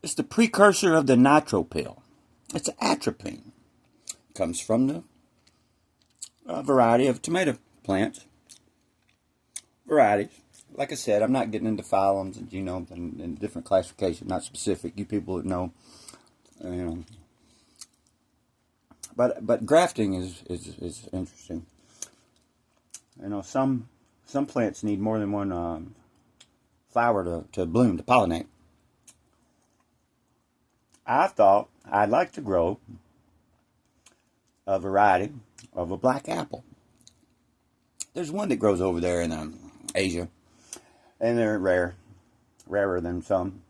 it's the precursor of the nitro pill. It's atropine. It comes from the variety of tomato plants. Varieties. Like I said, I'm not getting into phylums and genomes and different classifications, not specific. You people that know, But grafting is interesting. You know, some plants need more than one flower to bloom, to pollinate. I thought I'd like to grow a variety of a black apple. There's one that grows over there in Asia, and they're rarer than some.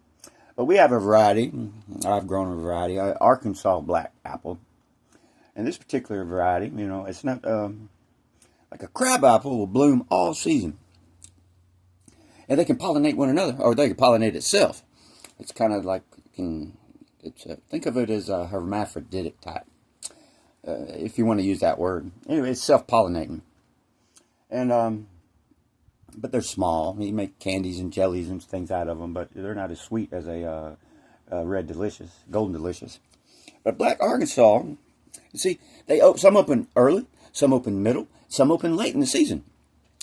But we have a variety. I've grown a variety, Arkansas black apple. And this particular variety, you know, it's not like a crab apple will bloom all season. And they can pollinate one another, or they can pollinate itself. It's kind of like, think of it as a hermaphroditic type, if you want to use that word. Anyway, it's self-pollinating. And, but they're small. You make candies and jellies and things out of them, but they're not as sweet as a red delicious, golden delicious. But black Arkansas, you see, some open early, some open middle, some open late in the season.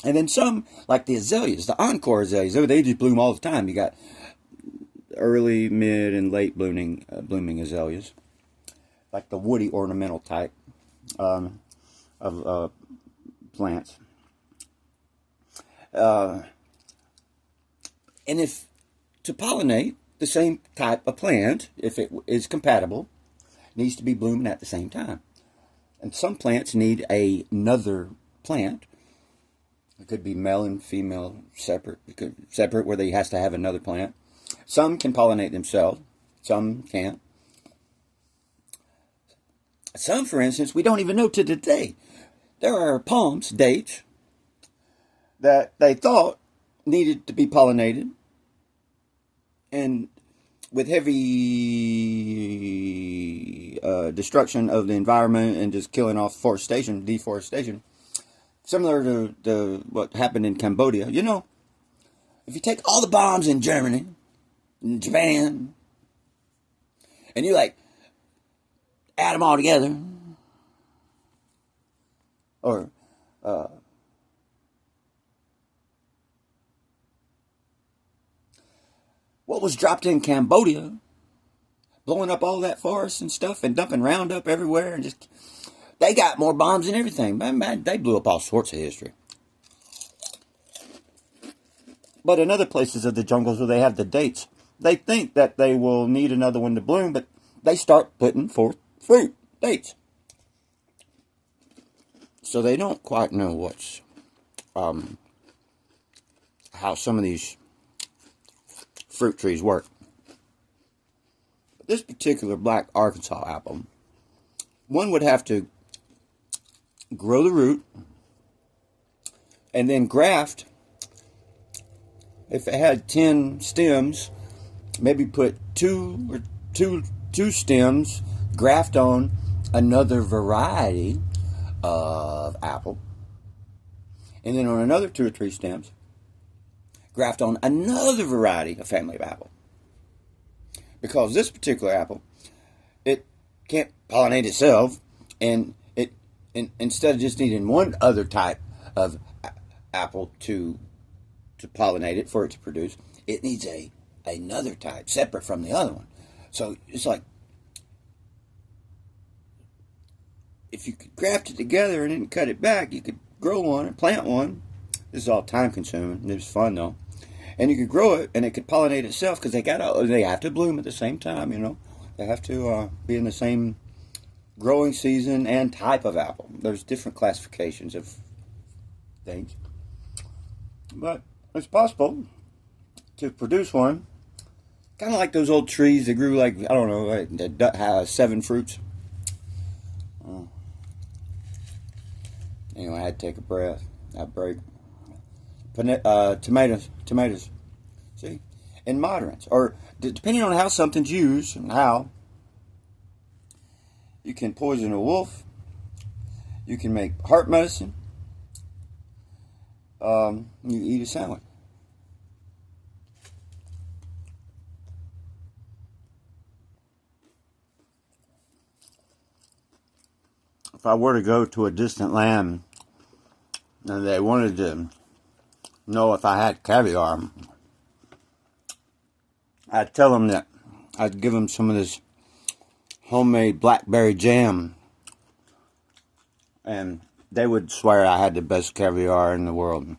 And then some, like the azaleas, the encore azaleas, they just bloom all the time. You got early, mid, and late blooming azaleas, like the woody ornamental type of plants. And if to pollinate the same type of plant, if it is compatible, needs to be blooming at the same time. And some plants need another plant. It could be male and female separate. It could separate where they has to have another plant. Some can pollinate themselves. Some can't. Some, for instance, we don't even know to today. There are palms, dates, that they thought needed to be pollinated, and with heavy destruction of the environment and just killing off deforestation, similar to what happened in Cambodia. You know, if you take all the bombs in Germany, in Japan, and you like add them all together, or what was dropped in Cambodia, blowing up all that forest and stuff and dumping Roundup everywhere, and just, they got more bombs than everything. Man, they blew up all sorts of history. But in other places of the jungles where they have the dates, they think that they will need another one to bloom, but they start putting forth fruit, dates. So they don't quite know what's, how some of these fruit trees work. This particular black Arkansas apple, one would have to grow the root and then graft. If it had 10 stems, maybe put two stems, graft on another variety of apple, and then on another 2 or 3 stems, graft on another variety of family of apple. Because this particular apple, it can't pollinate itself, and instead of just needing one other type of apple to pollinate it, for it to produce, it needs another type separate from the other one. So it's like, if you could graft it together and then cut it back, you could grow one and plant one. This is all time consuming. It was fun though. And you could grow it and it could pollinate itself, because they have to bloom at the same time, you know. They have to be in the same growing season and type of apple. There's different classifications of things. But it's possible to produce one. Kind of like those old trees that grew like, I don't know, like 7 fruits. Anyway, I had to take a breath. I break. Tomatoes. See? And moderates. Or depending on how something's used and how, you can poison a wolf. You can make heart medicine. You eat a sandwich. If I were to go to a distant land and they wanted to know if I had caviar, I'd tell them that I'd give them some of this homemade blackberry jam, and they would swear I had the best caviar in the world.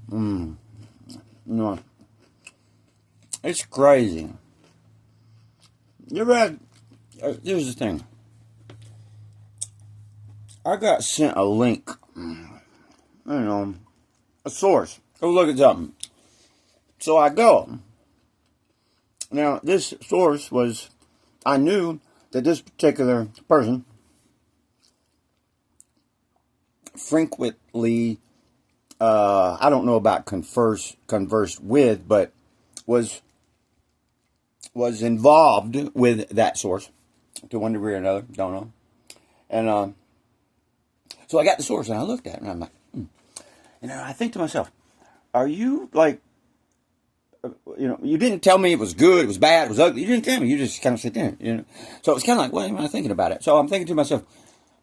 No, it's crazy. You ever had, here's the thing. I got sent a link, a source. Go look at something. So I go. Now, this source was, I knew that this particular person frequently, I don't know about conversed with, but was involved with that source to one degree or another. Don't know. And so I got the source and I looked at it and I'm like, And I think to myself, are you like, you didn't tell me it was good, it was bad, it was ugly. You didn't tell me. You just kind of sit there, So it's kind of like, what am I thinking about it? So I'm thinking to myself,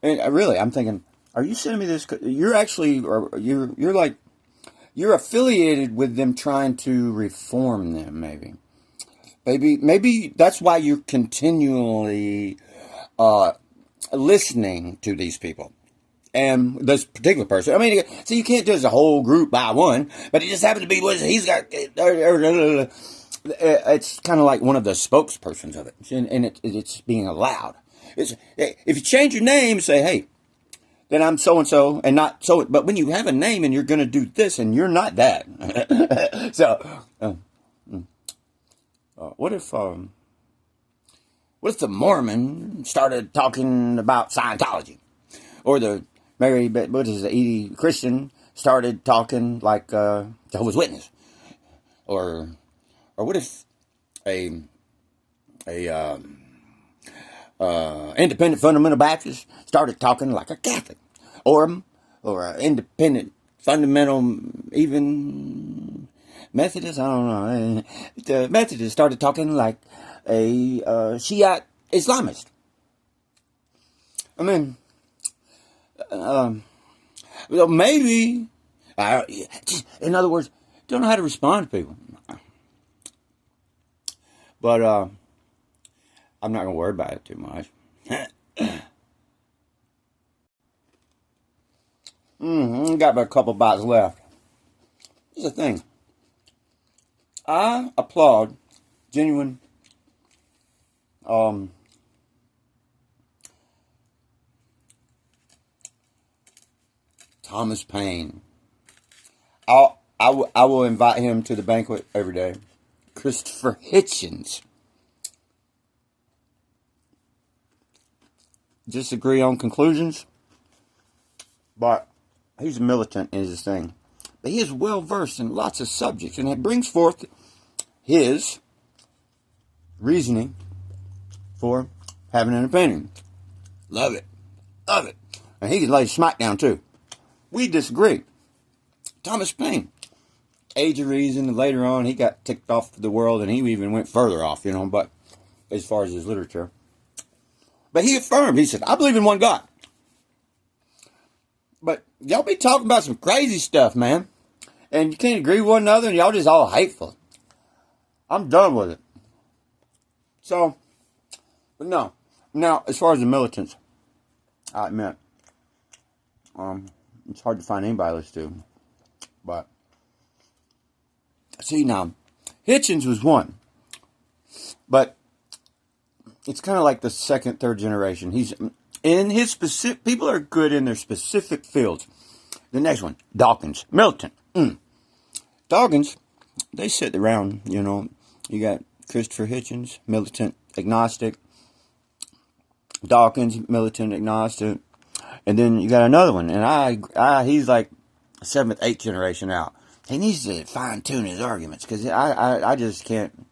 and I'm thinking, are you sending me this? You're actually, or you're like, you're affiliated with them trying to reform them, maybe. Maybe that's why you're continually listening to these people. And this particular person, so you can't judge the whole group by one, but it just happened to be what he's got. It's kind of like one of the spokespersons of it, and it's being allowed. If you change your name, say, hey, then I'm so and so, and not so. But when you have a name and you're going to do this, and you're not that, so What if the Mormon started talking about Scientology, or the Edie Christian started talking like Jehovah's Witness, or what if a independent fundamental Baptist started talking like a Catholic, or an independent fundamental even Methodist? I don't know. The Methodist started talking like a Shiite Islamist. I mean, well, maybe. In other words, don't know how to respond to people. But I'm not going to worry about it too much. Got about a couple bites left. Here's the thing. I applaud genuine Thomas Paine. I will invite him to the banquet every day. Christopher Hitchens. Disagree on conclusions, but he's a militant in his thing. But he is well versed in lots of subjects, and it brings forth his reasoning for having an opinion. Love it. Love it. And he can lay smack down too. We disagree. Thomas Paine. Age of Reason, and later on he got ticked off the world, and he even went further off, but as far as his literature. But he affirmed, he said, I believe in one God. But y'all be talking about some crazy stuff, man. And you can't agree with one another, and y'all just all hateful. I'm done with it. So, but no. Now, as far as the militants, I admit, it's hard to find anybody to listen to. But, see now, Hitchens was one. But, it's kind of like the second, third generation. He's in his specific, people are good in their specific fields. The next one, Dawkins, militant. Dawkins, they sit around, you got Christopher Hitchens, militant, agnostic. Dawkins, militant, agnostic. And then you got another one, and he's like 7th, 8th generation out. He needs to fine tune his arguments, because I just can't,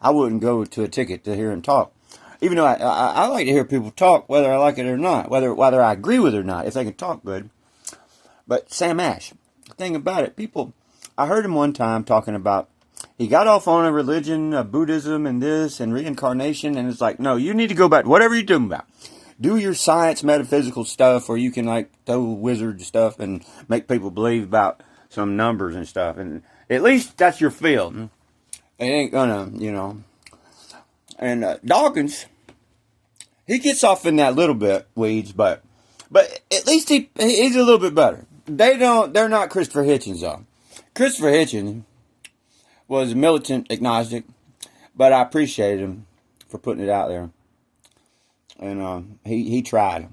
I wouldn't go to a ticket to hear him talk. Even though I like to hear people talk, whether I like it or not, whether I agree with it or not, if they can talk good. But Sam Ash, the thing about it, I heard him one time talking about, he got off on a religion, Buddhism and this, and reincarnation, and it's like, no, you need to go back, whatever you're doing about. Do your science, metaphysical stuff, where you can throw wizard stuff and make people believe about some numbers and stuff. And at least that's your field. It ain't gonna, And Dawkins, he gets off in that little bit weeds, but at least he's a little bit better. They're not Christopher Hitchens though. Christopher Hitchens was a militant agnostic, but I appreciated him for putting it out there. And he tried,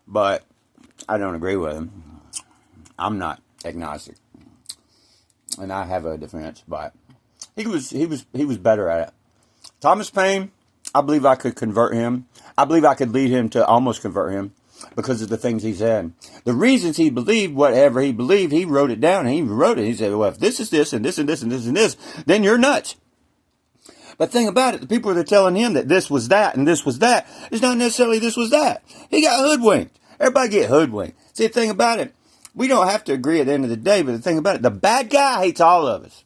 but I don't agree with him. I'm not agnostic, and I have a defense, but he was better at it. Thomas Paine, I believe I could convert him. I believe I could lead him to almost convert him because of the things he said. The reasons he believed whatever he believed, he wrote it down, and he wrote it. He said, well, if this is this, and this, and this, and this, and this, then you're nuts. But the thing about it, the people that are telling him that this was that, and this was that, it's not necessarily this was that. He got hoodwinked. Everybody get hoodwinked. See, the thing about it, we don't have to agree at the end of the day, but the thing about it, the bad guy hates all of us.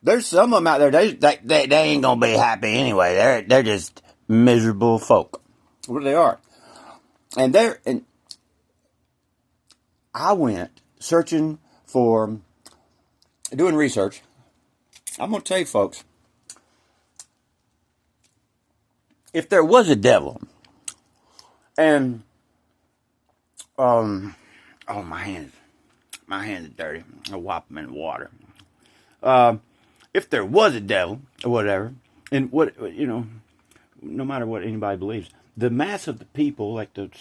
There's some of them out there, they ain't going to be happy anyway. They're just miserable folk. What they are. And I went searching for, doing research. I'm going to tell you folks, if there was a devil, and, my hands are dirty. I'll wipe them in water. If there was a devil, or whatever, and no matter what anybody believes, the mass of the people, like the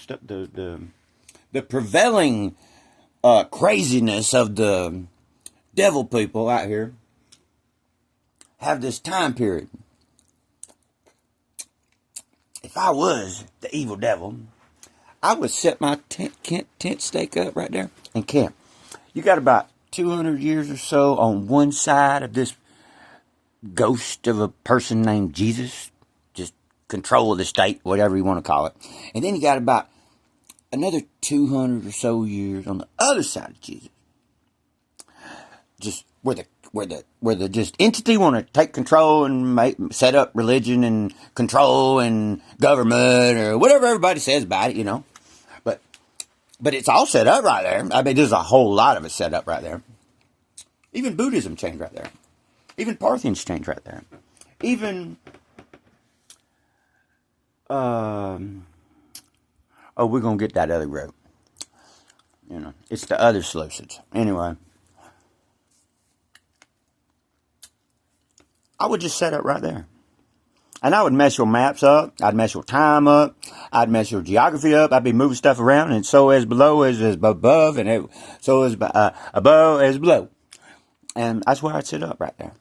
prevailing craziness of the devil people out here, have this time period. If I was the evil devil, I would set my tent stake up right there and camp. You got about 200 years or so on one side of this ghost of a person named Jesus, just control of the state, whatever you want to call it. And then you got about another 200 or so years on the other side of Jesus, just where the just entity want to take control and set up religion and control and government or whatever everybody says about it, you know. But it's all set up right there. I mean, there's a whole lot of it set up right there. Even Buddhism changed right there. Even Parthians changed right there. Even we're gonna get that other group. You know, it's the other solutions. Anyway, I would just set up right there. And I would mess your maps up. I'd mess your time up. I'd mess your geography up. I'd be moving stuff around. And so as below as above. And so as above as below. And that's where I'd sit up right there.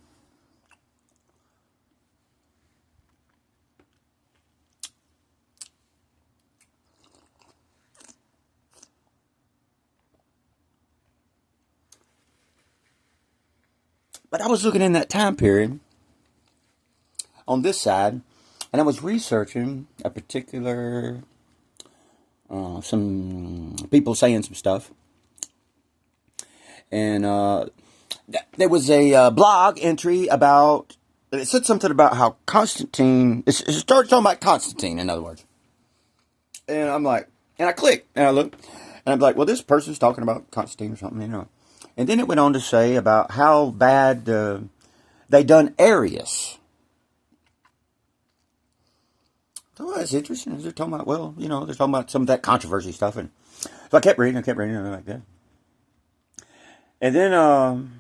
But I was looking in that time period on this side, and I was researching a particular, some people saying some stuff. And there was a blog entry about, it said something about how Constantine, it started talking about Constantine, in other words. And I'm like, and I clicked, and I looked, and I'm like, well, this person's talking about Constantine or something, you know. And then it went on to say about how bad they done Arius. So that's interesting. They're talking about, well, you know, they're talking about some of that controversy stuff. And so I kept reading, and like that. And then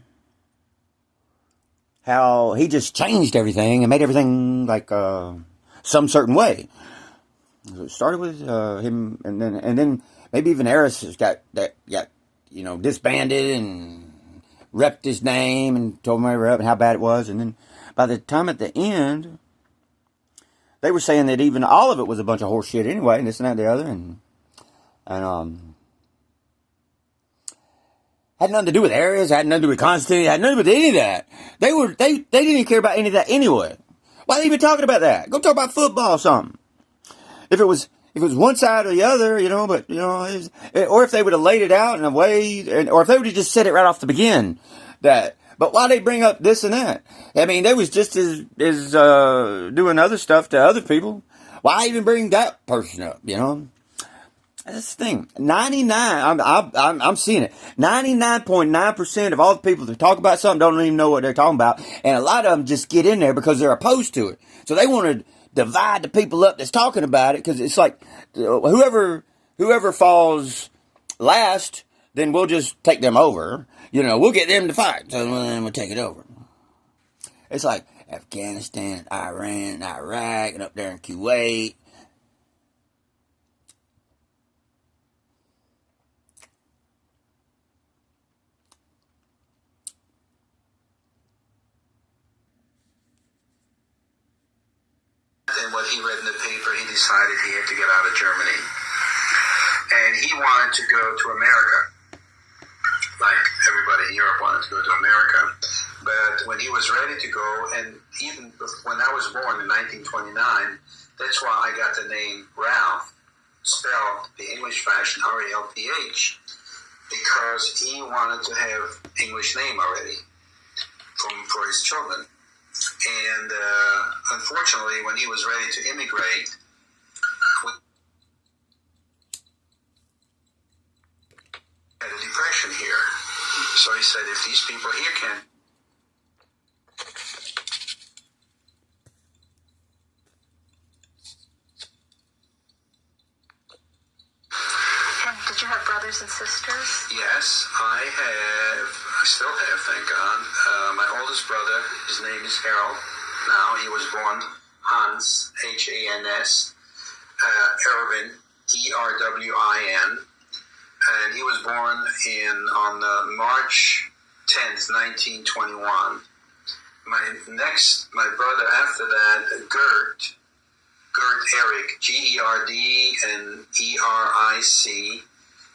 how he just changed everything and made everything like some certain way. So it started with him, and then maybe even Arius got you know, disbanded and repped his name and told me and how bad it was. And then by the time at the end, they were saying that even all of it was a bunch of horse shit anyway, and this and that and the other, and had nothing to do with Arius, had nothing to do with Constantine, had nothing to do with any of that. They didn't even care about any of that anyway. Why are they even talking about that? Go talk about football or something. If it was one side or the other, you know, but, you know, or if they would have laid it out in a way, or if they would have just said it right off the begin, but why they bring up this and that? I mean, they was just as doing other stuff to other people. Why even bring that person up, you know? That's the thing. 99, I'm seeing it. 99.9% of all the people that talk about something don't even know what they're talking about. And a lot of them just get in there because they're opposed to it. So they want to divide the people up that's talking about it, because it's like whoever falls last, then we'll just take them over. You know, we'll get them to fight, so then we'll take it over. It's like Afghanistan, Iran, Iraq, and up there in Kuwait. And what he read in the paper, he decided he had to get out of Germany. And he wanted to go to America. Like everybody in Europe wanted to go to America. But when he was ready to go, and even when I was born in 1929, that's why I got the name Ralph, spelled the English fashion, R-A-L-P-H, because he wanted to have English name already for his children. And unfortunately, when he was ready to immigrate, had a depression here. So he said, if these people here can... And did you have brothers and sisters? Yes, I still have, thank God. My oldest brother, his name is Herald. Now, he was born Hans, H-A-N-S, Erwin, E-R-W-I-N. And he was born on March 10th, 1921. my brother after that, Gert Eric, Gerd and Eric.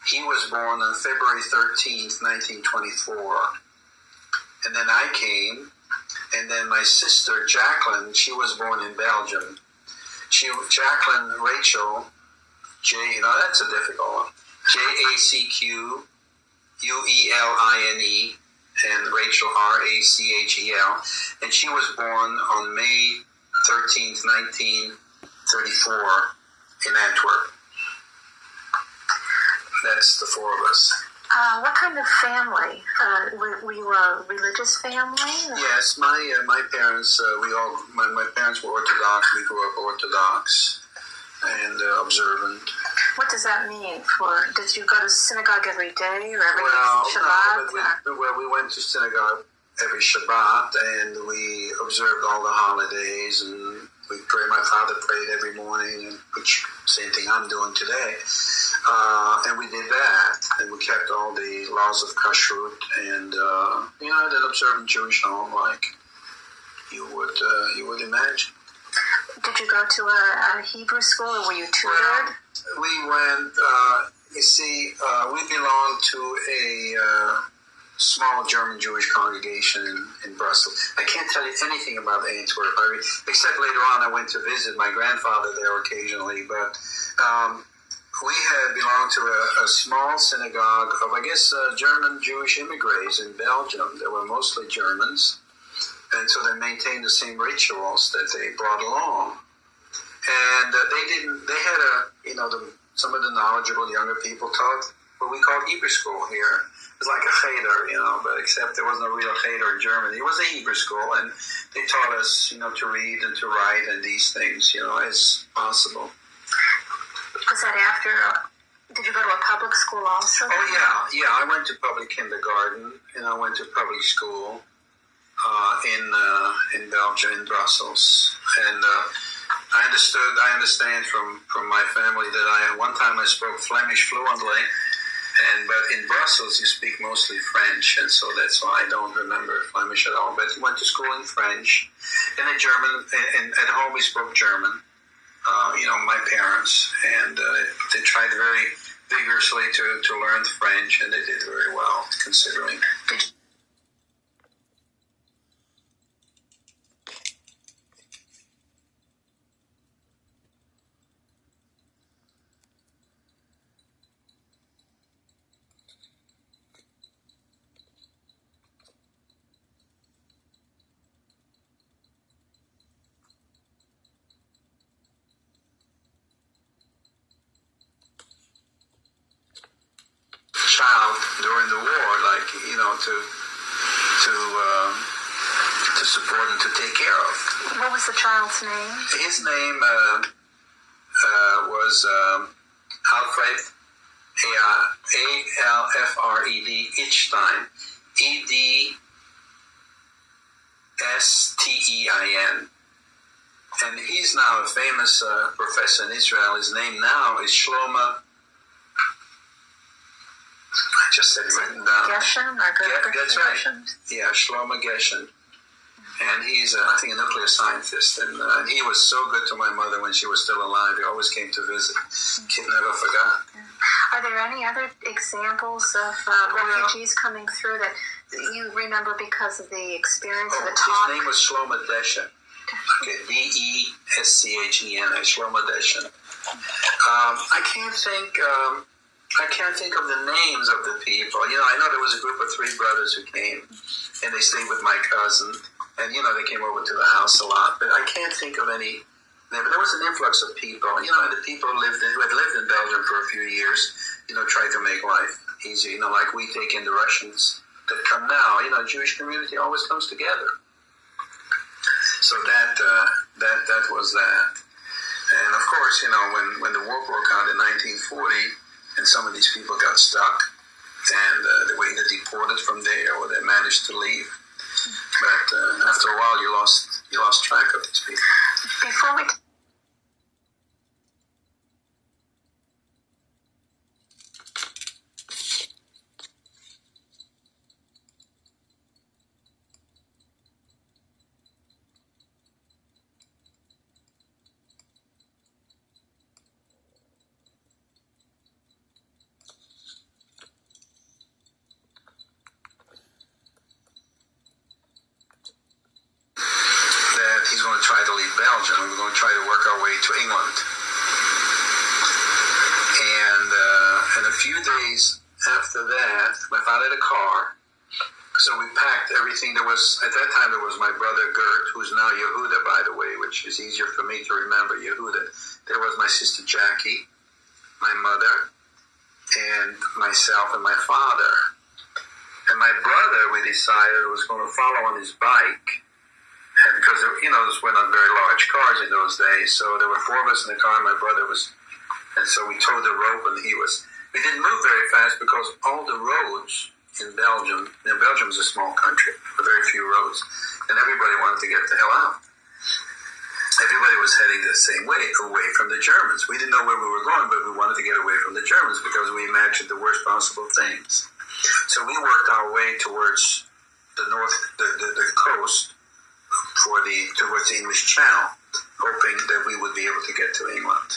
He was born on February 13th, 1924. And then I came, and then my sister, Jacqueline, she was born in Belgium. Jacqueline Rachel, that's a difficult one, Jacquueline, and Rachel Rachel. And she was born on May 13th, 1934 in Antwerp. That's the four of us. What kind of family? Were you a religious family? Yes, my parents. My parents were Orthodox. We grew up Orthodox and observant. What does that mean? Did you go to synagogue every day or every Shabbat? No, we went to synagogue every Shabbat, and we observed all the holidays, and we prayed. My father prayed every morning, which same thing I'm doing today. And we did that, and we kept all the laws of kashrut, and an observant Jewish home like you would imagine. Did you go to a Hebrew school, or were you tutored? Well, we went. We belonged to a small German Jewish congregation in Brussels. I can't tell you anything about Antwerp, except later on I went to visit my grandfather there occasionally, but. We had belonged to a small synagogue of, I guess, German Jewish immigrants in Belgium. They were mostly Germans, and so they maintained the same rituals that they brought along. And they had some of the knowledgeable younger people taught what we call Hebrew school here. It was like a cheder, but except there wasn't a real cheder in Germany. It was a Hebrew school, and they taught us, to read and to write and these things, as possible. Was that after? Did you go to a public school also? Oh yeah. I went to public kindergarten, and I went to public school in Belgium, in Brussels. And I understand from my family that one time I spoke Flemish fluently, but in Brussels you speak mostly French, and so that's why I don't remember Flemish at all. But I went to school in French, and in German, and at home we spoke German. My parents, and they tried very vigorously to learn French, and they did very well, considering. During the war, to support and to take care of. What was the child's name? His name was Alfred, Alfred Idstein, Edstein, and he's now a famous professor in Israel. His name now is Shlomo. I just said it written down. Geshen? That's right. Yeah, Shlomo Geshen. And he's, I think, a nuclear scientist. And he was so good to my mother when she was still alive. He always came to visit. Kid never forgot. Are there any other examples of refugees coming through that you remember because of the experience of the talk? His name was Shlomo Deshen. Okay, Deschen, Shlomo Deshen. I can't think of the names of the people. I know there was a group of 3 brothers who came, and they stayed with my cousin, and they came over to the house a lot. But I can't think of any. But there was an influx of people, and the people who had lived in Belgium for a few years, tried to make life easy. Like we take in the Russians that come now. Jewish community always comes together. So that was that. And of course, when the war broke out in 1940. And some of these people got stuck, and they were either deported from there or they managed to leave. But after a while, you lost track of these people. Before we to England. And a few days after that, my father had a car, so we packed everything. There was, at that time, there was my brother Gert, who's now Yehuda, by the way, which is easier for me to remember, Yehuda. There was my sister Jackie, my mother, and myself and my father. And my brother, we decided, was going to follow on his bike. And because, those were not very large cars in those days, so there were four of us in the car, and my brother was, and so we towed the rope, and we didn't move very fast because all the roads in Belgium, Belgium is a small country, with very few roads, and everybody wanted to get the hell out. Everybody was heading the same way, away from the Germans. We didn't know where we were going, but we wanted to get away from the Germans because we imagined the worst possible things. So we worked our way towards the north, the coast, towards the English Channel, hoping that we would be able to get to England.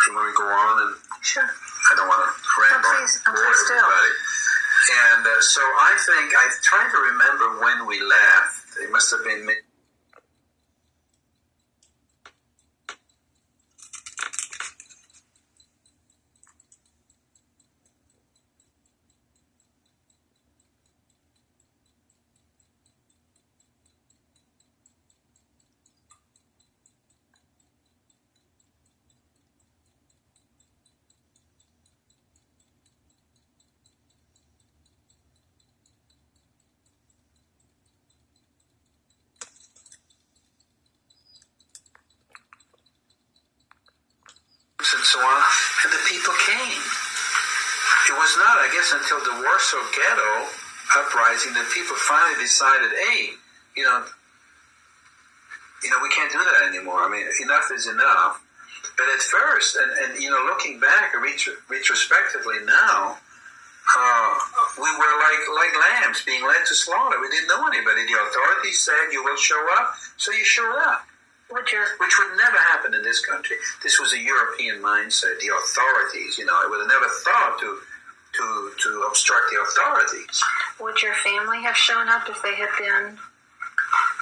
And when we go on, and sure, I don't want to ramble and bore everybody. And so I think, I'm trying to remember when we left. It must have been and so on, and the people came. It was not, I guess, until the Warsaw Ghetto uprising that people finally decided, hey, we can't do that anymore. I mean, enough is enough. But at first, and looking back, retrospectively now, we were like lambs being led to slaughter. We didn't know anybody. The authorities said, you will show up, so you showed up. Which would never happen in this country. This was a European mindset. The authorities, it would have never thought to obstruct the authorities. Would your family have shown up if they had been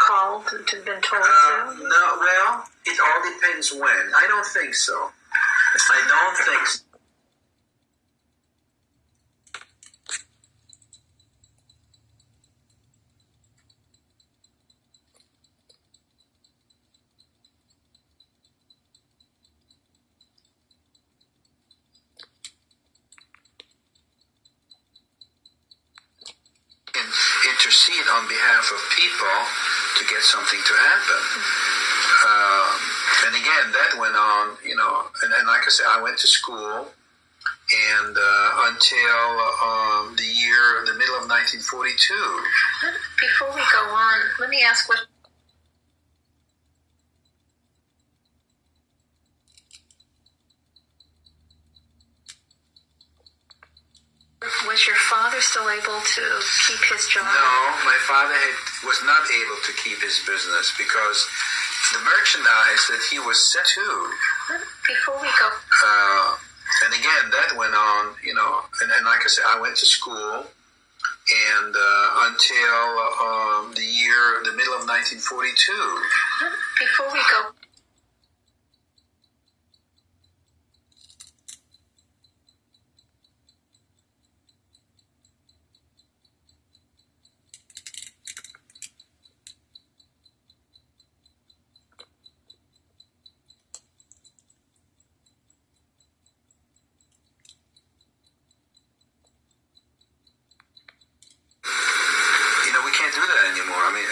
called to been told to? No, well, it all depends when. I don't think so. I don't think so. Intercede on behalf of people to get something to happen. And again, that went on, and like I said, I went to school, and until the middle of 1942. Before we go on, let me ask what... Was your father still able to keep his job? No, my father was not able to keep his business because the merchandise that he was set to. Before we go. And again, that went on, and like I said, I went to school, and until the middle of 1942. Before we go.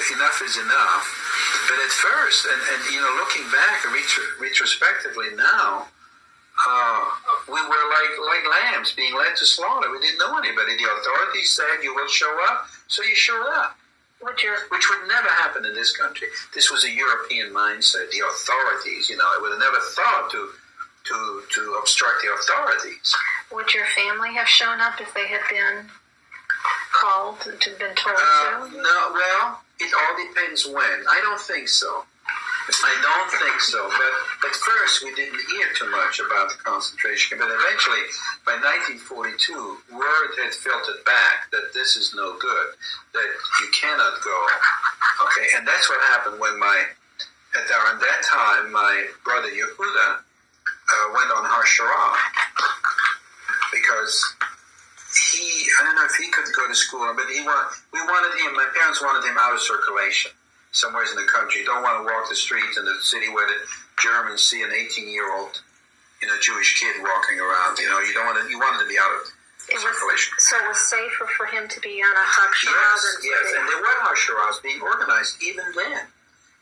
Enough is enough. But at first, and looking back, retrospectively now, we were like lambs being led to slaughter. We didn't know anybody. The authorities said, you will show up, so you showed up. Which would never happen in this country. This was a European mindset. The authorities, it would have never thought to obstruct the authorities. Would your family have shown up if they had been called to been told to? No, well, it all depends when. I don't think so. But at first we didn't hear too much about the concentration camp. But eventually, by 1942, word had filtered back that this is no good, that you cannot go. Okay, and that's what happened when Around that time, my brother Yehuda went on Harshara because I don't know if he could go to school, but my parents wanted him out of circulation, somewhere in the country. You don't want to walk the streets in the city where the Germans see an 18-year-old, Jewish kid walking around. You wanted to be out of circulation. So it was safer for him to be on a Harshara Yes, and there were Harsharas being organized even then.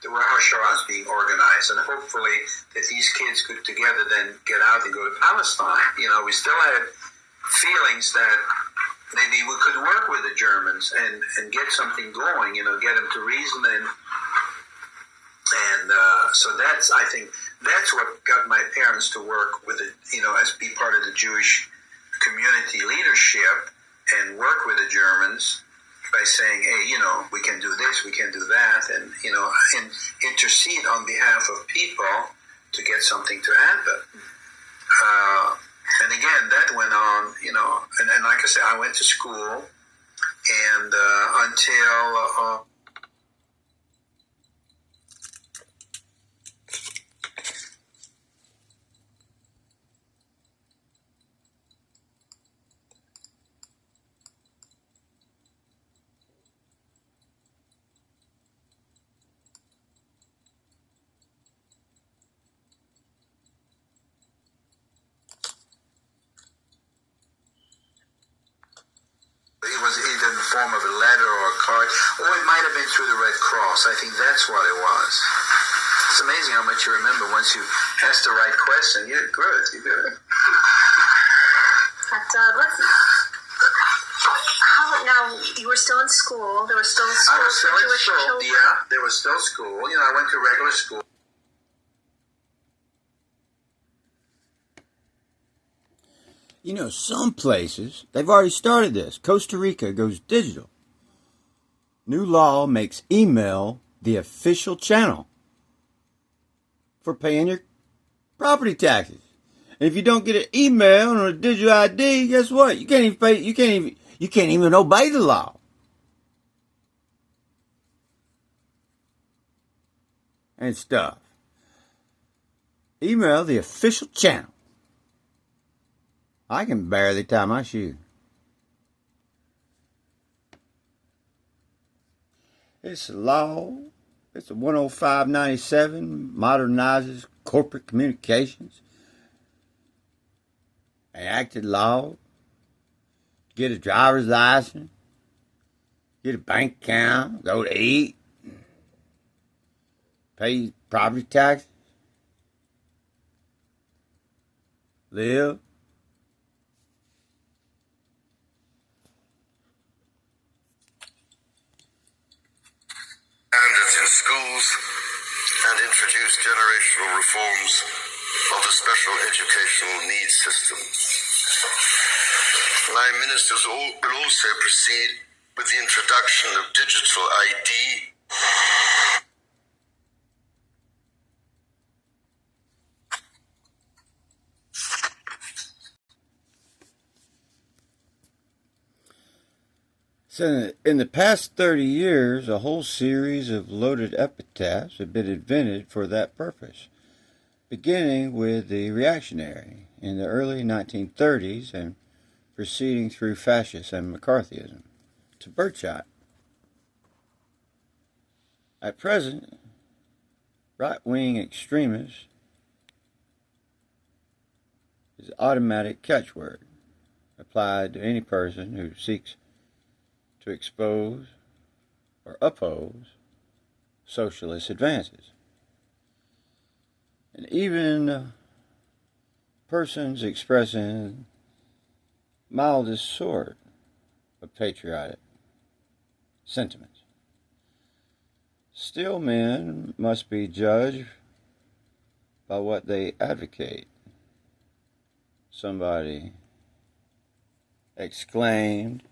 There were Harsharas being organized, and hopefully that these kids could together then get out and go to Palestine. We still had feelings that maybe we could work with the Germans and get something going, get them to reason and so I think that's what got my parents to work with it, as be part of the Jewish community leadership and work with the Germans by saying, hey, we can do this, we can do that, and intercede on behalf of people to get something to happen. And again, that went on, and like I said, I went to school, and until it was either in the form of a letter or a card, or it might have been through the Red Cross. I think that's what it was. It's amazing how much you remember once you ask the right question. You're good. You're good. Now, you were still in school. There was still school for Jewish children. Yeah, there was still school. I went to regular school. Some places, they've already started this. Costa Rica goes digital. New law makes email the official channel for paying your property taxes. And if you don't get an email or a digital ID, guess what? You can't even obey the law. And stuff. Email the official channel. I can barely tie my shoe. It's a law. It's a 10597. Modernizes corporate communications. Enacted law. Get a driver's license. Get a bank account. Go to eat. Pay property taxes. Live. Standards in schools and introduce generational reforms of the special educational needs system. My ministers will also proceed with the introduction of digital ID. So in the past 30 years, a whole series of loaded epitaphs have been invented for that purpose, beginning with the reactionary in the early 1930s and proceeding through fascism and McCarthyism to Birdshot. At present, right-wing extremists is an automatic catchword applied to any person who seeks to expose or oppose socialist advances. And even persons expressing mildest sort of patriotic sentiments. Still, men must be judged by what they advocate. Somebody exclaimed.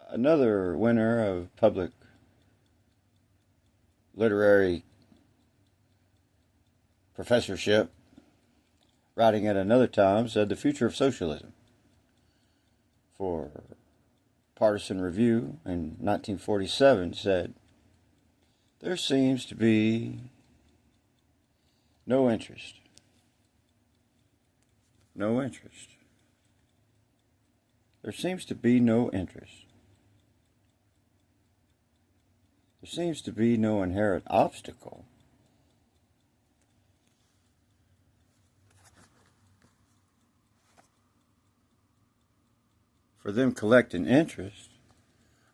Another winner of public literary professorship, writing at another time, said the future of socialism for Partisan Review in 1947 said, there seems to be no interest. No interest. There seems to be no interest. There seems to be no inherent obstacle for them collecting interest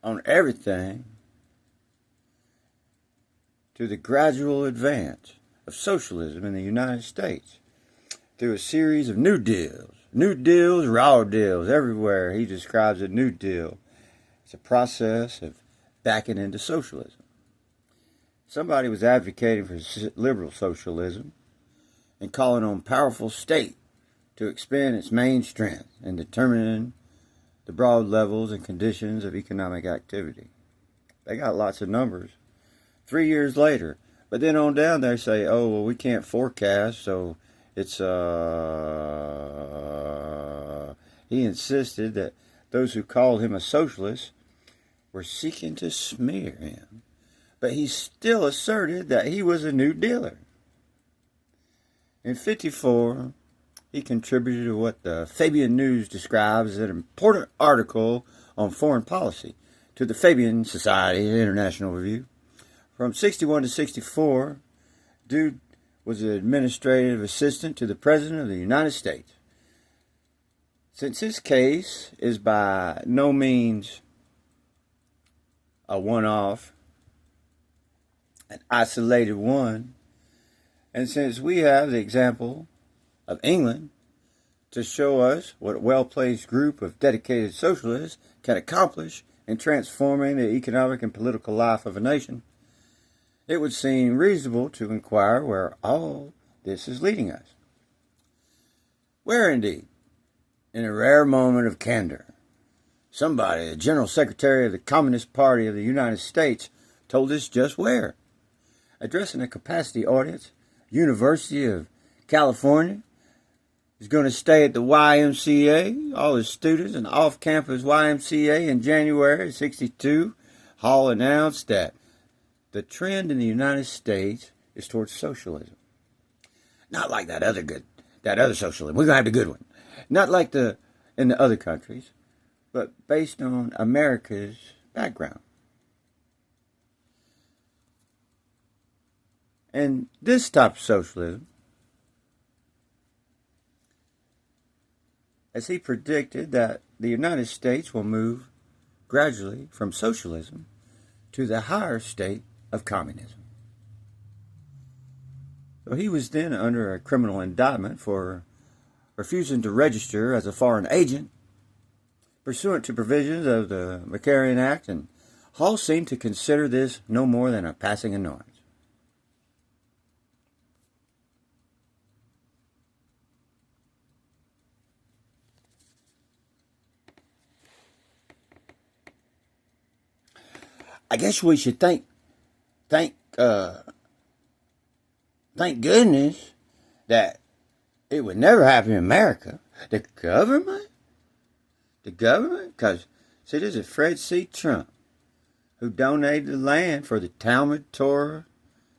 on everything to the gradual advance of socialism in the United States through a series of new deals. New deals, raw deals, everywhere he describes a new deal. It's a process of backing into socialism. Somebody was advocating for liberal socialism and calling on powerful state to expend its main strength in determining the broad levels and conditions of economic activity. They got lots of numbers. 3 years later, but then on down they say, oh, well, we can't forecast, so it's, he insisted that those who called him a socialist were seeking to smear him. But he still asserted that he was a New Dealer. In 1954, he contributed to what the Fabian News describes as an important article on foreign policy to the Fabian Society International Review. From 1961 to 1964, dude was an administrative assistant to the President of the United States. Since his case is by no means a one-off, an isolated one, and since we have the example of England to show us what a well-placed group of dedicated socialists can accomplish in transforming the economic and political life of a nation, it would seem reasonable to inquire where all this is leading us. Where, indeed, in a rare moment of candor, somebody, the General Secretary of the Communist Party of the United States, told us just where. Addressing a capacity audience, University of California is going to stay at the YMCA, all his students, an off-campus YMCA in January 1962. Hall announced that the trend in the United States is towards socialism. Not like that other socialism. We're going to have the good one. Not like in the other countries, but based on America's background. And this type of socialism, as he predicted that the United States will move gradually from socialism to the higher state of communism. So he was then under a criminal indictment for refusing to register as a foreign agent, pursuant to provisions of the McCarran Act, and Hall seemed to consider this no more than a passing annoyance. I guess we should thank goodness that it would never happen in America. The government, because, see, this is Fred C. Trump, who donated the land for the Talmud Torah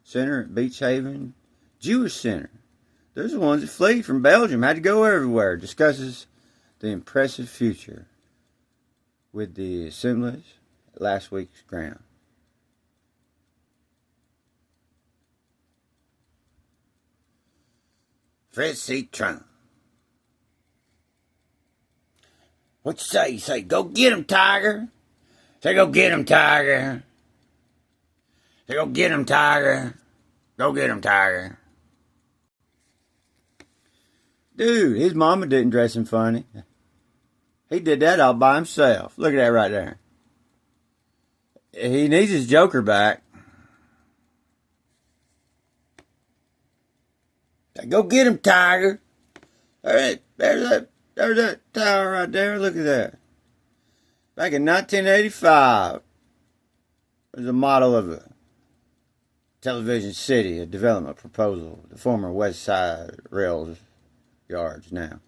Center at Beach Haven Jewish Center. Those are the ones that fled from Belgium, had to go everywhere. Discusses the impressive future with the assemblies at last week's ground. Fred C. Trump. What you say? You say, go get him, Tiger. Say, go get him, Tiger. Say, go get him, Tiger. Go get him, Tiger. Dude, his mama didn't dress him funny. He did that all by himself. Look at that right there. He needs his Joker back. Go get him, Tiger. There's that tower right there. Look at that. Back in 1985, there's a model of a television city, a development proposal, the former West Side Rails yards now.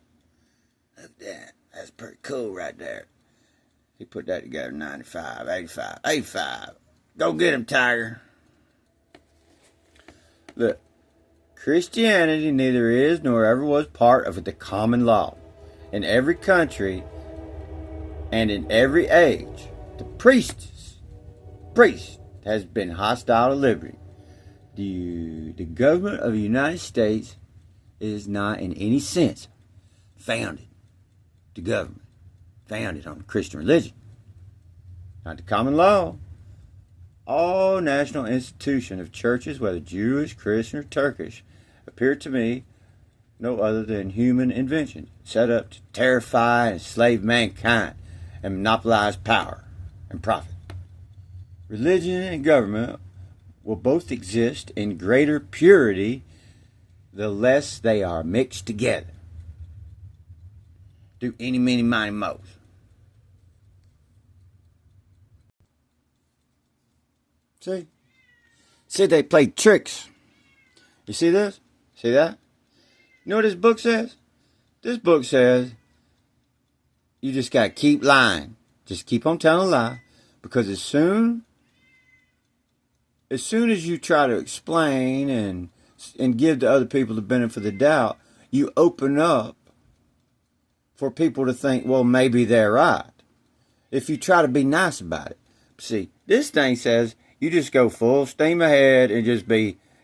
Look at that. That's pretty cool right there. He put that together, 95, 85, 85. Go get him, Tiger. Look, Christianity neither is nor ever was part of the common law. In every country and in every age, the priest has been hostile to liberty. The government of the United States is not in any sense founded. The government founded on the Christian religion, not the common law. All national institutions of churches, whether Jewish, Christian, or Turkish, appear to me no other than human invention, set up to terrify and enslave mankind and monopolize power and profit. Religion and government will both exist in greater purity the less they are mixed together. Do any, many, miny, mo's. See, they play tricks. You see this? See that? You know what this book says? This book says you just got to keep lying. Just keep on telling a lie. Because as soon as you try to explain and give the other people the benefit of the doubt, you open up for people to think, well, maybe they're right. If you try to be nice about it. See, this thing says you just go full steam ahead and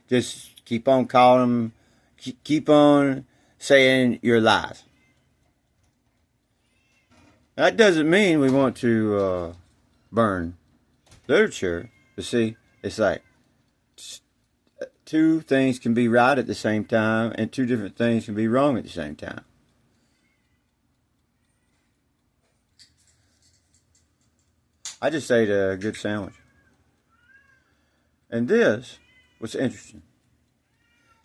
just keep on calling them, keep on saying your lies. That doesn't mean we want to burn literature. But see, it's like two things can be right at the same time, and two different things can be wrong at the same time. I just ate a good sandwich. And this was interesting.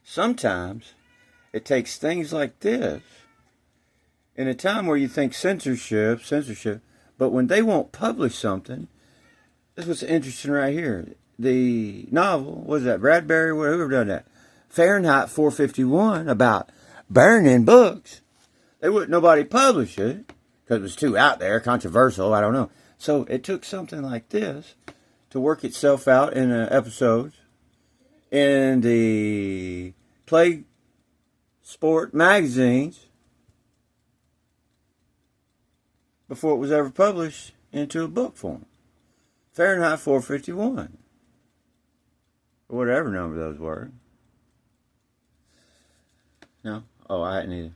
Sometimes it takes things like this in a time where you think censorship, but when they won't publish something, this was interesting right here. The novel, what was that, Bradbury, whoever done that, Fahrenheit 451, about burning books. Nobody published it because it was too out there, controversial, I don't know. So it took something like this to work itself out in episodes in the play sport magazines before it was ever published into a book form. Fahrenheit 451. Or whatever number those were. No? Oh, I hadn't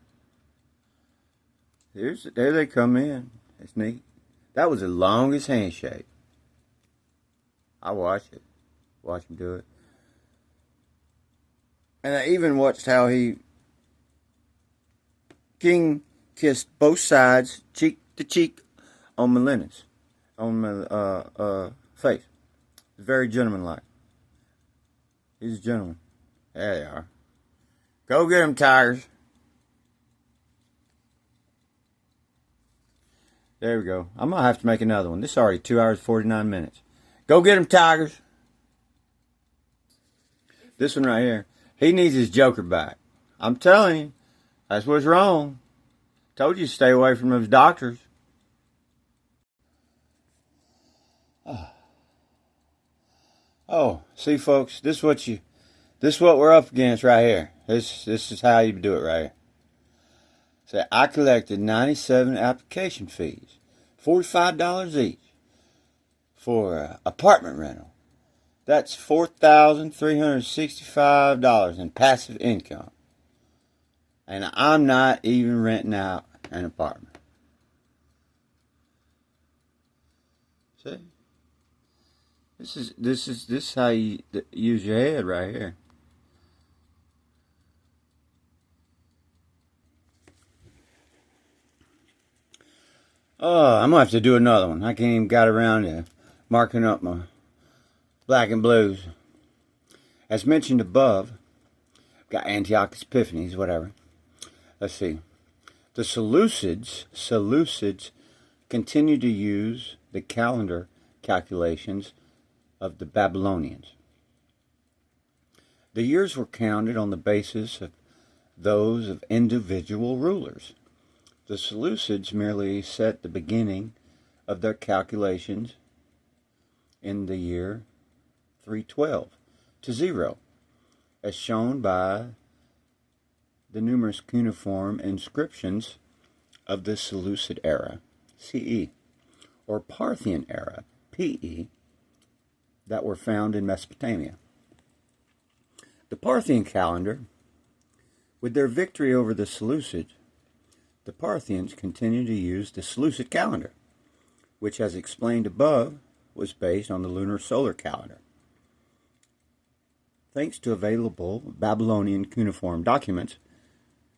either. There they come in. It's neat. That was the longest handshake. I watched it. Watched him do it. And I even watched how King kissed both sides, cheek to cheek, on my linens, on my face. Very gentlemanlike. He's a gentleman. There they are. Go get him, Tigers. There we go. I'm going to have to make another one. This is already 2 hours, 49 minutes. Go get him, Tigers. This one right here. He needs his joker back. I'm telling you. That's what's wrong. Told you to stay away from those doctors. Oh, see, folks, this is what we're up against right here. This is how you do it right here. So I collected 97 application fees, $45 each, for apartment rental. That's $4,365 in passive income. And I'm not even renting out an apartment. See? This is how you use your head right here. Oh, I'm going to have to do another one. I can't even get around to marking up my black and blues. As mentioned above, got Antiochus Epiphanes, whatever. Let's see. The Seleucids continue to use the calendar calculations of the Babylonians. The years were counted on the basis of those of individual rulers. The Seleucids merely set the beginning of their calculations in the year 312 to 0, as shown by the numerous cuneiform inscriptions of the Seleucid era, CE, or Parthian era, PE, that were found in Mesopotamia. The Parthian calendar, with their victory over the Seleucids, the Parthians continued to use the Seleucid calendar, which, as explained above, was based on the lunar solar calendar. Thanks to available Babylonian cuneiform documents,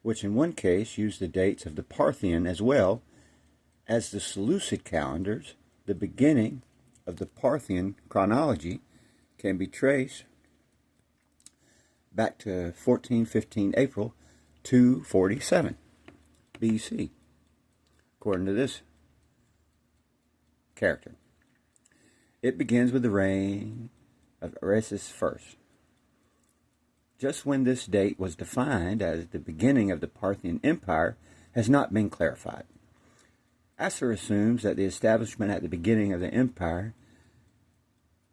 which in one case used the dates of the Parthian as well as the Seleucid calendars, the beginning of the Parthian chronology can be traced back to 1415 April 247 BC, according to this character. It begins with the reign of Aresis I. Just when this date was defined as the beginning of the Parthian Empire has not been clarified. Asser assumes that the establishment at the beginning of the empire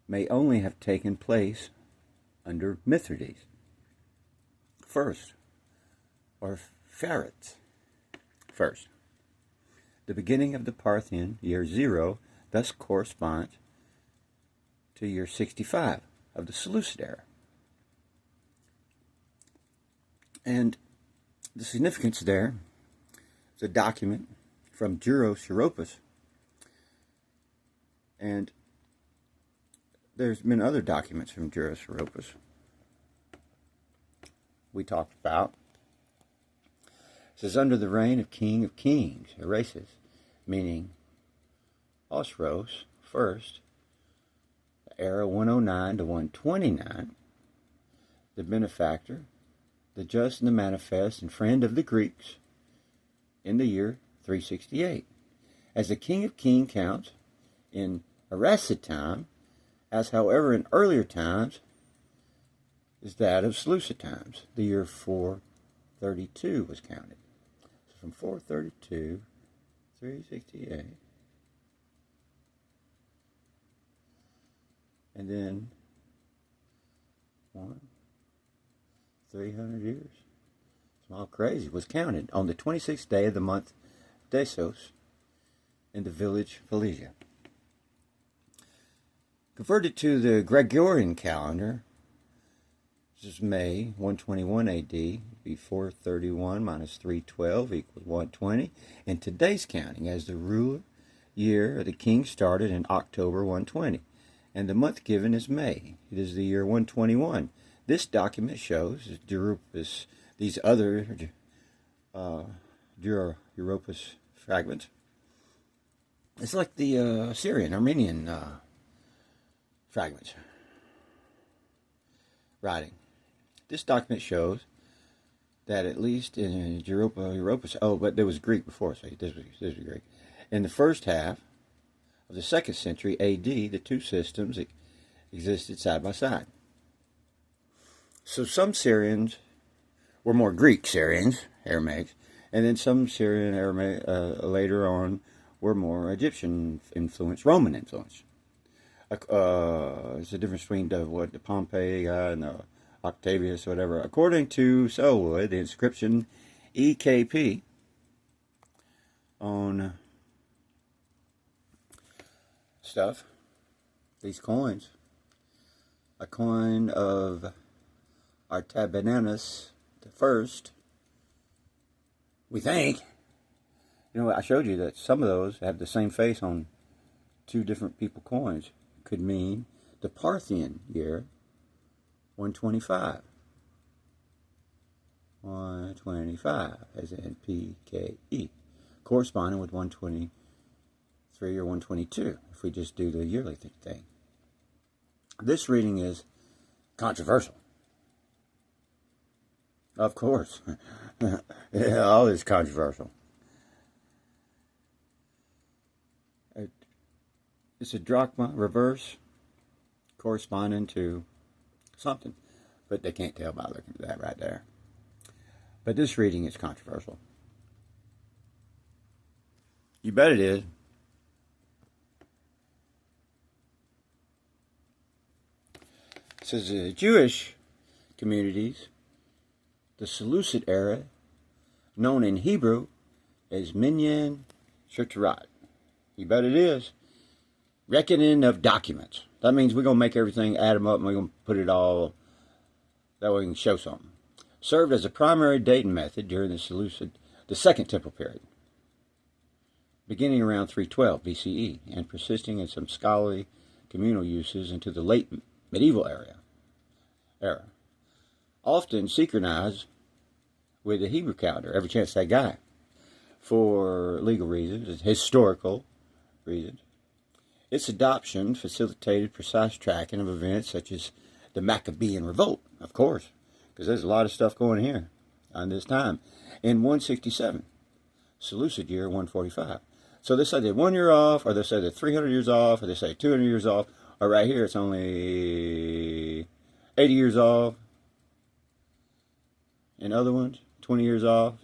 may only have taken place under Mithridates first, or Pharets first. The beginning of the Parthian year 0 thus corresponds to year 65 of the Seleucid era. And the significance there is a document from Juros Europus, and there's been other documents from Juros Europus we talked about. It says, under the reign of King of Kings, Aresis, meaning Osros first, the era 109 to 129, the benefactor, the just and the manifest and friend of the Greeks, in the year 368, as the King of Kings counts in Aresid time, as however in earlier times is that of Seleucid times. The year 432 was counted. So from 432, 368, and then 300 years. It's all crazy. Was counted on the 26th day of the month Desos in the village Phalesia. Converted to the Gregorian calendar, this is May 121 AD, be 431 minus 312 equals 120. And today's counting, as the ruler year of the king started in October 120, and the month given is May. It is the year 121. This document shows Europus, these other Europus fragments. It's like the Syrian, Armenian fragments. Writing. This document shows that at least in Europus, but there was Greek before, so this was Greek. In the first half of the 2nd century AD, the two systems existed side by side. So some Syrians were more Greek Syrians, Aramaics, and then some Syrian Aramaic later on were more Egyptian influence, Roman influence. There's a difference between the Pompey guy and the Octavius, whatever. According to Selwood, the inscription EKP on stuff, these coins, a coin of Artabanus the First, we think. You know, I showed you that some of those have the same face on two different people coins. Could mean the Parthian year 125. 125 as in PKE, corresponding with 123 or 122 if we just do the yearly thing. This reading is controversial. Of course. Yeah, all is controversial. It's a drachma reverse corresponding to something, but they can't tell by looking at that right there. But this reading is controversial. You bet it is. says the Jewish communities, the Seleucid era, known in Hebrew as Minyan Shertarat. You bet it is. Reckoning of documents. That means we're going to make everything, add them up, and we're going to put it all, that way we can show something. Served as a primary dating method during the Second Temple period, beginning around 312 BCE, and persisting in some scholarly communal uses into the late medieval era. Often synchronized with the Hebrew calendar, every chance they got, for legal reasons, historical reasons. Its adoption facilitated precise tracking of events such as the Maccabean Revolt, of course, because there's a lot of stuff going here on this time, in 167, Seleucid year 145. So they say they're 1 year off, or they say they're 300 years off, or they say 200 years off, or right here it's only 80 years off, and other ones, 20 years off.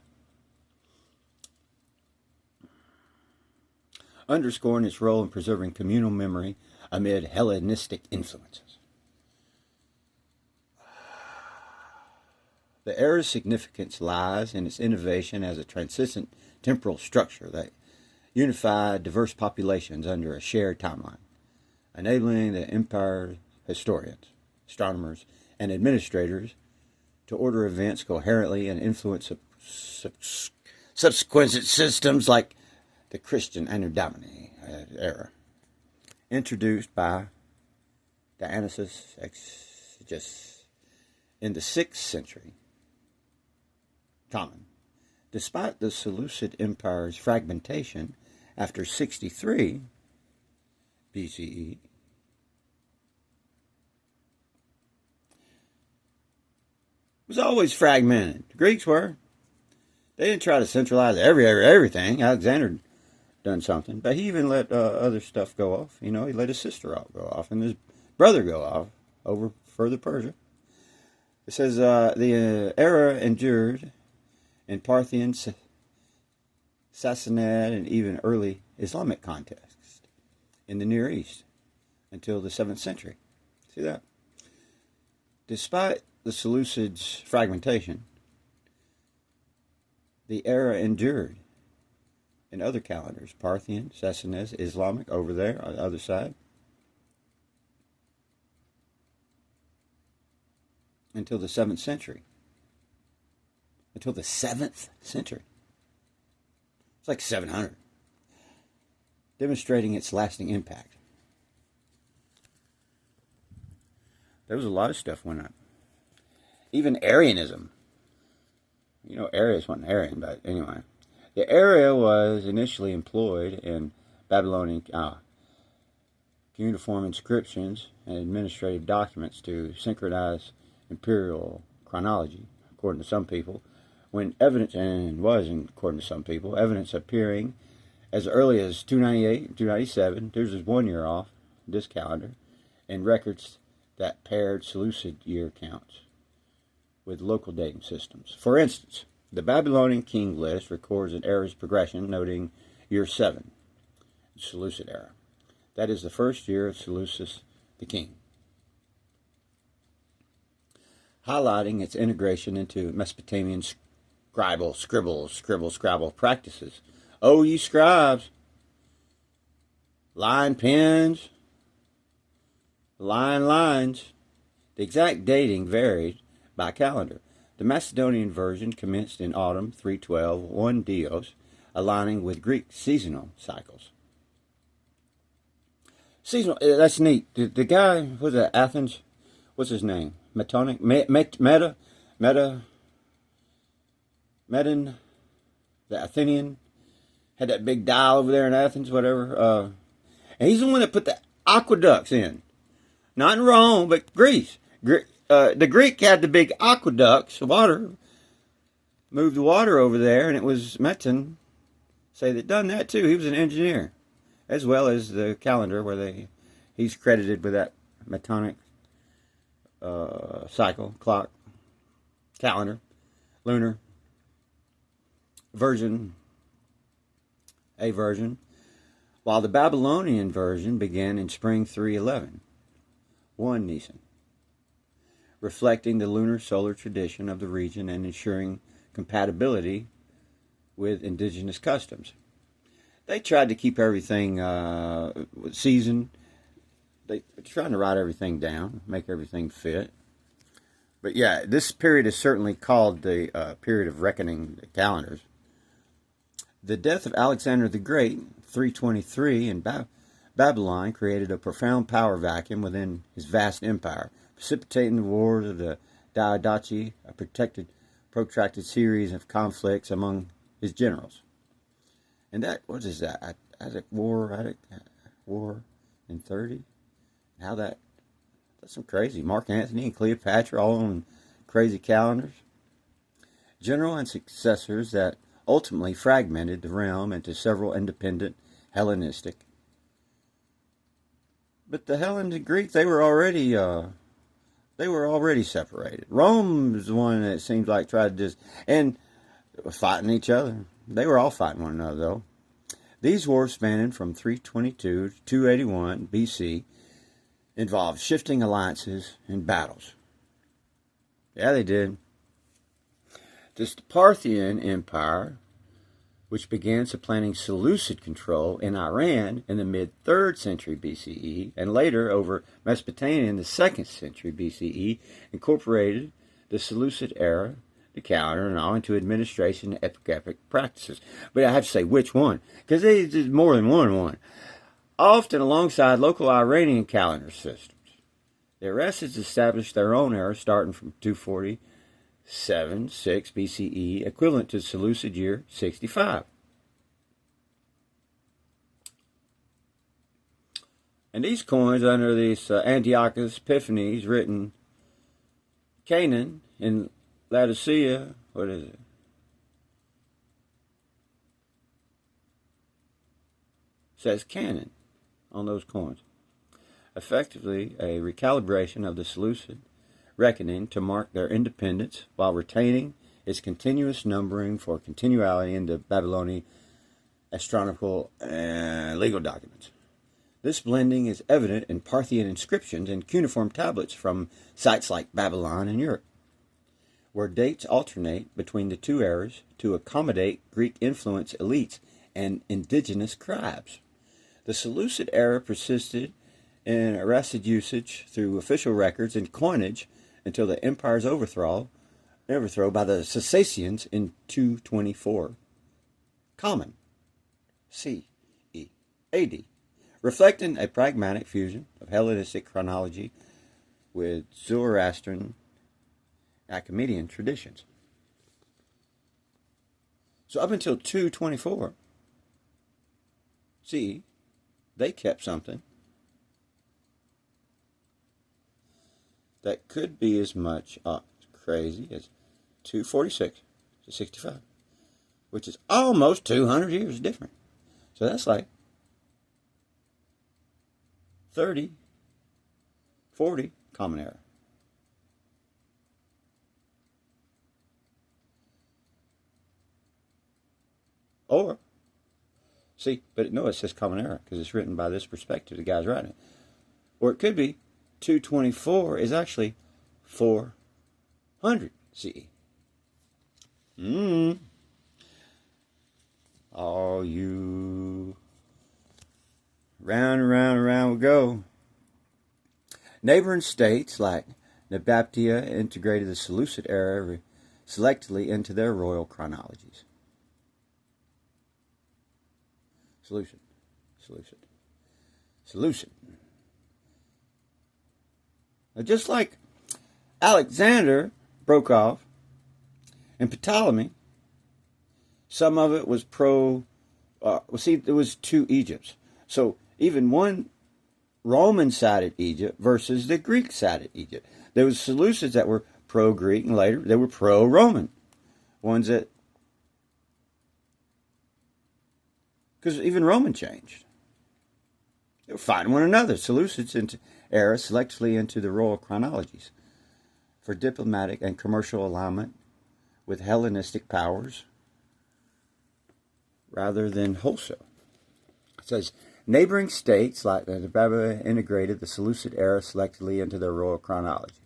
Underscoring its role in preserving communal memory amid Hellenistic influences. The era's significance lies in its innovation as a transcendent temporal structure that unified diverse populations under a shared timeline, enabling the empire's historians, astronomers, and administrators to order events coherently and influence subsequent systems like the Christian Anno Domini era, introduced by Dionysius Exiguus in the 6th century. Common. Despite the Seleucid Empire's fragmentation after 63 BCE, it was always fragmented. The Greeks were. They didn't try to centralize everything. Alexander done something, but he even let other stuff go off. You know, he let his sister go off and his brother go off over further Persia. It says the era endured in Parthian, Sassanid, and even early Islamic context in the Near East until the 7th century. See that? Despite the Seleucids' fragmentation, the era endured in other calendars, Parthian, Sassanid, Islamic over there on the other side, until the 7th century. Until the 7th century. It's like 700. Demonstrating its lasting impact. There was a lot of stuff went on. Even Arianism. You know, Arius wasn't Arian, but anyway. The area was initially employed in Babylonian cuneiform inscriptions and administrative documents to synchronize imperial chronology, according to some people, when evidence, and was, according to some people, evidence appearing as early as 298 and 297, there's just 1 year off this calendar, and records that paired Seleucid year counts with local dating systems. For instance, the Babylonian king list records an era's progression, noting year 7, the Seleucid era. That is the first year of Seleucus the king, highlighting its integration into Mesopotamian scribble practices. Oh, ye scribes, line pens, line lines. The exact dating varied by calendar. The Macedonian version commenced in autumn 312, 1 Dios, aligning with Greek seasonal cycles. Seasonal, that's neat. The guy was at Athens, what's his name? Metonic? Medon, the Athenian, had that big dial over there in Athens, whatever. And he's the one that put the aqueducts in. Not in Rome, but Greece. The Greek had the big aqueducts, water, moved the water over there, and it was Meton, say, that done that too. He was an engineer, as well as the calendar where he's credited with that Metonic cycle, clock, calendar, lunar version, while the Babylonian version began in spring 311, 1 Nisan. reflecting the lunar solar tradition of the region and ensuring compatibility with indigenous customs. They tried to keep everything seasoned. They were trying to write everything down, make everything fit. But yeah, this period is certainly called the period of reckoning the calendars. The death of Alexander the Great, 323, in Babylon, created a profound power vacuum within his vast empire, precipitating the wars of the Diadochi, a protracted series of conflicts among his generals. And that, what is that? War in 30? That's some crazy. Mark Antony and Cleopatra all on crazy calendars. General and successors that ultimately fragmented the realm into several independent Hellenistic. But the Hellenes and Greeks, they were already separated. Rome was the one that seems like tried to and fighting each other. They were all fighting one another, though. These wars, spanning from 322 to 281 BC, involved shifting alliances and battles. Yeah, they did. The Parthian Empire, which began supplanting Seleucid control in Iran in the mid-3rd century BCE, and later over Mesopotamia in the 2nd century BCE, incorporated the Seleucid era, the calendar, and all into administration and epigraphic practices. But I have to say which one, because there's more than one. Often alongside local Iranian calendar systems. The Asserted established their own era starting from 247-6 BCE, equivalent to Seleucid year 65. And these coins under these Antiochus Epiphanes, written Canaan in Laodicea, what is it? Says Canaan on those coins. Effectively a recalibration of the Seleucid reckoning to mark their independence while retaining its continuous numbering for continuality in the Babylonian astronomical and legal documents. This blending is evident in Parthian inscriptions and cuneiform tablets from sites like Babylon and Europe, where dates alternate between the two eras to accommodate Greek-influenced elites and indigenous scribes. The Seleucid era persisted in arrested usage through official records and coinage until the empire's overthrow by the Sassanians in 224. Common, C.E. A.D., reflecting a pragmatic fusion of Hellenistic chronology with Zoroastrian Achaemenian traditions. So up until 224 CE, they kept something that could be as much crazy as 246 to 65, which is almost 200 years different. So that's like 30, 40 Common Era. Or, see, but no, it says Common Era because it's written by this perspective, the guy's writing it. Or it could be 224 is actually 400 CE. Oh, you round and round and round we go. Neighboring states like Nabaptia integrated the Seleucid era selectively into their royal chronologies. Seleucid. Now, just like Alexander broke off and Ptolemy, some of it was there was two Egypts. So even one Roman-sided Egypt versus the Greek-sided Egypt. There was Seleucids that were pro-Greek, and later they were pro-Roman. Ones that, because even Roman changed. They were fighting one another. Seleucids into era selectively into the royal chronologies for diplomatic and commercial alignment with Hellenistic powers rather than wholesale. It says, neighboring states like the Babbelkroonbeek integrated the Seleucid era selectively into their royal chronologies.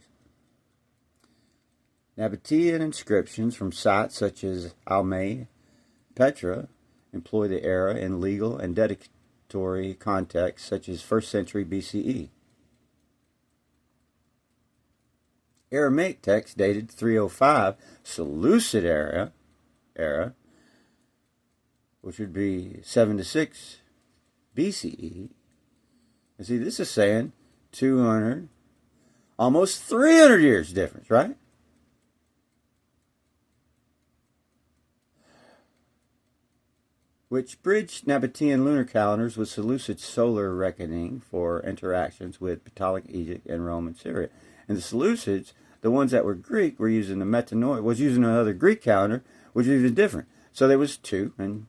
Nabatean inscriptions from sites such as Almay, Petra employ the era in legal and dedicatory contexts such as 1st century BCE. Aramaic text dated 305 Seleucid era, which would be 7 to 6 BCE. And see, this is saying 200, almost 300 years difference, right? Which bridged Nabatean lunar calendars with Seleucid solar reckoning for interactions with Ptolemaic Egypt and Roman Syria. And the Seleucids, the ones that were Greek, were using the metanoia, was using another Greek calendar, which was even different. So there was two, and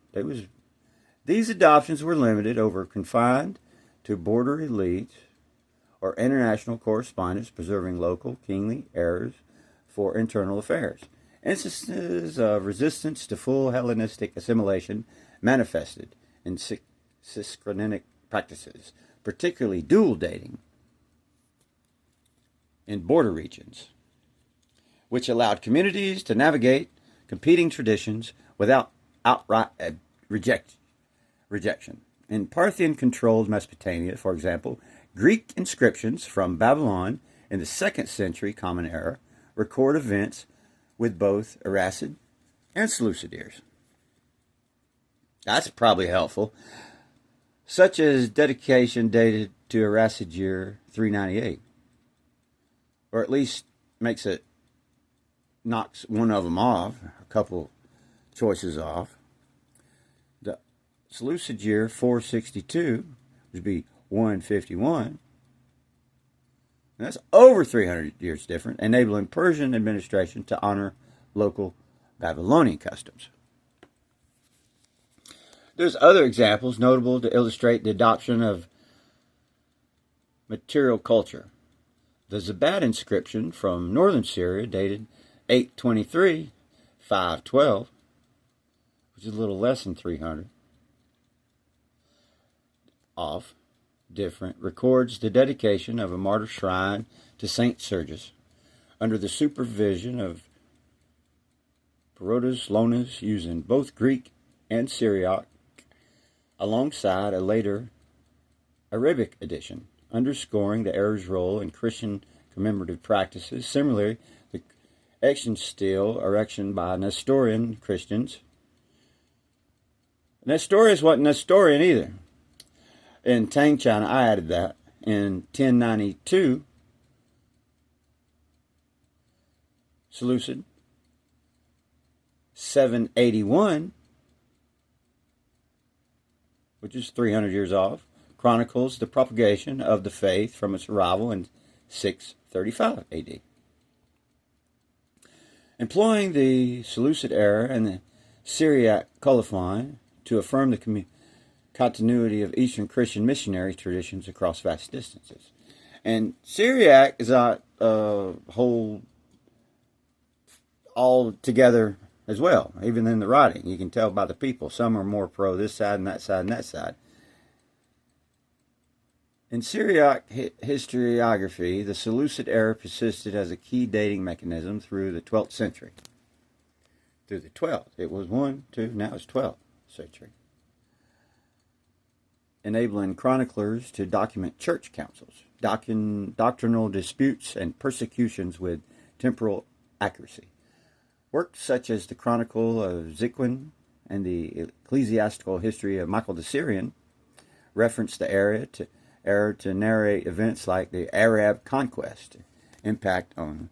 these adoptions were limited over confined to border elites or international correspondence, preserving local kingly heirs for internal affairs. Instances of resistance to full Hellenistic assimilation manifested in cischronic practices, particularly dual dating in border regions, which allowed communities to navigate competing traditions without outright rejection. In Parthian-controlled Mesopotamia, for example, Greek inscriptions from Babylon in the 2nd century Common Era record events with both Asserted and Seleucid years. That's probably helpful, such as dedication dated to Asserted year 398, or at least knocks one of them off, a couple choices off. The Seleucid year 462 would be 151. And that's over 300 years different, enabling Persian administration to honor local Babylonian customs. There's other examples notable to illustrate the adoption of material culture. The Zabad inscription from northern Syria, dated 823, 512, which is a little less than 300 off, different, records the dedication of a martyr shrine to Saint Sergius under the supervision of Herodotus Lonus, using both Greek and Syriac, alongside a later Arabic edition, underscoring the era's role in Christian commemorative practices. Similarly, the Exan stele erection by Nestorian Christians. Nestorius wasn't Nestorian either. In Tang, China, I added that. In 1092, Seleucid, 781, which is 300 years off, chronicles the propagation of the faith from its arrival in 635 AD. Employing the Seleucid era and the Syriac colophon to affirm the continuity of Eastern Christian missionary traditions across vast distances. And Syriac is not whole all together as well, even in the writing. You can tell by the people. Some are more pro this side and that side and that side. In Syriac historiography, the Seleucid era persisted as a key dating mechanism through the 12th century. Through the 12th. It was 1, 2, now it's 12th century. Enabling chroniclers to document church councils, doctrinal disputes, and persecutions with temporal accuracy. Works such as the Chronicle of Ziquin and the Ecclesiastical History of Michael the Syrian reference the era to narrate events like the Arab conquest, impact on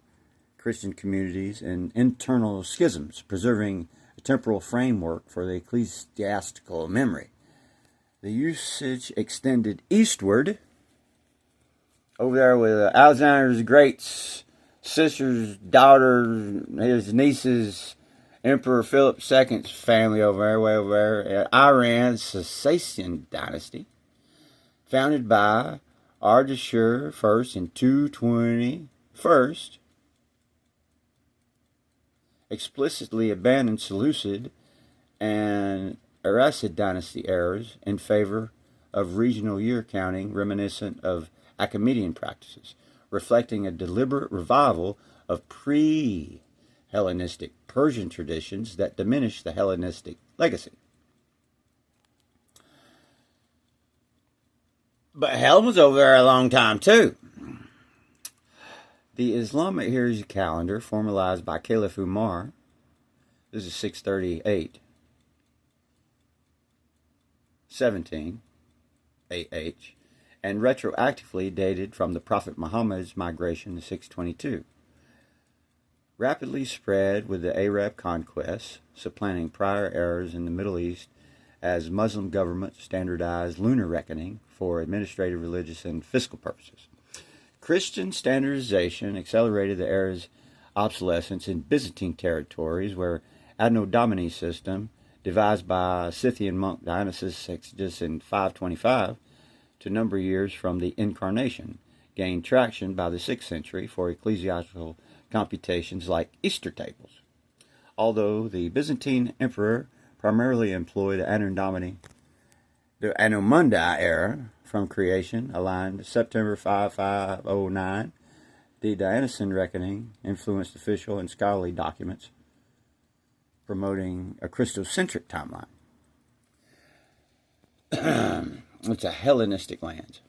Christian communities, and internal schisms, preserving a temporal framework for the ecclesiastical memory. The usage extended eastward, over there with Alexander the Great's sister's daughter, his niece's Emperor Philip II's family over there, way over there, Iran's Sassanian dynasty, founded by Ardashir first in 221, explicitly abandoned Seleucid and Asserted dynasty eras in favor of regional year counting reminiscent of Achaemenian practices, reflecting a deliberate revival of pre-Hellenistic Hellenistic Persian traditions that diminish the Hellenistic legacy. But Helen was over there a long time too. The Islamic Hijri calendar, formalized by Caliph Umar, this is 638, 17 AH, and retroactively dated from the Prophet Muhammad's migration in 622. Rapidly spread with the Arab conquests, supplanting prior eras in the Middle East as Muslim governments standardized lunar reckoning for administrative, religious, and fiscal purposes. Christian standardization accelerated the era's obsolescence in Byzantine territories, where Anno Domini system, devised by Scythian monk Dionysius Exiguus in 525 to number years from the Incarnation, gained traction by the 6th century for ecclesiastical computations like Easter tables. Although the Byzantine emperor primarily employed the Anno Domini, the Anno Mundi era from creation, aligned September 5509, the Dionysian reckoning influenced official and scholarly documents promoting a Christocentric timeline. It's a Hellenistic land.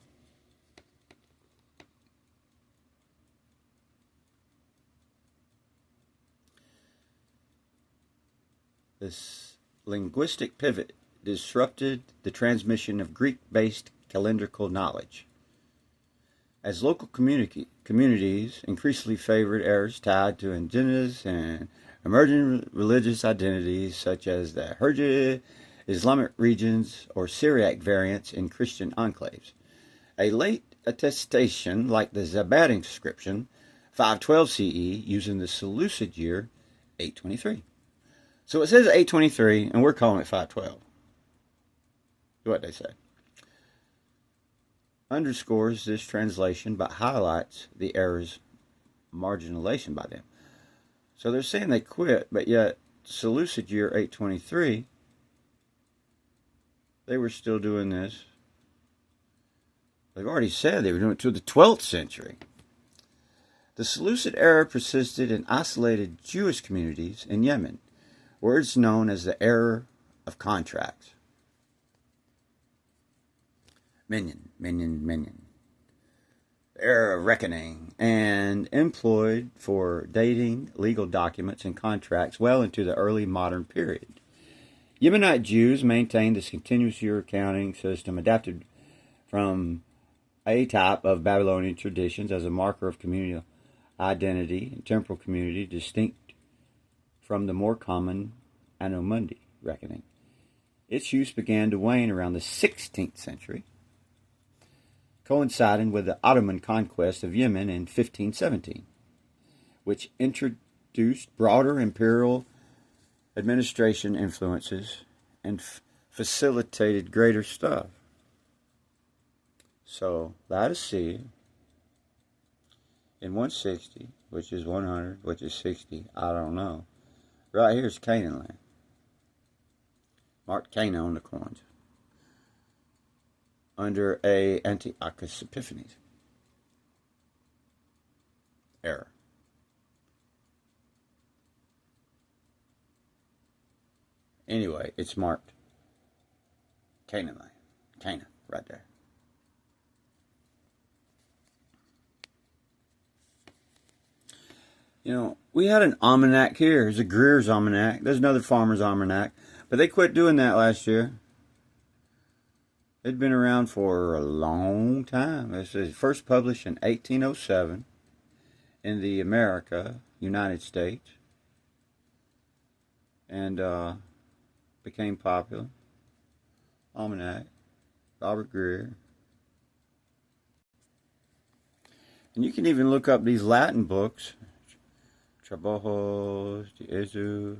This linguistic pivot disrupted the transmission of Greek-based calendrical knowledge, as local communities increasingly favored eras tied to indigenous and emerging religious identities, such as the Herald, Islamic regions, or Syriac variants in Christian enclaves. A late attestation, like the Zabad inscription, 512 CE, using the Seleucid year 823. So it says 823, and we're calling it 512. What they say. Underscores this translation, but highlights the error's marginalization by them. So they're saying they quit, but yet Seleucid year 823, they were still doing this. They've already said they were doing it to the 12th century. The Seleucid era persisted in isolated Jewish communities in Yemen, where it's known as the era of contracts. Minyan. The era of reckoning, and employed for dating legal documents and contracts well into the early modern period. Yemenite Jews maintained this continuous year accounting system adapted from a type of Babylonian traditions as a marker of communal identity and temporal community, distinct from the more common Anno Mundi reckoning. Its use began to wane around the 16th century, coinciding with the Ottoman conquest of Yemen in 1517, which introduced broader imperial administration influences and facilitated greater stuff. So, let us see, in 160, which is 100, which is 60, I don't know. Right here is Canaan land. Marked Cana on the coins. Under a Antiochus Epiphanes era. Anyway, it's marked Canaan land. Cana, right there. You know, we had an almanac here. There's a Greer's almanac. There's another farmer's almanac. But they quit doing that last year. It'd been around for a long time. It was first published in 1807 in the United States. And became popular. Almanac. Robert Greer. And you can even look up these Latin books. Trabajos de Jesus,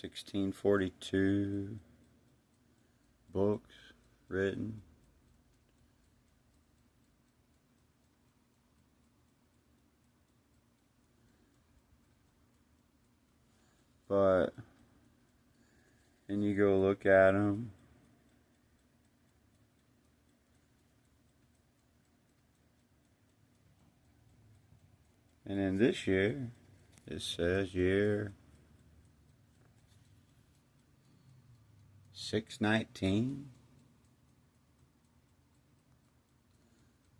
1642 books written. But, and you go look at them. And then this year, It says year 619.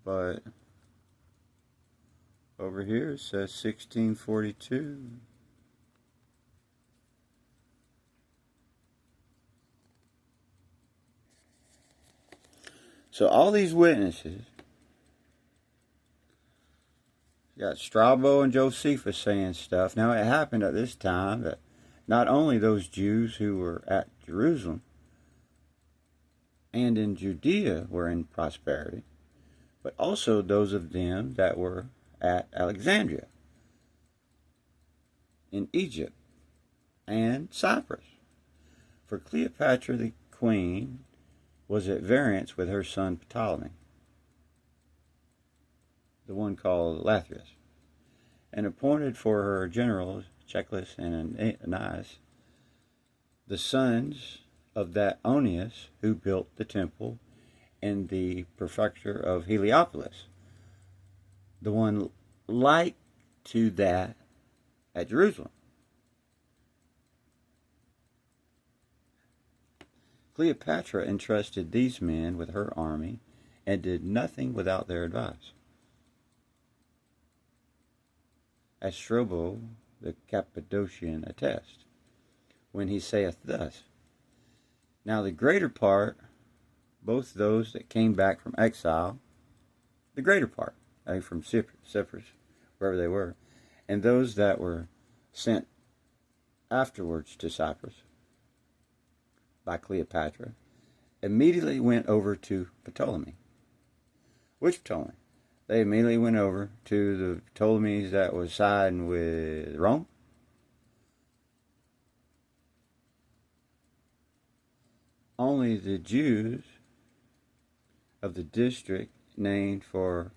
But over here it says 1642. So all these witnesses, you got Strabo and Josephus saying stuff. Now it happened at this time that not only those Jews who were at Jerusalem and in Judea were in prosperity, but also those of them that were at Alexandria, in Egypt, and Cyprus. For Cleopatra the queen was at variance with her son Ptolemy, the one called Lathyrus, and appointed for her generals Checklus and Ananias, the sons of that Onias who built the temple in the prefecture of Heliopolis, the one like to that at Jerusalem. Cleopatra entrusted these men with her army and did nothing without their advice. As Strabo the Cappadocian attests, when he saith thus, now the greater part, both those that came back from exile, the greater part, from Cyprus, wherever they were, and those that were sent afterwards to Cyprus by Cleopatra, immediately went over to Ptolemy. Which Ptolemy? They immediately went over to the Ptolemies that was siding with Rome. Only the Jews of the district named for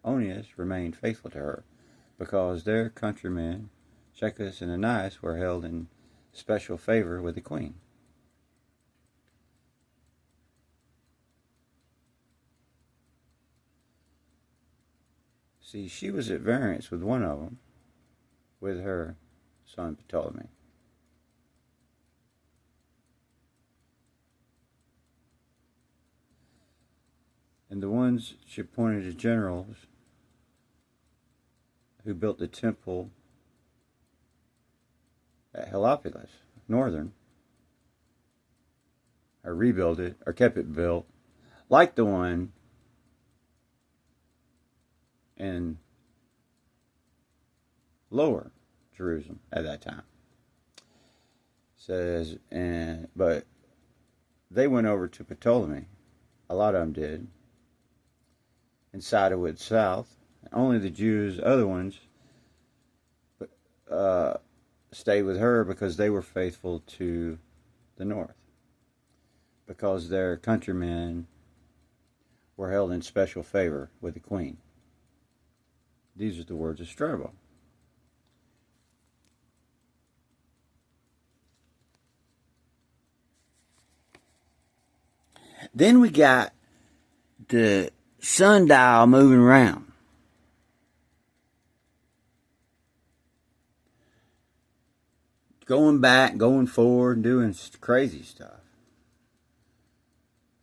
Onias remained faithful to her, because their countrymen, Checklus and Ananias, were held in special favor with the queen. See, she was at variance with one of them, with her son Ptolemy. And the ones she appointed as generals who built the temple at Hellenes, northern, or rebuilt it, or kept it built, like the one in lower Jerusalem at that time. Says, but they went over to Ptolemy. A lot of them did. And sided with south. Only the Jews, other ones, stayed with her because they were faithful to the north. Because their countrymen were held in special favor with the queen. These are the words of Strabo. Then we got the sundial moving around. Going back, going forward, doing crazy stuff.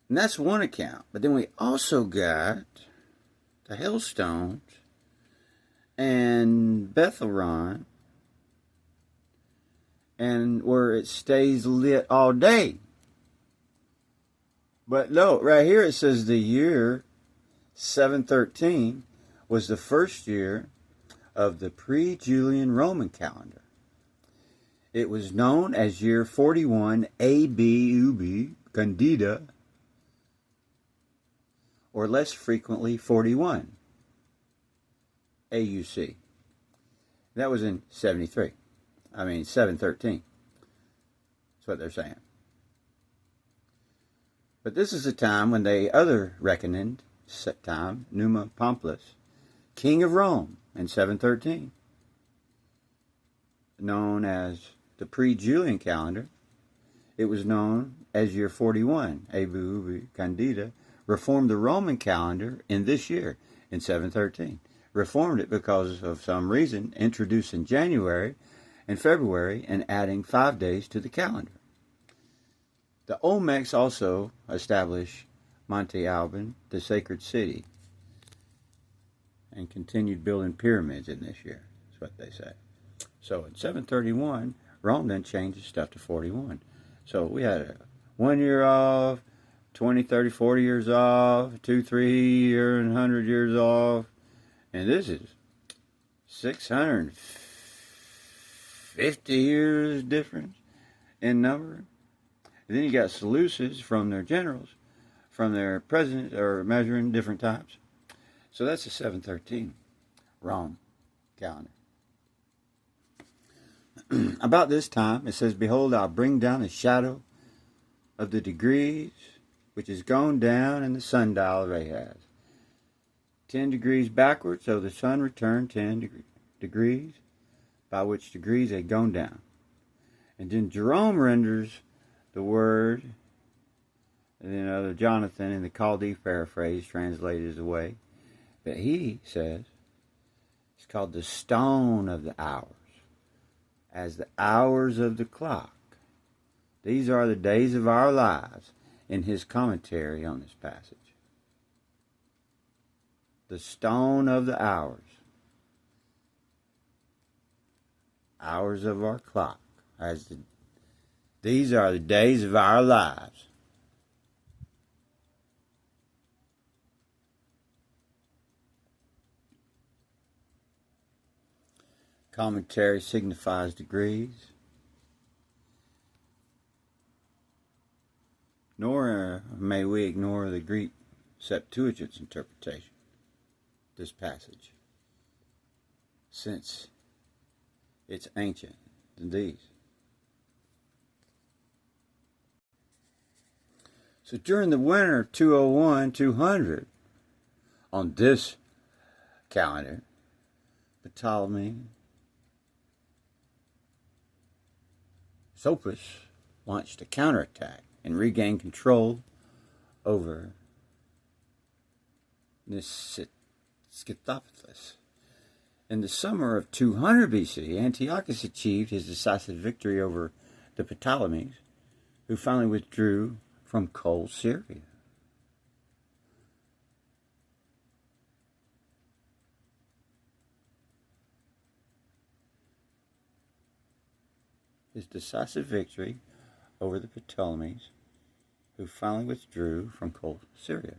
And that's one account. But then we also got the hailstones and Bethelron, and where it stays lit all day. But no, right here it says the year 713 was the first year of the pre-Julian Roman calendar. It was known as year 41 ABUB Candida, or less frequently 41 AUC. That was in 713. That's what they're saying. But this is the time when they other reckoned time, Numa Pompilius, king of Rome, in 713, known as the pre-Julian calendar. It was known as year 41, Abu Candida, reformed the Roman calendar in this year, in 713. reformed it because of some reason, introducing January and February and adding 5 days to the calendar. The Olmecs also established Monte Alban, the sacred city, and continued building pyramids in this year. That's what they say. So in 731, Rome then changed its stuff to 41. So we had 1 year off, 20, 30, 40 years off, 2, 3 year and 100 years off. And this is 650 years difference in number. And then you got Seleucids from their generals, from their presidents, or measuring different times. So that's the 713 Rome calendar. About this time, it says, "Behold, I'll bring down the shadow of the degrees, which is gone down in the sundial of Ahaz. 10 degrees backward, so the sun returned 10 degrees, by which degrees had gone down." And then Jerome renders the word, and then Jonathan in the Chaldee paraphrase translated away, but he says it's called the stone of the hours, as the hours of the clock. These are the days of our lives in his commentary on this passage. The stone of the hours. Hours of our clock. These are the days of our lives. Commentary signifies degrees. Nor may we ignore the Greek Septuagint's interpretation of this passage, since it's ancient than these. So during the winter of 201-200, on this calendar, Ptolemy Sophus launched a counterattack and regained control over Scythopolis. In the summer of 200 BC, Antiochus achieved his decisive victory over the Ptolemies, who finally withdrew from cold Syria. His decisive victory over the Ptolemies, who finally withdrew from cold Syria.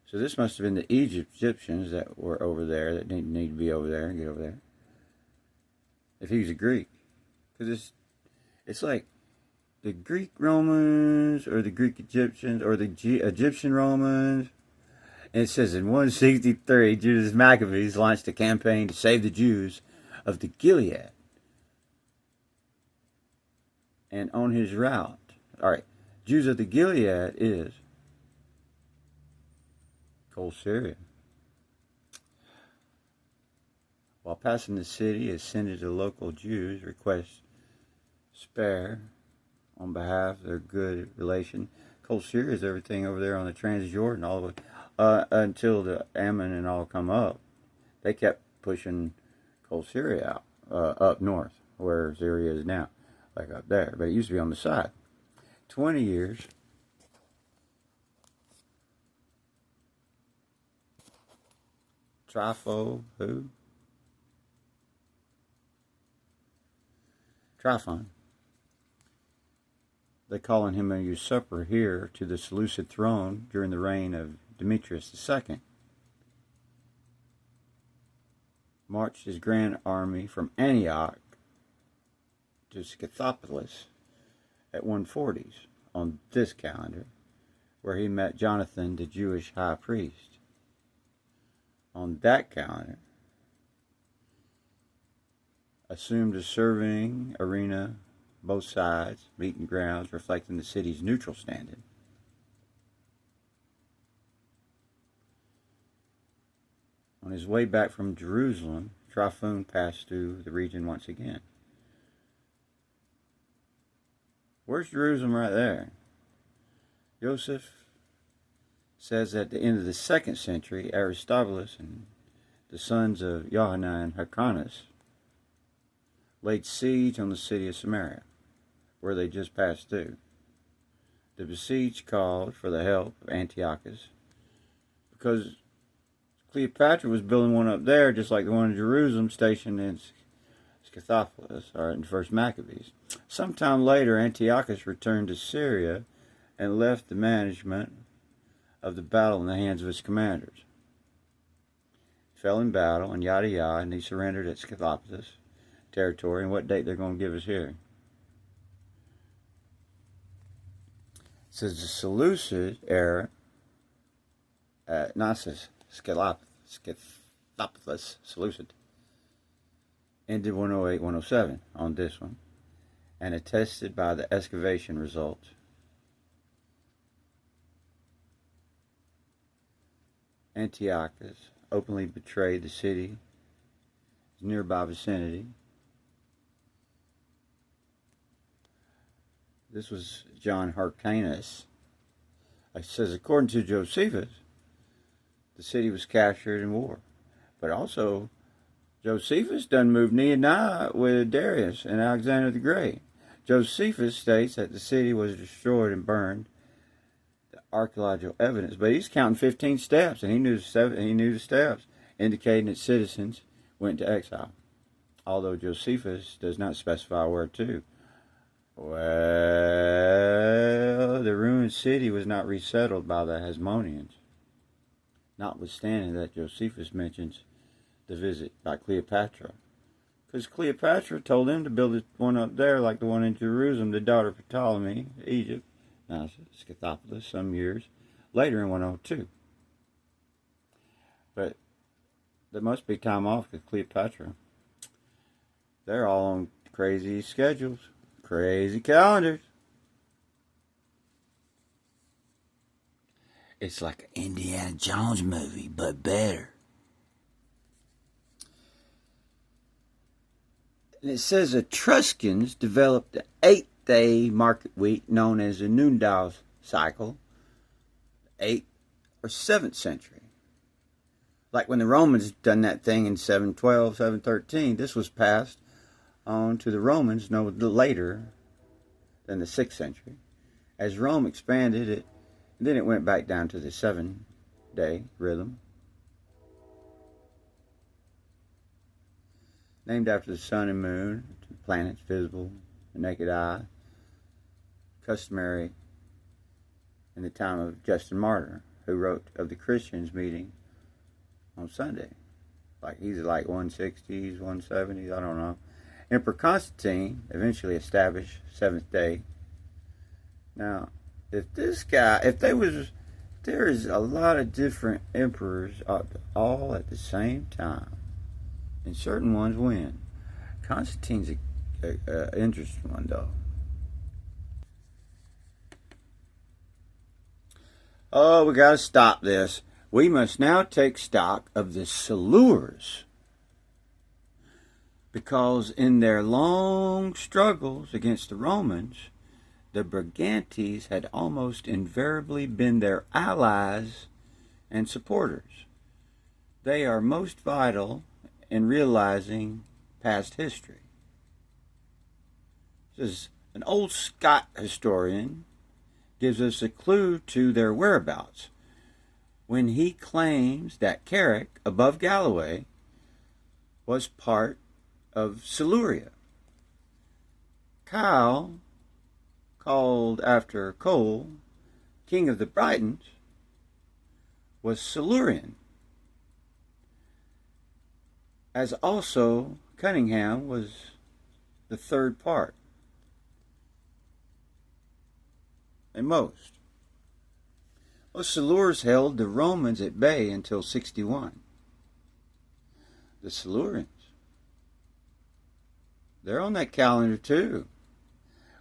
So this must have been the Egyptians that were over there, that didn't need to be over there and get over there. If he was a Greek. Because it's like the Greek Romans, or the Greek Egyptians, or the Egyptian Romans. And it says in 163, Judas Maccabees launched a campaign to save the Jews of the Gilead. And on his route, Jews of the Gilead is cold Syria. While passing the city, ascended to local Jews, request spare on behalf of their good relation. Cold Syria is everything over there on the Transjordan, all the way until the Ammon and all come up. They kept pushing cold Syria out up north, where Syria is now. Like up there, but it used to be on the side. 20 years. Tryphon. They calling him a usurper here to the Seleucid throne during the reign of Demetrius II. Marched his grand army from Antioch to Scythopolis at 140s on this calendar, where he met Jonathan, the Jewish high priest. On that calendar, assumed a serving arena, both sides, meeting grounds, reflecting the city's neutral standing. On his way back from Jerusalem, Tryphon passed through the region once again. Where's Jerusalem right there? Joseph says at the end of the 2nd century, Aristobulus and the sons of Johanan and Hyrcanus, laid siege on the city of Samaria, where they just passed through. The besieged called for the help of Antiochus, because Cleopatra was building one up there, just like the one in Jerusalem, stationed in Scythopolis, or in First Maccabees. Sometime later, Antiochus returned to Syria and left the management of the battle in the hands of his commanders. He fell in battle, and yada yada, and he surrendered at Scythopolis territory. And what date they're going to give us here? It says the Seleucid era, not Scythopolis, Seleucid, ended 108-107 on this one, and attested by the excavation results. Antiochus openly betrayed the city's nearby vicinity. This was John Hyrcanus. It says, according to Josephus, the city was captured in war. But also, Josephus doesn't move knee and eye with Darius and Alexander the Great. Josephus states that the city was destroyed and burned, the archaeological evidence, but he's counting 15 steps, and he knew the steps, indicating that citizens went to exile. Although Josephus does not specify where to. Well, the ruined city was not resettled by the Hasmoneans, notwithstanding that Josephus mentions the visit by Cleopatra. Because Cleopatra told him to build one up there like the one in Jerusalem, the daughter of Ptolemy, Egypt, now Scythopolis, some years later in 102. But there must be time off because Cleopatra, they're all on crazy schedules, crazy calendars. It's like an Indiana Jones movie, but better. And it says Etruscans developed the 8-day market week known as the noonday cycle, 8th or 7th century. Like when the Romans done that thing in 712, 713, this was passed on to the Romans no later than the 6th century. As Rome expanded it, then it went back down to the 7-day rhythm. Named after the sun and moon, planets visible, the naked eye, customary in the time of Justin Martyr, who wrote of the Christians meeting on Sunday. Like he's like 160s, 170s, I don't know. Emperor Constantine eventually established 7th day. Now, there is a lot of different emperors all at the same time, and certain ones win. Constantine's an interesting one, though. Oh, we got to stop this. We must now take stock of the Silures, because in their long struggles against the Romans, the Brigantes had almost invariably been their allies and supporters. They are most vital in realizing past history. This is an old Scot historian gives us a clue to their whereabouts when he claims that Carrick, above Galloway, was part of Siluria. Kyle, called after Cole, king of the Britons, was Silurian, as also Cunningham was the third part, and most. Well, Silures held the Romans at bay until 61. The Silurians, they're on that calendar too,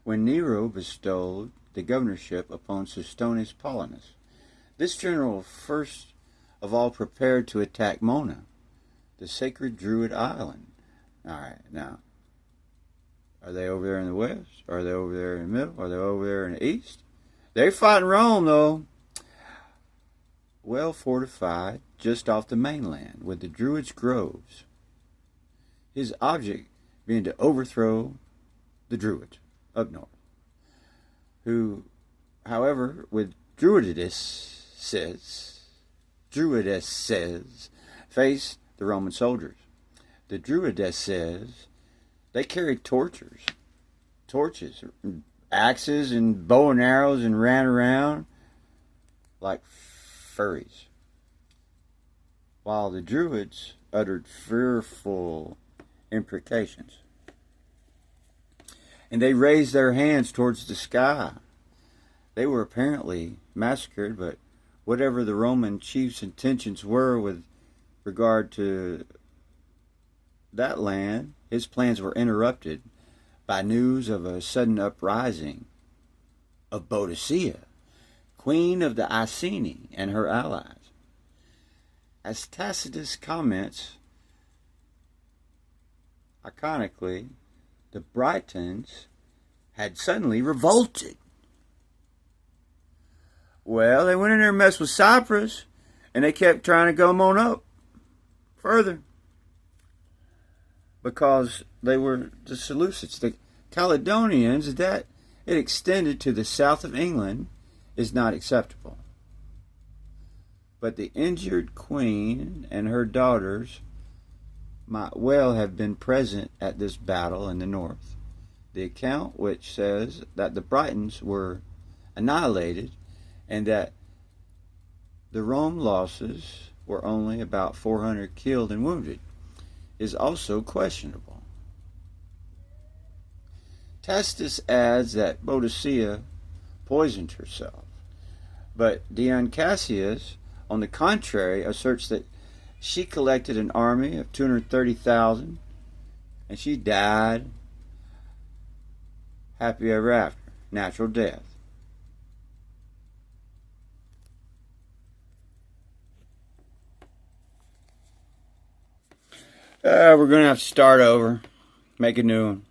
when Nero bestowed the governorship upon Suetonius Paulinus. This general first of all prepared to attack Mona, the sacred Druid island. All right, now, are they over there in the west? Are they over there in the middle? Are they over there in the east? They're fighting Rome, though. well fortified just off the mainland with the Druids' groves, his object being to overthrow the Druids up north, who, however, with Druidesses, face the Roman soldiers. The Druidesses, they carried torches, axes, and bow and arrows, and ran around like furries, while the Druids uttered fearful imprecations. And they raised their hands towards the sky. They were apparently massacred, but whatever the Roman chief's intentions were with regard to that land, his plans were interrupted by news of a sudden uprising of Boadicea, queen of the Iceni, and her allies. As Tacitus comments, iconically, the Britons had suddenly revolted. Well, they went in there and messed with Cyprus, and they kept trying to go on up further because they were the Seleucids. The Caledonians, that it extended to the south of England, is not acceptable. But the injured queen and her daughters might well have been present at this battle in the north. The account which says that the Britons were annihilated and that the Rome losses were only about 400 killed and wounded is also questionable. Tacitus adds that Boadicea poisoned herself, but Dion Cassius, on the contrary, asserts that she collected an army of 230,000 and she died happy ever after, natural death. We're going to have to start over, make a new one.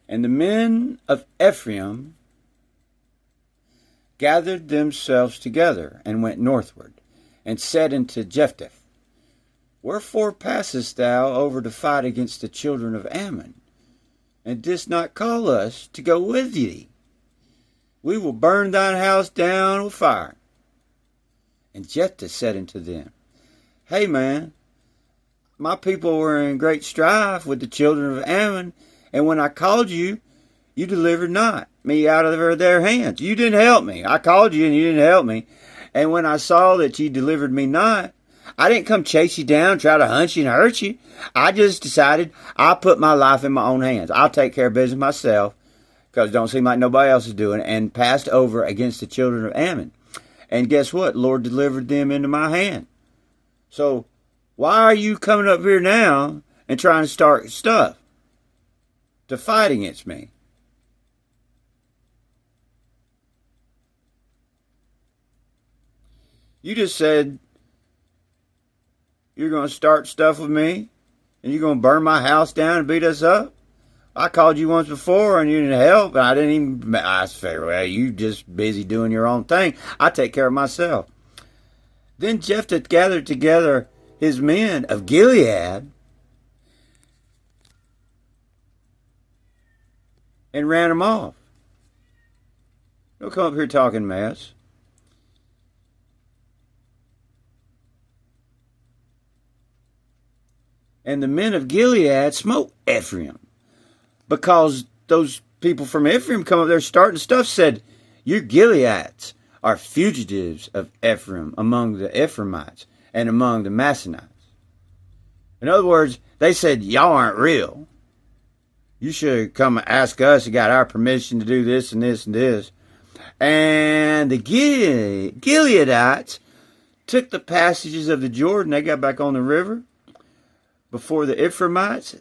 And the men of Ephraim gathered themselves together and went northward, and said unto Jephthah, Wherefore passest thou over to fight against the children of Ammon, and didst not call us to go with thee? We will burn thine house down with fire. And Jephthah said unto them, Hey man, my people were in great strife with the children of Ammon, and when I called you, you delivered not me out of their hands. You didn't help me. I called you and you didn't help me. And when I saw that you delivered me not, I didn't come chase you down, try to hunt you and hurt you. I just decided I'll put my life in my own hands. I'll take care of business myself, because it don't seem like nobody else is doing it, and passed over against the children of Ammon. And guess what? The Lord delivered them into my hand. So why are you coming up here now and trying to start stuff to fight against me? You just said you're going to start stuff with me and you're going to burn my house down and beat us up? I called you once before and you didn't help, and I didn't even, I said, well, you just busy doing your own thing. I take care of myself. Then Jephthah gathered together his men of Gilead and ran them off. Don't come up here talking mess. And the men of Gilead smote Ephraim, because those people from Ephraim come up there starting stuff, said, you Gileads are fugitives of Ephraim among the Ephraimites and among the Massonites. In other words, they said, y'all aren't real. You should come and ask us. You got our permission to do this and this and this. And the Gileadites took the passages of the Jordan. They got back on the river before the Ephraimites,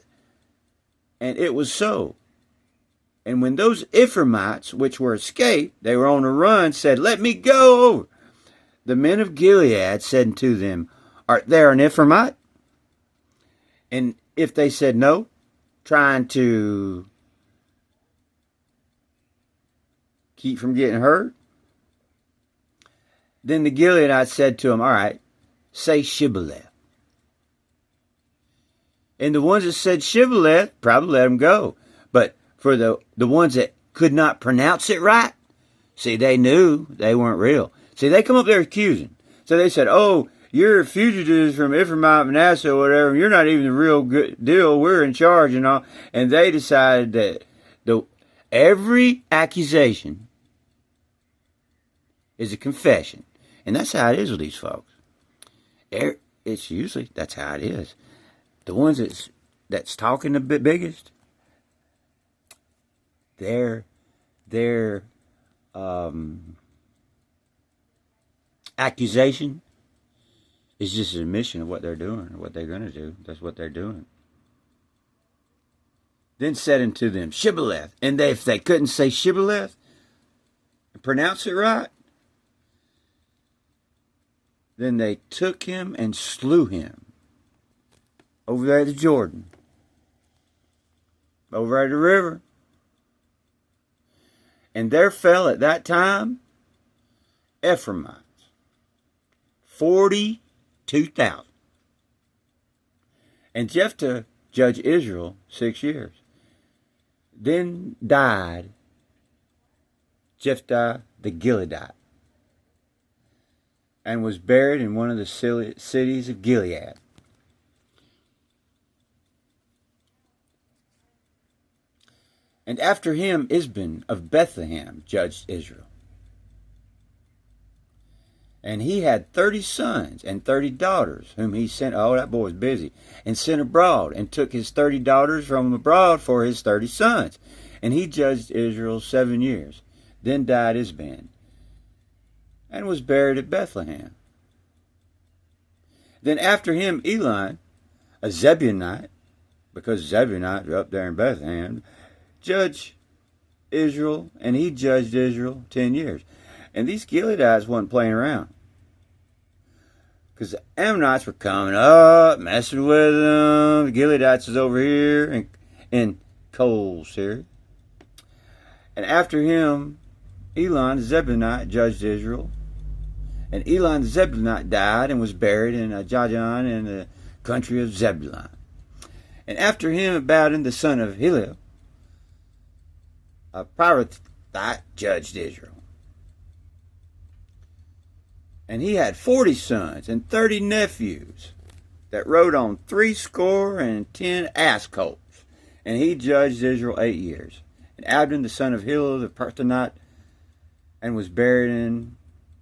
and it was so. And when those Ephraimites, which were escaped, they were on the run, said, let me go. The men of Gilead said unto them, art there an Ephraimite? And if they said no, trying to keep from getting hurt, Then the Gileadites said to him, all right, say Shibboleth. And the ones that said Shibboleth probably let him go. But for the ones that could not pronounce it right, see, they knew they weren't real. See, they come up there accusing. So they said, oh, you're fugitives from Ephraim, Manasseh, or whatever. You're not even the real good deal. We're in charge and all. And they decided that every accusation is a confession. And that's how it is with these folks. It's usually, that's how it is. The ones that's talking the biggest, their accusation is just an admission of what they're doing or what they're going to do. That's what they're doing. Then said unto them, Shibboleth. And if they couldn't say Shibboleth and pronounce it right, then they took him and slew him over there at the Jordan, over at the river. And there fell at that time Ephraimites, 42,000. And Jephthah judged Israel 6 years. Then died Jephthah the Gileadite, and was buried in one of the cities of Gilead. And after him Isban of Bethlehem judged Israel. And he had 30 sons and 30 daughters, whom he sent, oh, that boy was busy, and sent abroad, and took his 30 daughters from abroad for his 30 sons. And he judged Israel 7 years. Then died Isban, and was buried at Bethlehem. Then after him Elon, a Zebulunite, because Zebulunites are up there in Bethlehem, judged Israel, and he judged Israel 10 years. And these Gileadites wasn't playing around, because the Ammonites were coming up, messing with them. The Gileadites is over here in coals here. And after him, Elon the Zebulunite judged Israel. And Elon the Zebulunite died and was buried in Jajan in the country of Zebulun. And after him, Abidan the son of Hillel, a Pirathite, judged Israel. And he had 40 sons and 30 nephews that rode on 70 ass colts. And he judged Israel 8 years. And Abdon the son of Hillel the Parthonite, and was buried in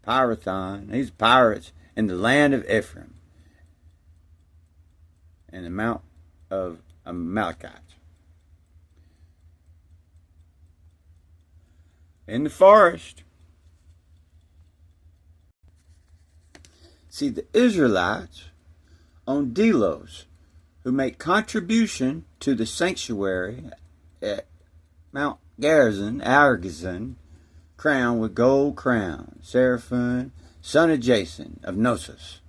Pirathon. These pirates in the land of Ephraim, in the mount of Amalekites. In the forest. See, the Israelites on Delos, who make contribution to the sanctuary at Mount Gerizim, crowned with gold crown, Seraphim, son of Jason of Gnosis,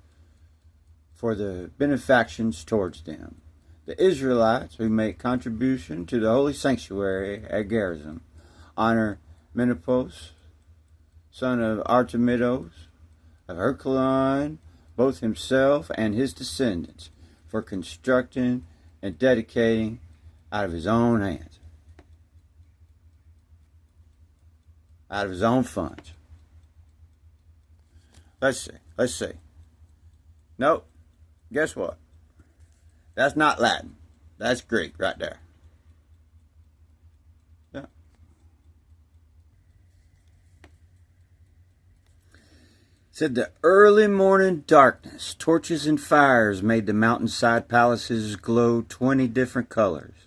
for the benefactions towards them. The Israelites who make contribution to the holy sanctuary at Gerizim honor Menopos, son of Artemidos, of Herculon, both himself and his descendants, for constructing and dedicating out of his own hands, out of his own funds. Let's see. Nope. Guess what? That's not Latin. That's Greek right there. Yeah. Said the early morning darkness, torches and fires made the mountainside palaces glow 20 different colors,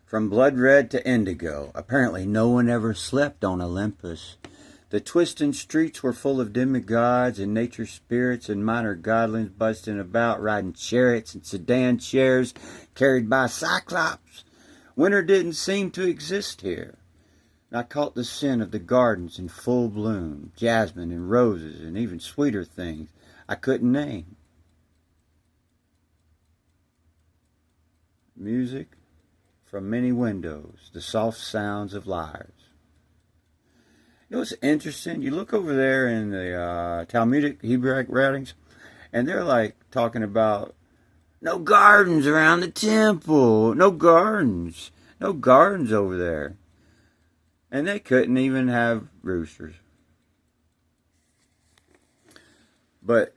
from blood red to indigo. Apparently no one ever slept on Olympus. The twisting streets were full of demigods and nature spirits and minor godlings busting about, riding chariots and sedan chairs carried by cyclops. Winter didn't seem to exist here. I caught the scent of the gardens in full bloom, jasmine and roses and even sweeter things I couldn't name. Music from many windows, the soft sounds of lyres. You know what's interesting? You look over there in the Talmudic Hebrew writings, and they're like talking about no gardens around the temple. No gardens. No gardens over there. And they couldn't even have roosters. But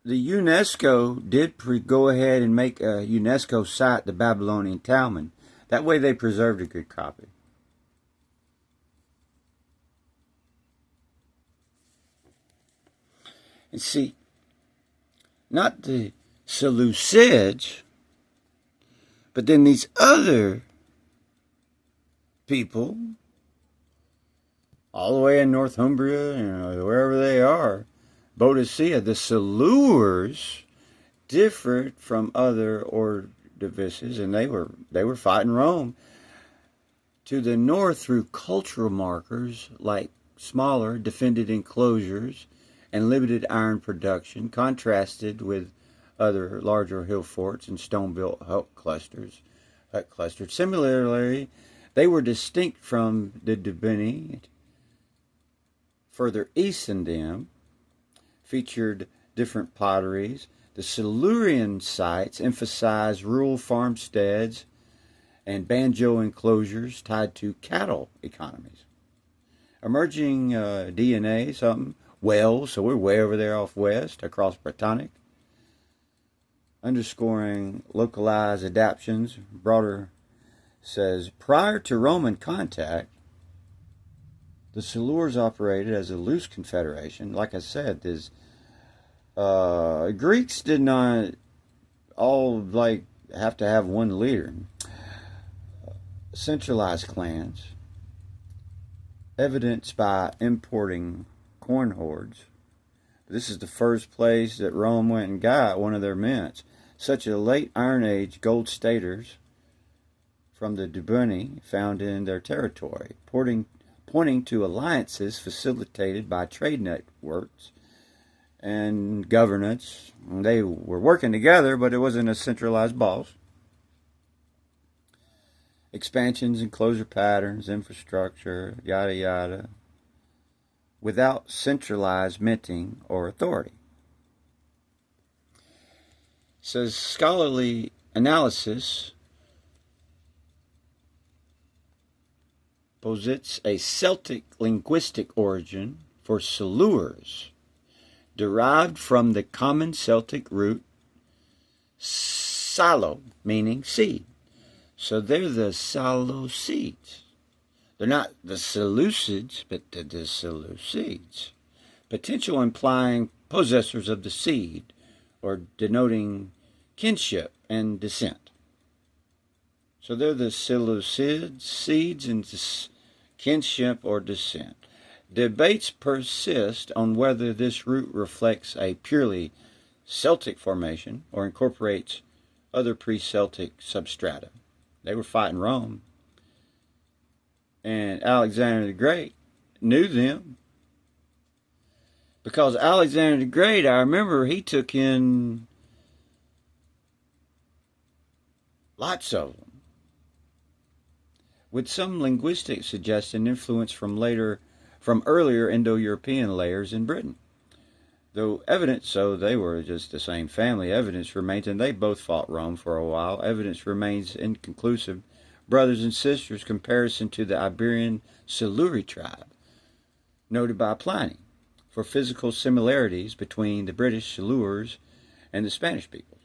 the UNESCO did go ahead and make a UNESCO site, the Babylonian Talmud. That way they preserved a good copy. And see, not the Seleucids, but then these other people, all the way in Northumbria, wherever they are, Boadicea, the Seleucids differed from other Ordovices, and they were fighting Rome to the north through cultural markers like smaller defended enclosures and limited iron production, contrasted with other larger hill forts and stone-built hut clusters. Similarly, they were distinct from the Dubini. Further east in them, featured different potteries. The Silurian sites emphasized rural farmsteads and banjo enclosures tied to cattle economies. Emerging DNA, Wales, so we're way over there off west, across Britannic, underscoring localized adaptations. Berder says, prior to Roman contact, the Silurs operated as a loose confederation. Like I said, Greeks did not all have to have one leader. Centralized clans, evidenced by importing corn hordes. This is the first place that Rome went and got one of their mints. Such a late Iron Age gold staters from the Dubini found in their territory, pointing to alliances facilitated by trade networks and governance. They were working together, but it wasn't a centralized boss. Expansions, enclosure patterns, infrastructure, yada yada, without centralized minting or authority. It says scholarly analysis posits a Celtic linguistic origin for Silurs, derived from the common Celtic root salo, meaning seed. So they're the Seleucids. They're not the Seleucids, but the Seleucids. Potential implying possessors of the seed, or denoting kinship and descent. So they're the Seleucids, seeds, and kinship or descent. Debates persist on whether this root reflects a purely Celtic formation or incorporates other pre-Celtic substrata. They were fighting Rome. And Alexander the Great knew them. Because Alexander the Great, I remember, he took in lots of them, with some linguistic suggestion influence from earlier Indo-European layers in Britain. Though evidence, so they were just the same family, evidence remains, and they both fought Rome for a while, evidence remains inconclusive. Brothers and sisters, comparison to the Iberian Siluri tribe, noted by Pliny, for physical similarities between the British Silurs and the Spanish peoples.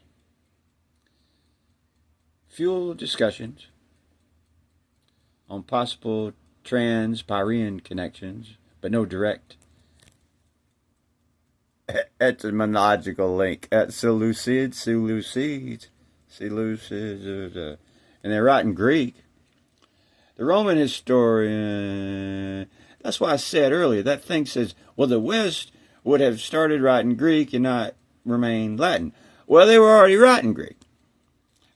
Fuel discussions on possible trans-Pyrean connections, but no direct etymological link. At Seleucids, and they're writing Greek. The Roman historian, that's why I said earlier, that thing says, well, the West would have started writing Greek and not remain Latin. Well, they were already writing Greek.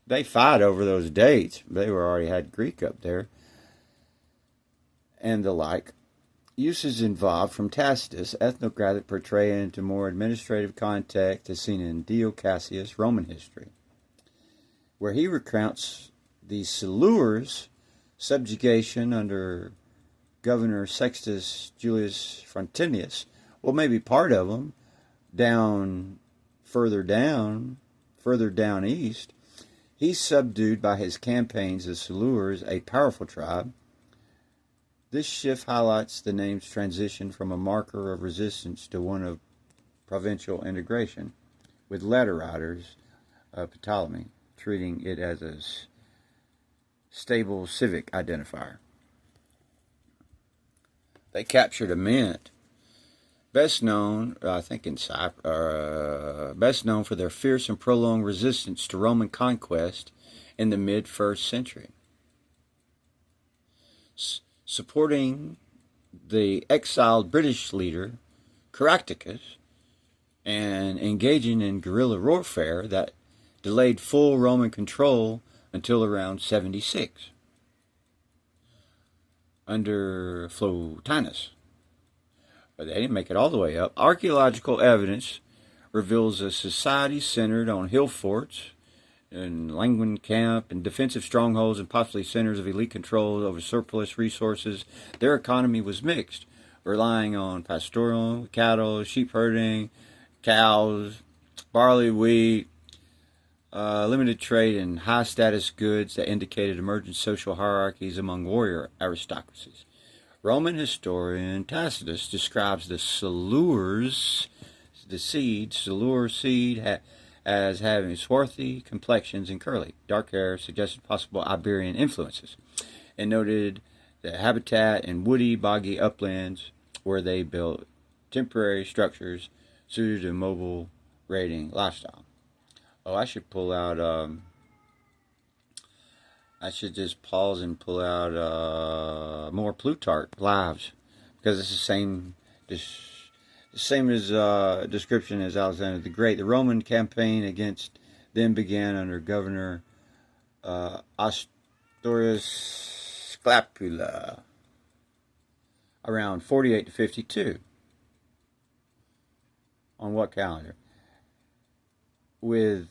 They fought over those dates. They were already had Greek up there. And the like. Uses involved from Tacitus, ethnographic portrayal into more administrative context is seen in Dio Cassius' Roman history, where he recounts the Silurs' subjugation under Governor Sextus Julius Frontinus, well, maybe part of them, further down east, he's subdued by his campaigns as Silures, a powerful tribe. This shift highlights the name's transition from a marker of resistance to one of provincial integration, with letter writers of Ptolemy treating it as a stable civic identifier. They captured a mint, best known, best known for their fierce and prolonged resistance to Roman conquest in the mid-1st century. Supporting the exiled British leader Caractacus and engaging in guerrilla warfare that delayed full Roman control until around 76 under Plotinus. But they didn't make it all the way up. Archaeological evidence reveals a society centered on hill forts and Languin camp and defensive strongholds and possibly centers of elite control over surplus resources. Their economy was mixed, relying on pastoral cattle, sheep herding, cows, barley, wheat, limited trade in high-status goods that indicated emergent social hierarchies among warrior aristocracies. Roman historian Tacitus describes the Silure seed as having swarthy complexions and curly, dark hair, suggested possible Iberian influences, and noted the habitat in woody, boggy uplands where they built temporary structures suited to mobile raiding lifestyle. Oh, I should pull out, I should just pause and pull out more Plutarch lives, because it's the same as description as Alexander the Great. The Roman campaign against them began under Governor Astorius Scapula around 48 to 52. On what calendar? With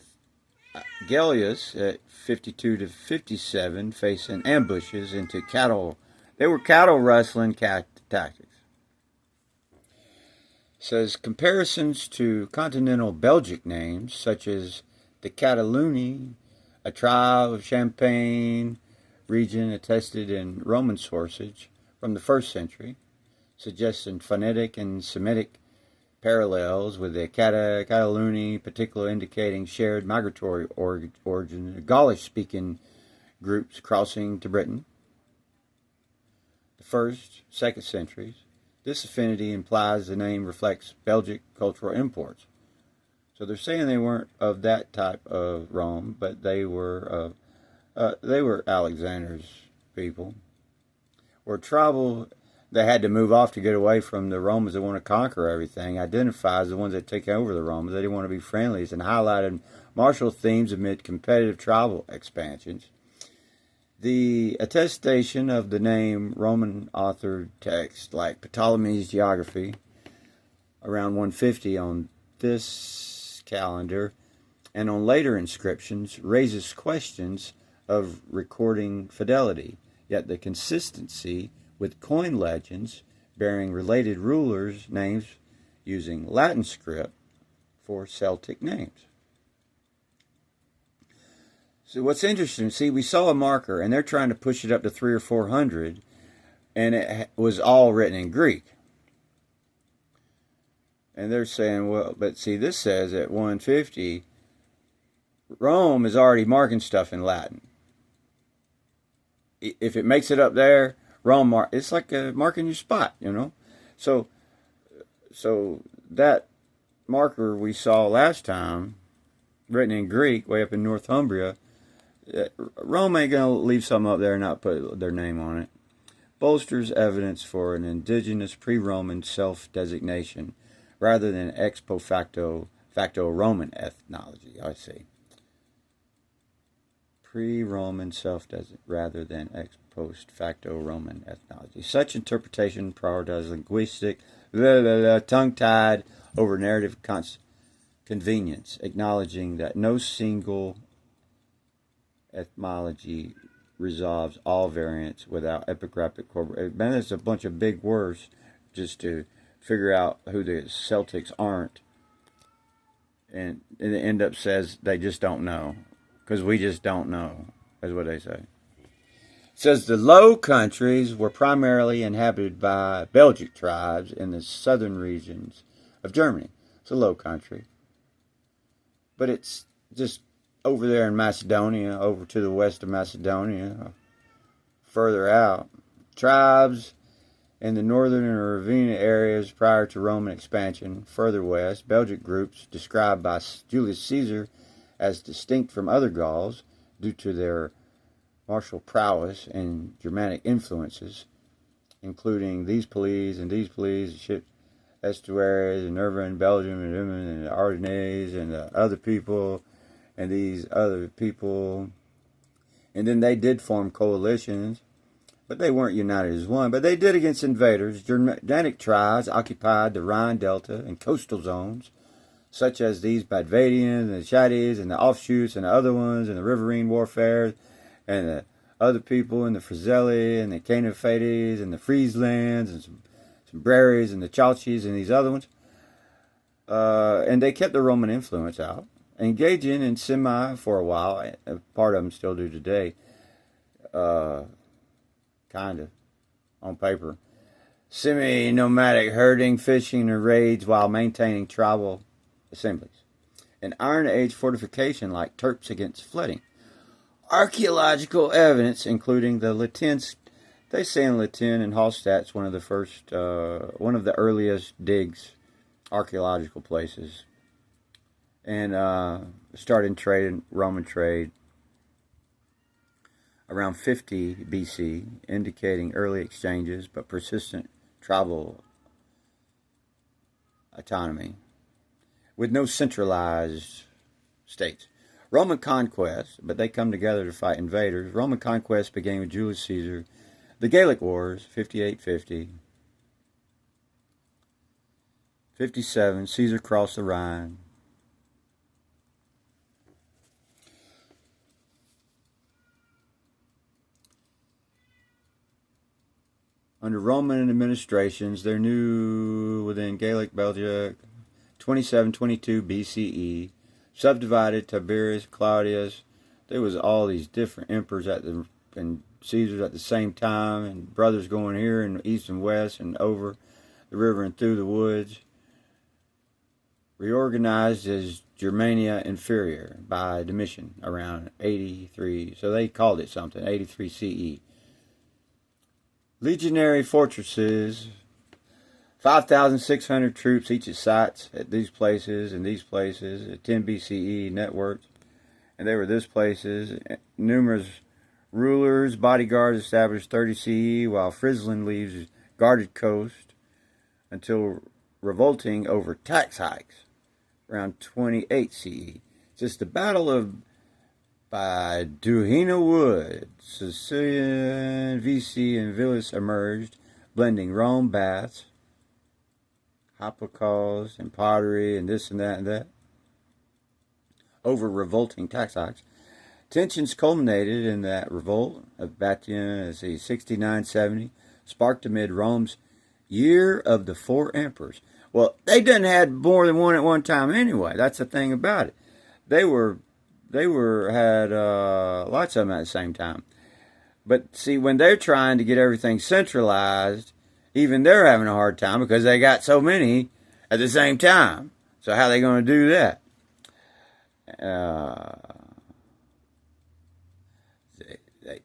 Gellius at 52 to 57 facing ambushes into cattle. They were cattle rustling tactics. Says comparisons to continental Belgic names such as the Cataluni, a tribe of Champagne region attested in Roman sources from the 1st century, suggesting phonetic and Semitic parallels with the Cataluni, particularly indicating shared migratory origin, Gaulish-speaking groups crossing to Britain. The 1st, 2nd centuries. This affinity implies the name reflects Belgic cultural imports. So they're saying they weren't of that type of Rome, but they were Alexander's people. Or tribal. They had to move off to get away from the Romans that want to conquer everything, identifies the ones that take over the Romans. They didn't want to be friendlies, and highlighted martial themes amid competitive tribal expansions. The attestation of the name Roman authored texts like Ptolemy's Geography around 150 on this calendar and on later inscriptions raises questions of recording fidelity, yet the consistency with coin legends bearing related rulers' names using Latin script for Celtic names. So what's interesting, see, we saw a marker, and they're trying to push it up to 300 or 400, and it was all written in Greek. And they're saying, well, but see, this says at 150, Rome is already marking stuff in Latin. If it makes it up there, Rome, it's like marking your spot, you know. So that marker we saw last time, written in Greek, way up in Northumbria, Rome ain't going to leave something up there and not put their name on it. Bolsters evidence for an indigenous pre-Roman self-designation rather than ex post facto Roman ethnology, I see. Pre-Roman self-designation rather than ex post facto Roman ethnology. Such interpretation prioritizes linguistic, tongue-tied over narrative convenience, acknowledging that no single etymology resolves all variants without epigraphic corporation. Man, there's a bunch of big words just to figure out who the Celtics aren't. And it end up says they just don't know. Because we just don't know, is what they say. It says the Low Countries were primarily inhabited by Belgic tribes in the southern regions of Germany. It's a low country. But it's just over there in Macedonia, over to the west of Macedonia, further out. Tribes in the northern and Ravenna areas prior to Roman expansion, further west. Belgic groups described by Julius Caesar as distinct from other Gauls due to their martial prowess and Germanic influences, including these police, ship estuaries, and Nerva and Belgium, and the Ardennes, and the other people, and these other people. And then they did form coalitions, but they weren't united as one. But they did against invaders. Germanic tribes occupied the Rhine Delta and coastal zones, such as these Badvadians, and the Chadies, and the offshoots, and the other ones, and the riverine warfare, and the other people, and the Frizelli, and the Canophates, and the Frieslands, and some Breries, and the Chalchis, and these other ones. And they kept the Roman influence out, engaging in for a while. Part of them still do today, kind of, on paper. Semi-nomadic herding, fishing, and raids while maintaining tribal assemblies. An Iron Age fortification like Turks against flooding. Archaeological evidence, including the Latins, they say in Latin and Hallstatt's one of the earliest digs, archaeological places, and started trade, Roman trade, around 50 BC, indicating early exchanges but persistent tribal autonomy, with no centralized states. Roman conquest, but they come together to fight invaders. Roman conquest began with Julius Caesar. The Gallic Wars, 58-50. 57, Caesar crossed the Rhine. Under Roman administrations, there new within Gallic Belgium, 27-22 BCE, subdivided Tiberius, Claudius. There was all these different emperors and Caesars at the same time, and brothers going here and east and west and over the river and through the woods. Reorganized as Germania Inferior by Domitian around 83. So they called it something, 83 CE. Legionary fortresses, 5,600 troops each at sites at these places and these places, at 10 BCE networks. And they were these places. Numerous rulers, bodyguards established 30 CE, while Friesland leaves guarded coast until revolting over tax hikes around 28 CE. Just the Battle of by Duhina Wood, Sicilian, Vici, and Villis emerged, blending Rome baths, hypocals, and pottery, and this and that, over revolting tax hikes. Tensions culminated in that revolt of Batian, 69-70, sparked amid Rome's Year of the Four Emperors. Well, they didn't have more than one at one time anyway. That's the thing about it. They had lots of them at the same time. But see, when they're trying to get everything centralized, even they're having a hard time because they got so many at the same time. So how are they going to do that?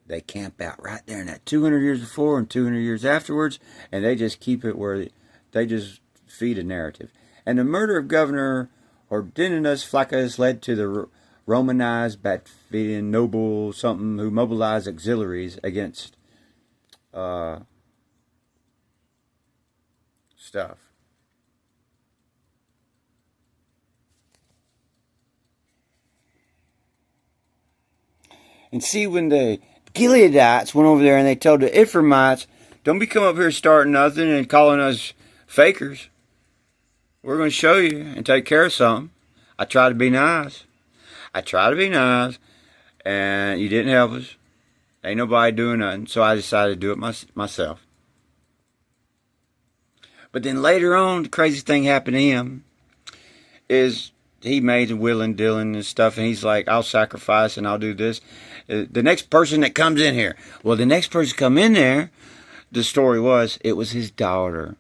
They camp out right there in that 200 years before and 200 years afterwards, and they just keep it where they just feed a narrative. And the murder of Governor Hordeninus Flaccus led to the Romanized Batvian noble something who mobilized auxiliaries against stuff. And see, when the Gileadites went over there and they told the Ephraimites, don't be coming up here starting nothing and calling us fakers. We're going to show you and take care of something. I tried to be nice. And you didn't help us. Ain't nobody doing nothing, so I decided to do it myself. But then later on, the crazy thing happened to him is he made a will and dealing and stuff, and he's like, I'll sacrifice and I'll do this. The next person that comes in here, well, the next person come in there, the story was, it was his daughter.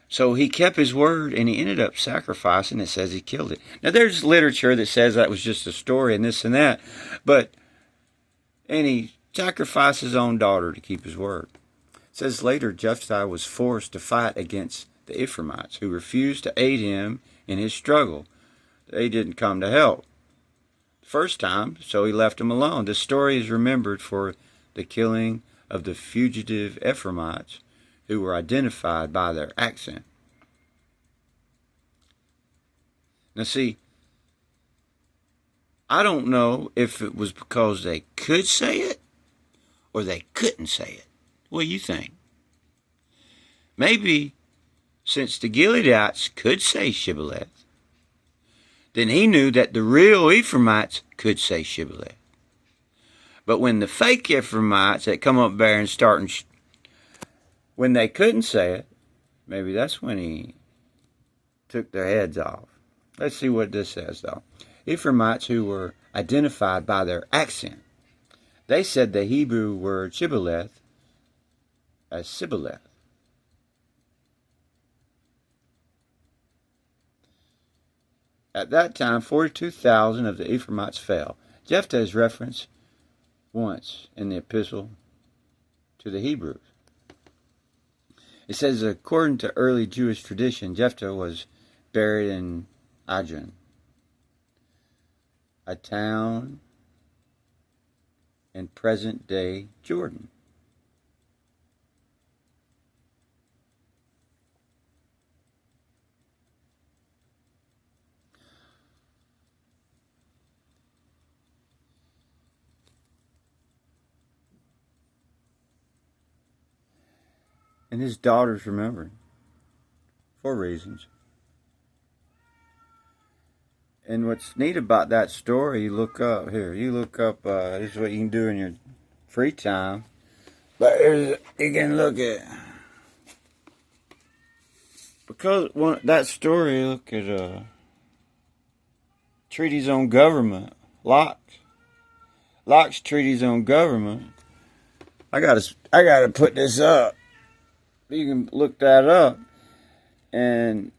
So he kept his word, and he ended up sacrificing. It says he killed it. Now, there's literature that says that was just a story and this and that, and he sacrificed his own daughter to keep his word. It says later, Jephthah was forced to fight against the Ephraimites, who refused to aid him in his struggle. They didn't come to help the first time, so he left them alone. This story is remembered for the killing of the fugitive Ephraimites, who were identified by their accent. Now see, I don't know if it was because they could say it or they couldn't say it. What do you think? Maybe since the Gileadites could say Shibboleth, then he knew that the real Ephraimites could say Shibboleth. But when the fake Ephraimites that come up there and start, when they couldn't say it, maybe that's when he took their heads off. Let's see what this says, though. Ephraimites who were identified by their accent. They said the Hebrew word Shibboleth as Sibboleth. At that time, 42,000 of the Ephraimites fell. Jephthah is referenced once in the epistle to the Hebrews. It says, according to early Jewish tradition, Jephthah was buried in Ajan, a town in present-day Jordan. And his daughters remembered, for reasons. And what's neat about that story, you look up, this is what you can do in your free time. But you can look at, because that story, look at treaties on government, Locke's treaties on government. I gotta put this up. You can look that up, and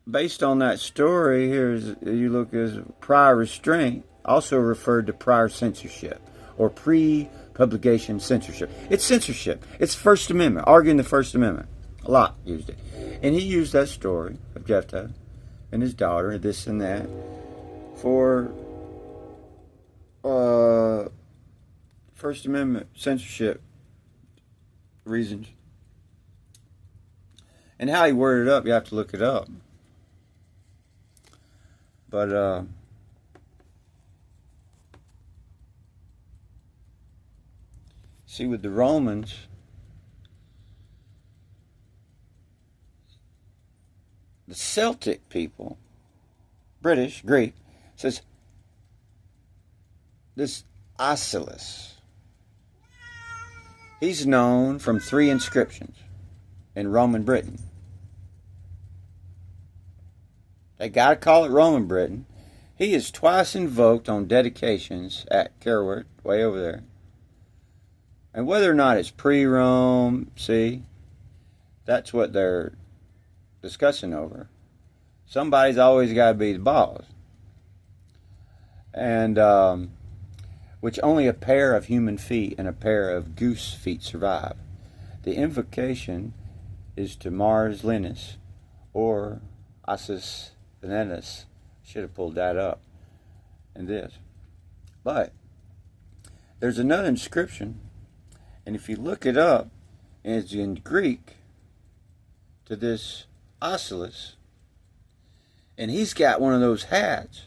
based on that story, you look as prior restraint, also referred to prior censorship or pre-publication censorship. It's censorship. It's First Amendment, arguing the First Amendment. Locke used it, and he used that story of Jephthah and his daughter, this and that, for First Amendment censorship reasons. And how he worded it up, you have to look it up. But, see, with the Romans, the Celtic people, British, Greek, says, this Asellus, he's known from 3 inscriptions in Roman Britain. They got to call it Roman Britain. He is twice invoked on dedications at Kerwert, way over there. And whether or not it's pre-Rome, see, that's what they're discussing over. Somebody's always got to be the boss. And which only a pair of human feet and a pair of goose feet survive. The invocation is to Mars Linus or Assus Venenus. Should have pulled that up in this. But there's another inscription, and if you look it up, and it's in Greek to this Asellus, and he's got one of those hats,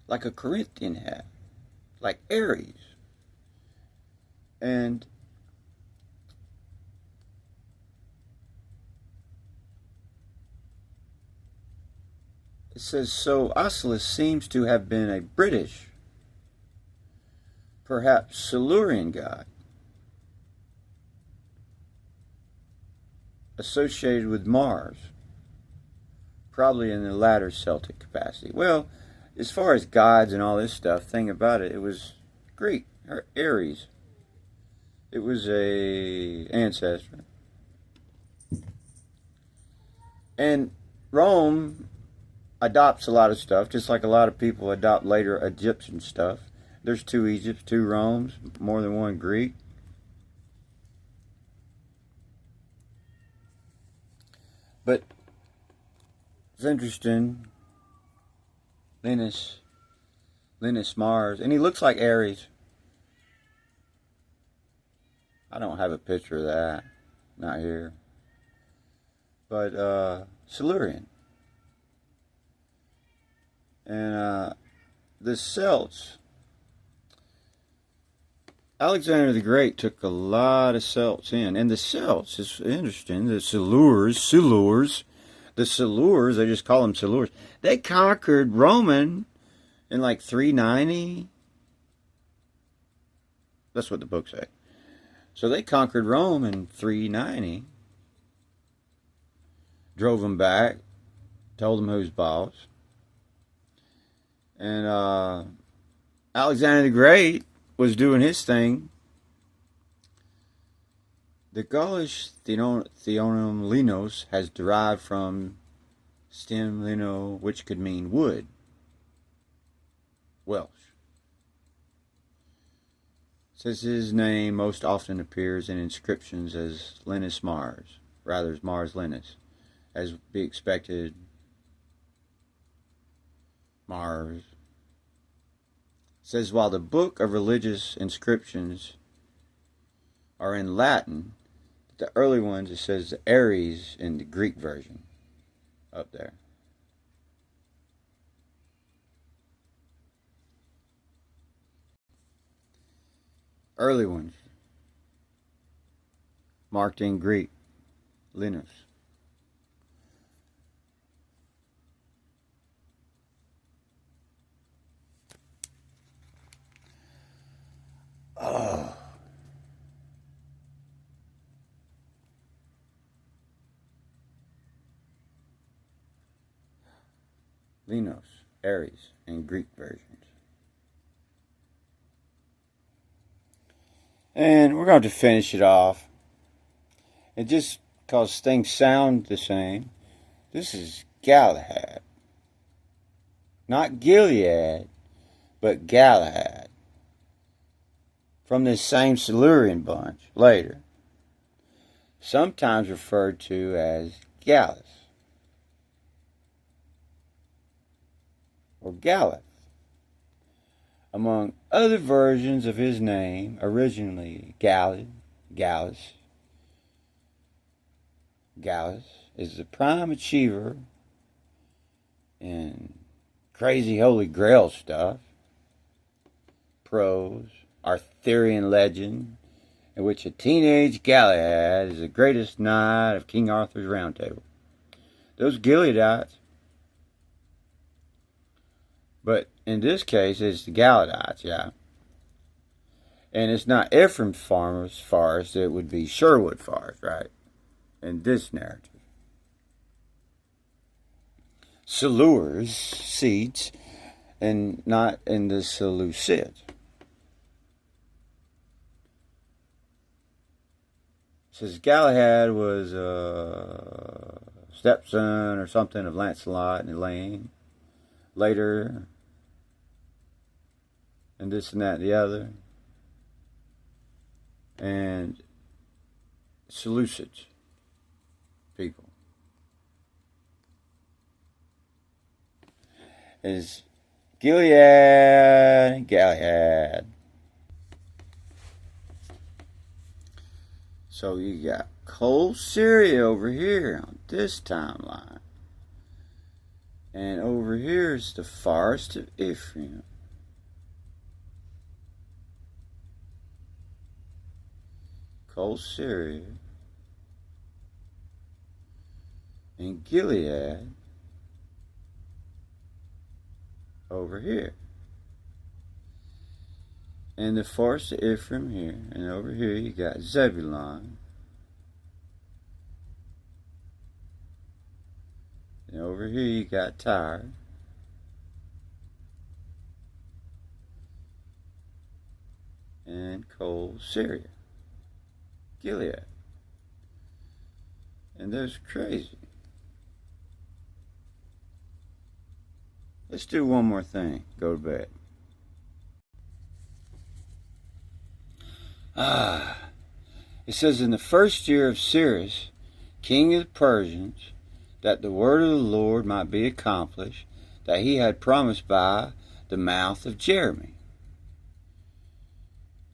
like a Corinthian hat, like Ares. And it says, so Asellus seems to have been a British, perhaps Silurian god. associated with Mars, probably in the latter Celtic capacity. Well, as far as gods and all this stuff, thing about it, it was Greek, or Ares. It was a ancestor. And Rome adopts a lot of stuff, just like a lot of people adopt later Egyptian stuff. There's 2 Egypts, 2 Romes, more than 1 Greek. But it's interesting. Linus Mars, and he looks like Ares. I don't have a picture of that, not here. But Silurian. And the Celts, Alexander the Great took a lot of Celts in. And the Celts, it's interesting, the Silurs, they just call them Silurs. They conquered Roman in like 390. That's what the book said. So they conquered Rome in 390. Drove them back. Told them who's boss. And Alexander the Great was doing his thing. The Gaulish theonym linos has derived from stem lino, which could mean wood. Welsh. It says his name most often appears in inscriptions as Linus Mars, rather as Mars Linus, as would be expected. Mars. It says while the book of religious inscriptions are in Latin, the early ones, it says Ares in the Greek version up there. Early ones marked in Greek, Linus. Oh. Linos, Ares, and Greek versions. And we're going to finish it off. And just because things sound the same, this is Galahad. Not Gilead, but Galahad. From this same Silurian bunch later. Sometimes referred to as Gallus. Or Gallus. Among other versions of his name, originally Gallus is the prime achiever in crazy Holy Grail stuff, prose, Arthurian legend, in which a teenage Galahad is the greatest knight of King Arthur's Round Table. Those Gileadites. But in this case, it's the Galadites, yeah. And it's not Ephraim's farmer's forest, it would be Sherwood Forest, right? In this narrative. Silurs, seeds, and not in the Seleucids. It says Galahad was a stepson or something of Lancelot and Elaine. Later, and this and that and the other. And Seleucid people. Is Gilead and Galahad. So you got cold Syria over here on this timeline. And over here is the forest of Ephraim. Cold Syria. And Gilead over here. And the forest of Ephraim here. And over here you got Zebulun. And over here you got Tyre. And cold Syria. Gilead. And there's crazy. Let's do one more thing. Go to bed. It says, in the first year of Cyrus, king of the Persians, that the word of the Lord might be accomplished, that he had promised by the mouth of Jeremy.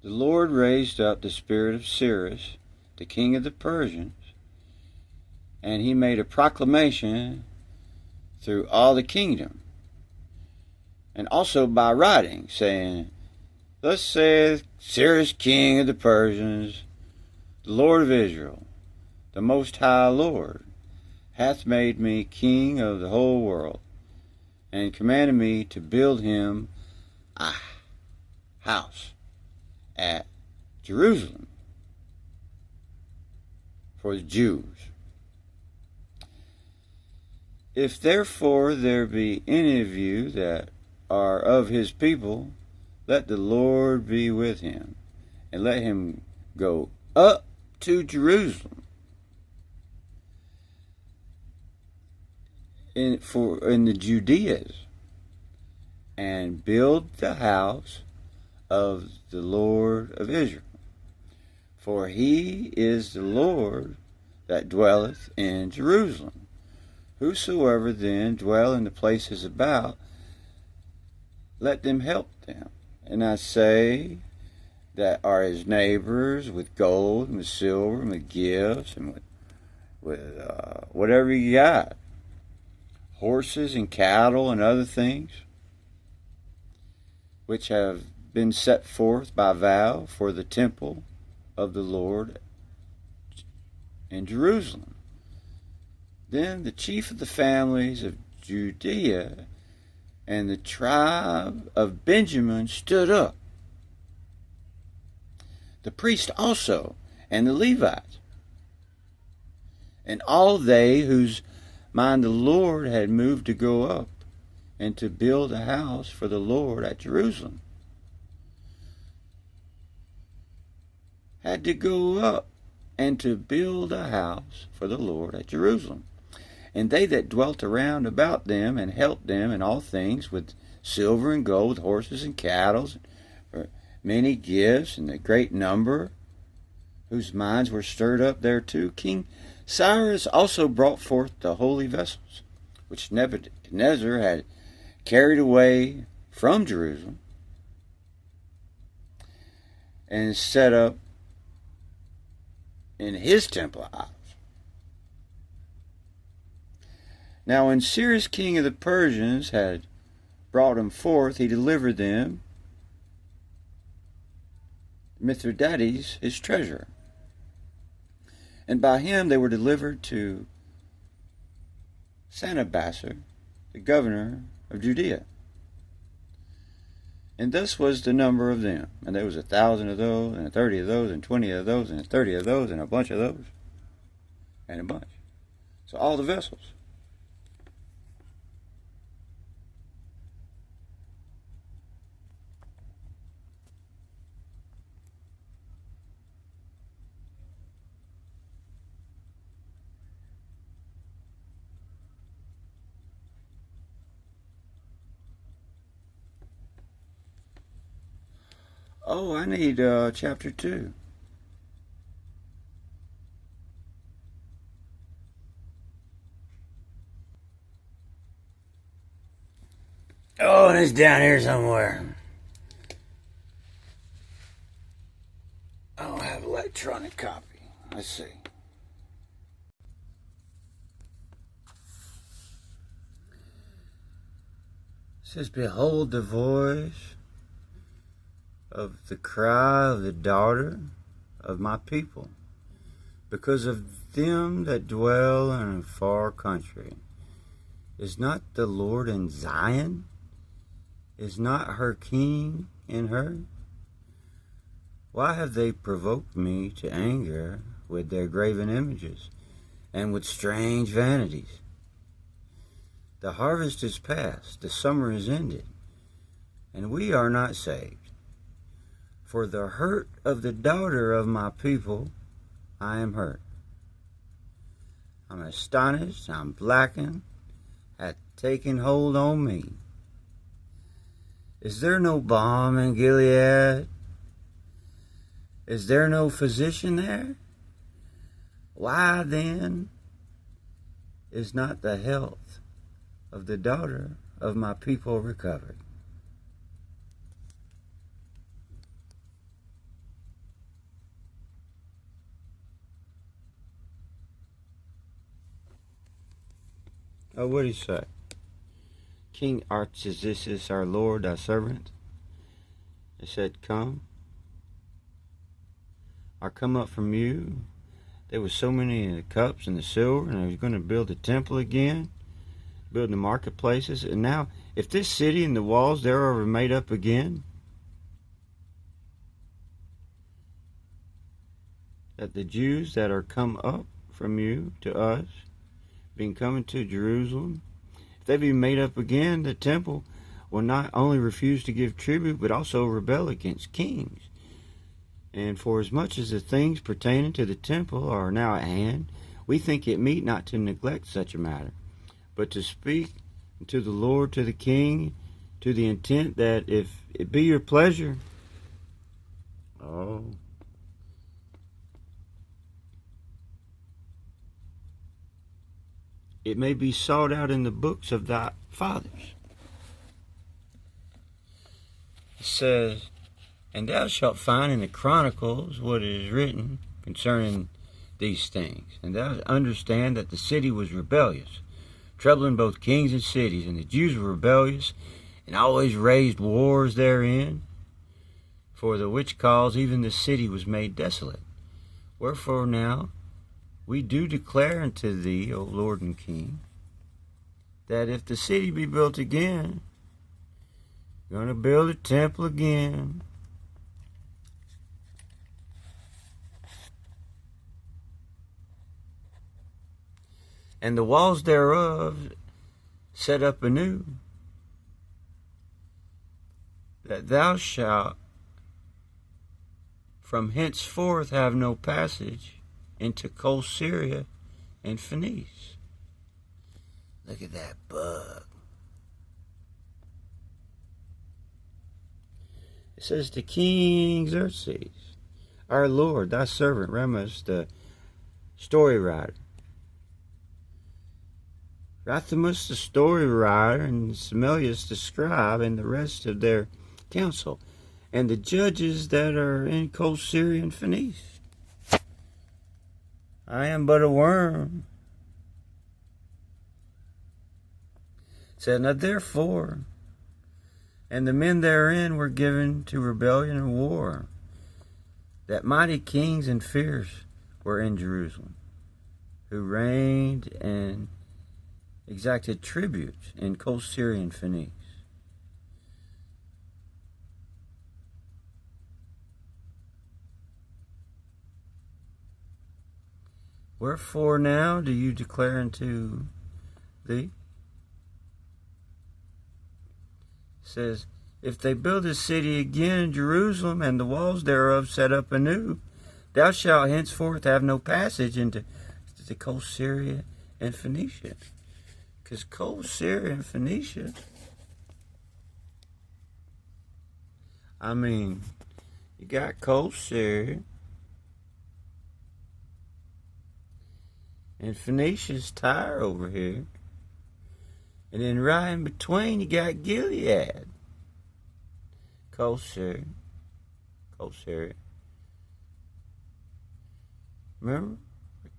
The Lord raised up the spirit of Cyrus, the king of the Persians, and he made a proclamation through all the kingdom, and also by writing, saying, Thus saith Cyrus, king of the Persians, the Lord of Israel, the Most High Lord, hath made me king of the whole world, and commanded me to build him a house at Jerusalem for the Jews. If therefore there be any of you that are of his people, let the Lord be with him, and let him go up to Jerusalem in the Judeas, and build the house of the Lord of Israel. For he is the Lord that dwelleth in Jerusalem. Whosoever then dwell in the places about, let them help them. And I say that are his neighbors, with gold, and with silver, and with gifts, and with whatever you got, horses and cattle and other things, which have been set forth by vow for the temple of the Lord in Jerusalem. Then the chief of the families of Judea and the tribe of Benjamin stood up, the priest also, and the Levites, and all they whose mind the Lord had moved to go up and to build a house for the Lord at Jerusalem, had to go up and to build a house for the Lord at Jerusalem. And they that dwelt around about them and helped them in all things with silver and gold, with horses and cattle, for many gifts, and a great number, whose minds were stirred up thereto. King Cyrus also brought forth the holy vessels, which Nebuchadnezzar had carried away from Jerusalem, and set up in his temple house. Now when Cyrus king of the Persians had brought them forth, he delivered them Mithridates his treasurer, and by him they were delivered to Sanballat, the governor of Judea. And thus was the number of them. And there was 1,000 of those, and 30 of those, and 20 of those, and 30 of those, and a bunch of those, and a bunch. So all the vessels. Oh, I need chapter 2. Oh, and it's down here somewhere. I don't have an electronic copy. Let's see. It says, Behold the voice of the cry of the daughter of my people, because of them that dwell in a far country. Is not the Lord in Zion? Is not her king in her? Why have they provoked me to anger with their graven images and with strange vanities? The harvest is past, the summer is ended, and we are not saved. For the hurt of the daughter of my people, I am hurt. I'm astonished, I'm blackened, hath taken hold on me. Is there no balm in Gilead? Is there no physician there? Why then is not the health of the daughter of my people recovered? Oh, what did he say? King Artaxerxes, our Lord, thy servant, he said, come. I come up from you. There was so many cups and the silver, and I was going to build a temple again, build the marketplaces. And now, if this city and the walls thereof are made up again, that the Jews that are come up from you to us, being coming to Jerusalem, if they be made up again, the temple will not only refuse to give tribute, but also rebel against kings. And for as much as the things pertaining to the temple are now at hand, we think it meet not to neglect such a matter, but to speak to the Lord, to the king, to the intent that if it be your pleasure, it may be sought out in the books of thy fathers. It says, and thou shalt find in the Chronicles what is written concerning these things. And thou understand that the city was rebellious, troubling both kings and cities. And the Jews were rebellious, and always raised wars therein, for the which cause even the city was made desolate. Wherefore now we do declare unto thee, O Lord and King, that if the city be built again, you're going to build a temple again, and the walls thereof set up anew, that thou shalt from henceforth have no passage into cold Syria and Phoenice. Look at that bug. It says, to King Xerxes, our Lord, thy servant, Remus, the story writer, Rathamus, the story writer, and Semelius, the scribe, and the rest of their council, and the judges that are in cold Syria and Phoenice. I am but a worm. It said, now therefore, and the men therein were given to rebellion and war, that mighty kings and fierce were in Jerusalem, who reigned and exacted tribute in cold Syria and Phoenice. Wherefore now do you declare unto thee? It says, if they build a city again in Jerusalem, and the walls thereof set up anew, thou shalt henceforth have no passage into the cold Syria and Phoenicia. Because cold Syria and Phoenicia, I mean, you got cold Syria, and Phoenicia's Tyre over here. And then right in between, you got Gilead. Cold Syria. Cold Syria. Remember?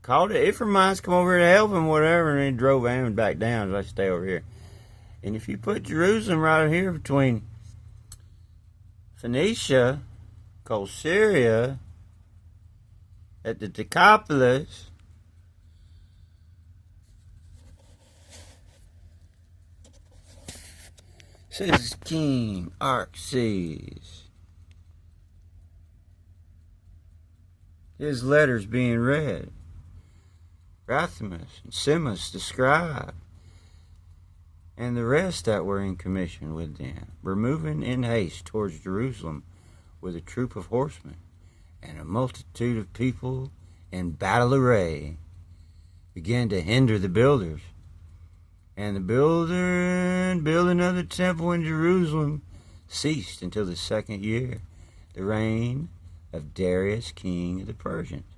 Called it Ephraimites, come over here to help him, whatever, and then drove Ammon back down. Let's stay over here. And if you put Jerusalem right here between Phoenicia, cold Syria, at the Decapolis, says King Artaxerxes. His letters being read. Rathamus and Simus the scribe, And the rest that were in commission with them were moving in haste towards Jerusalem with a troop of horsemen and a multitude of people in battle array, began to hinder the builders. And the building of the temple in Jerusalem ceased until the 2nd year, the reign of Darius, king of the Persians.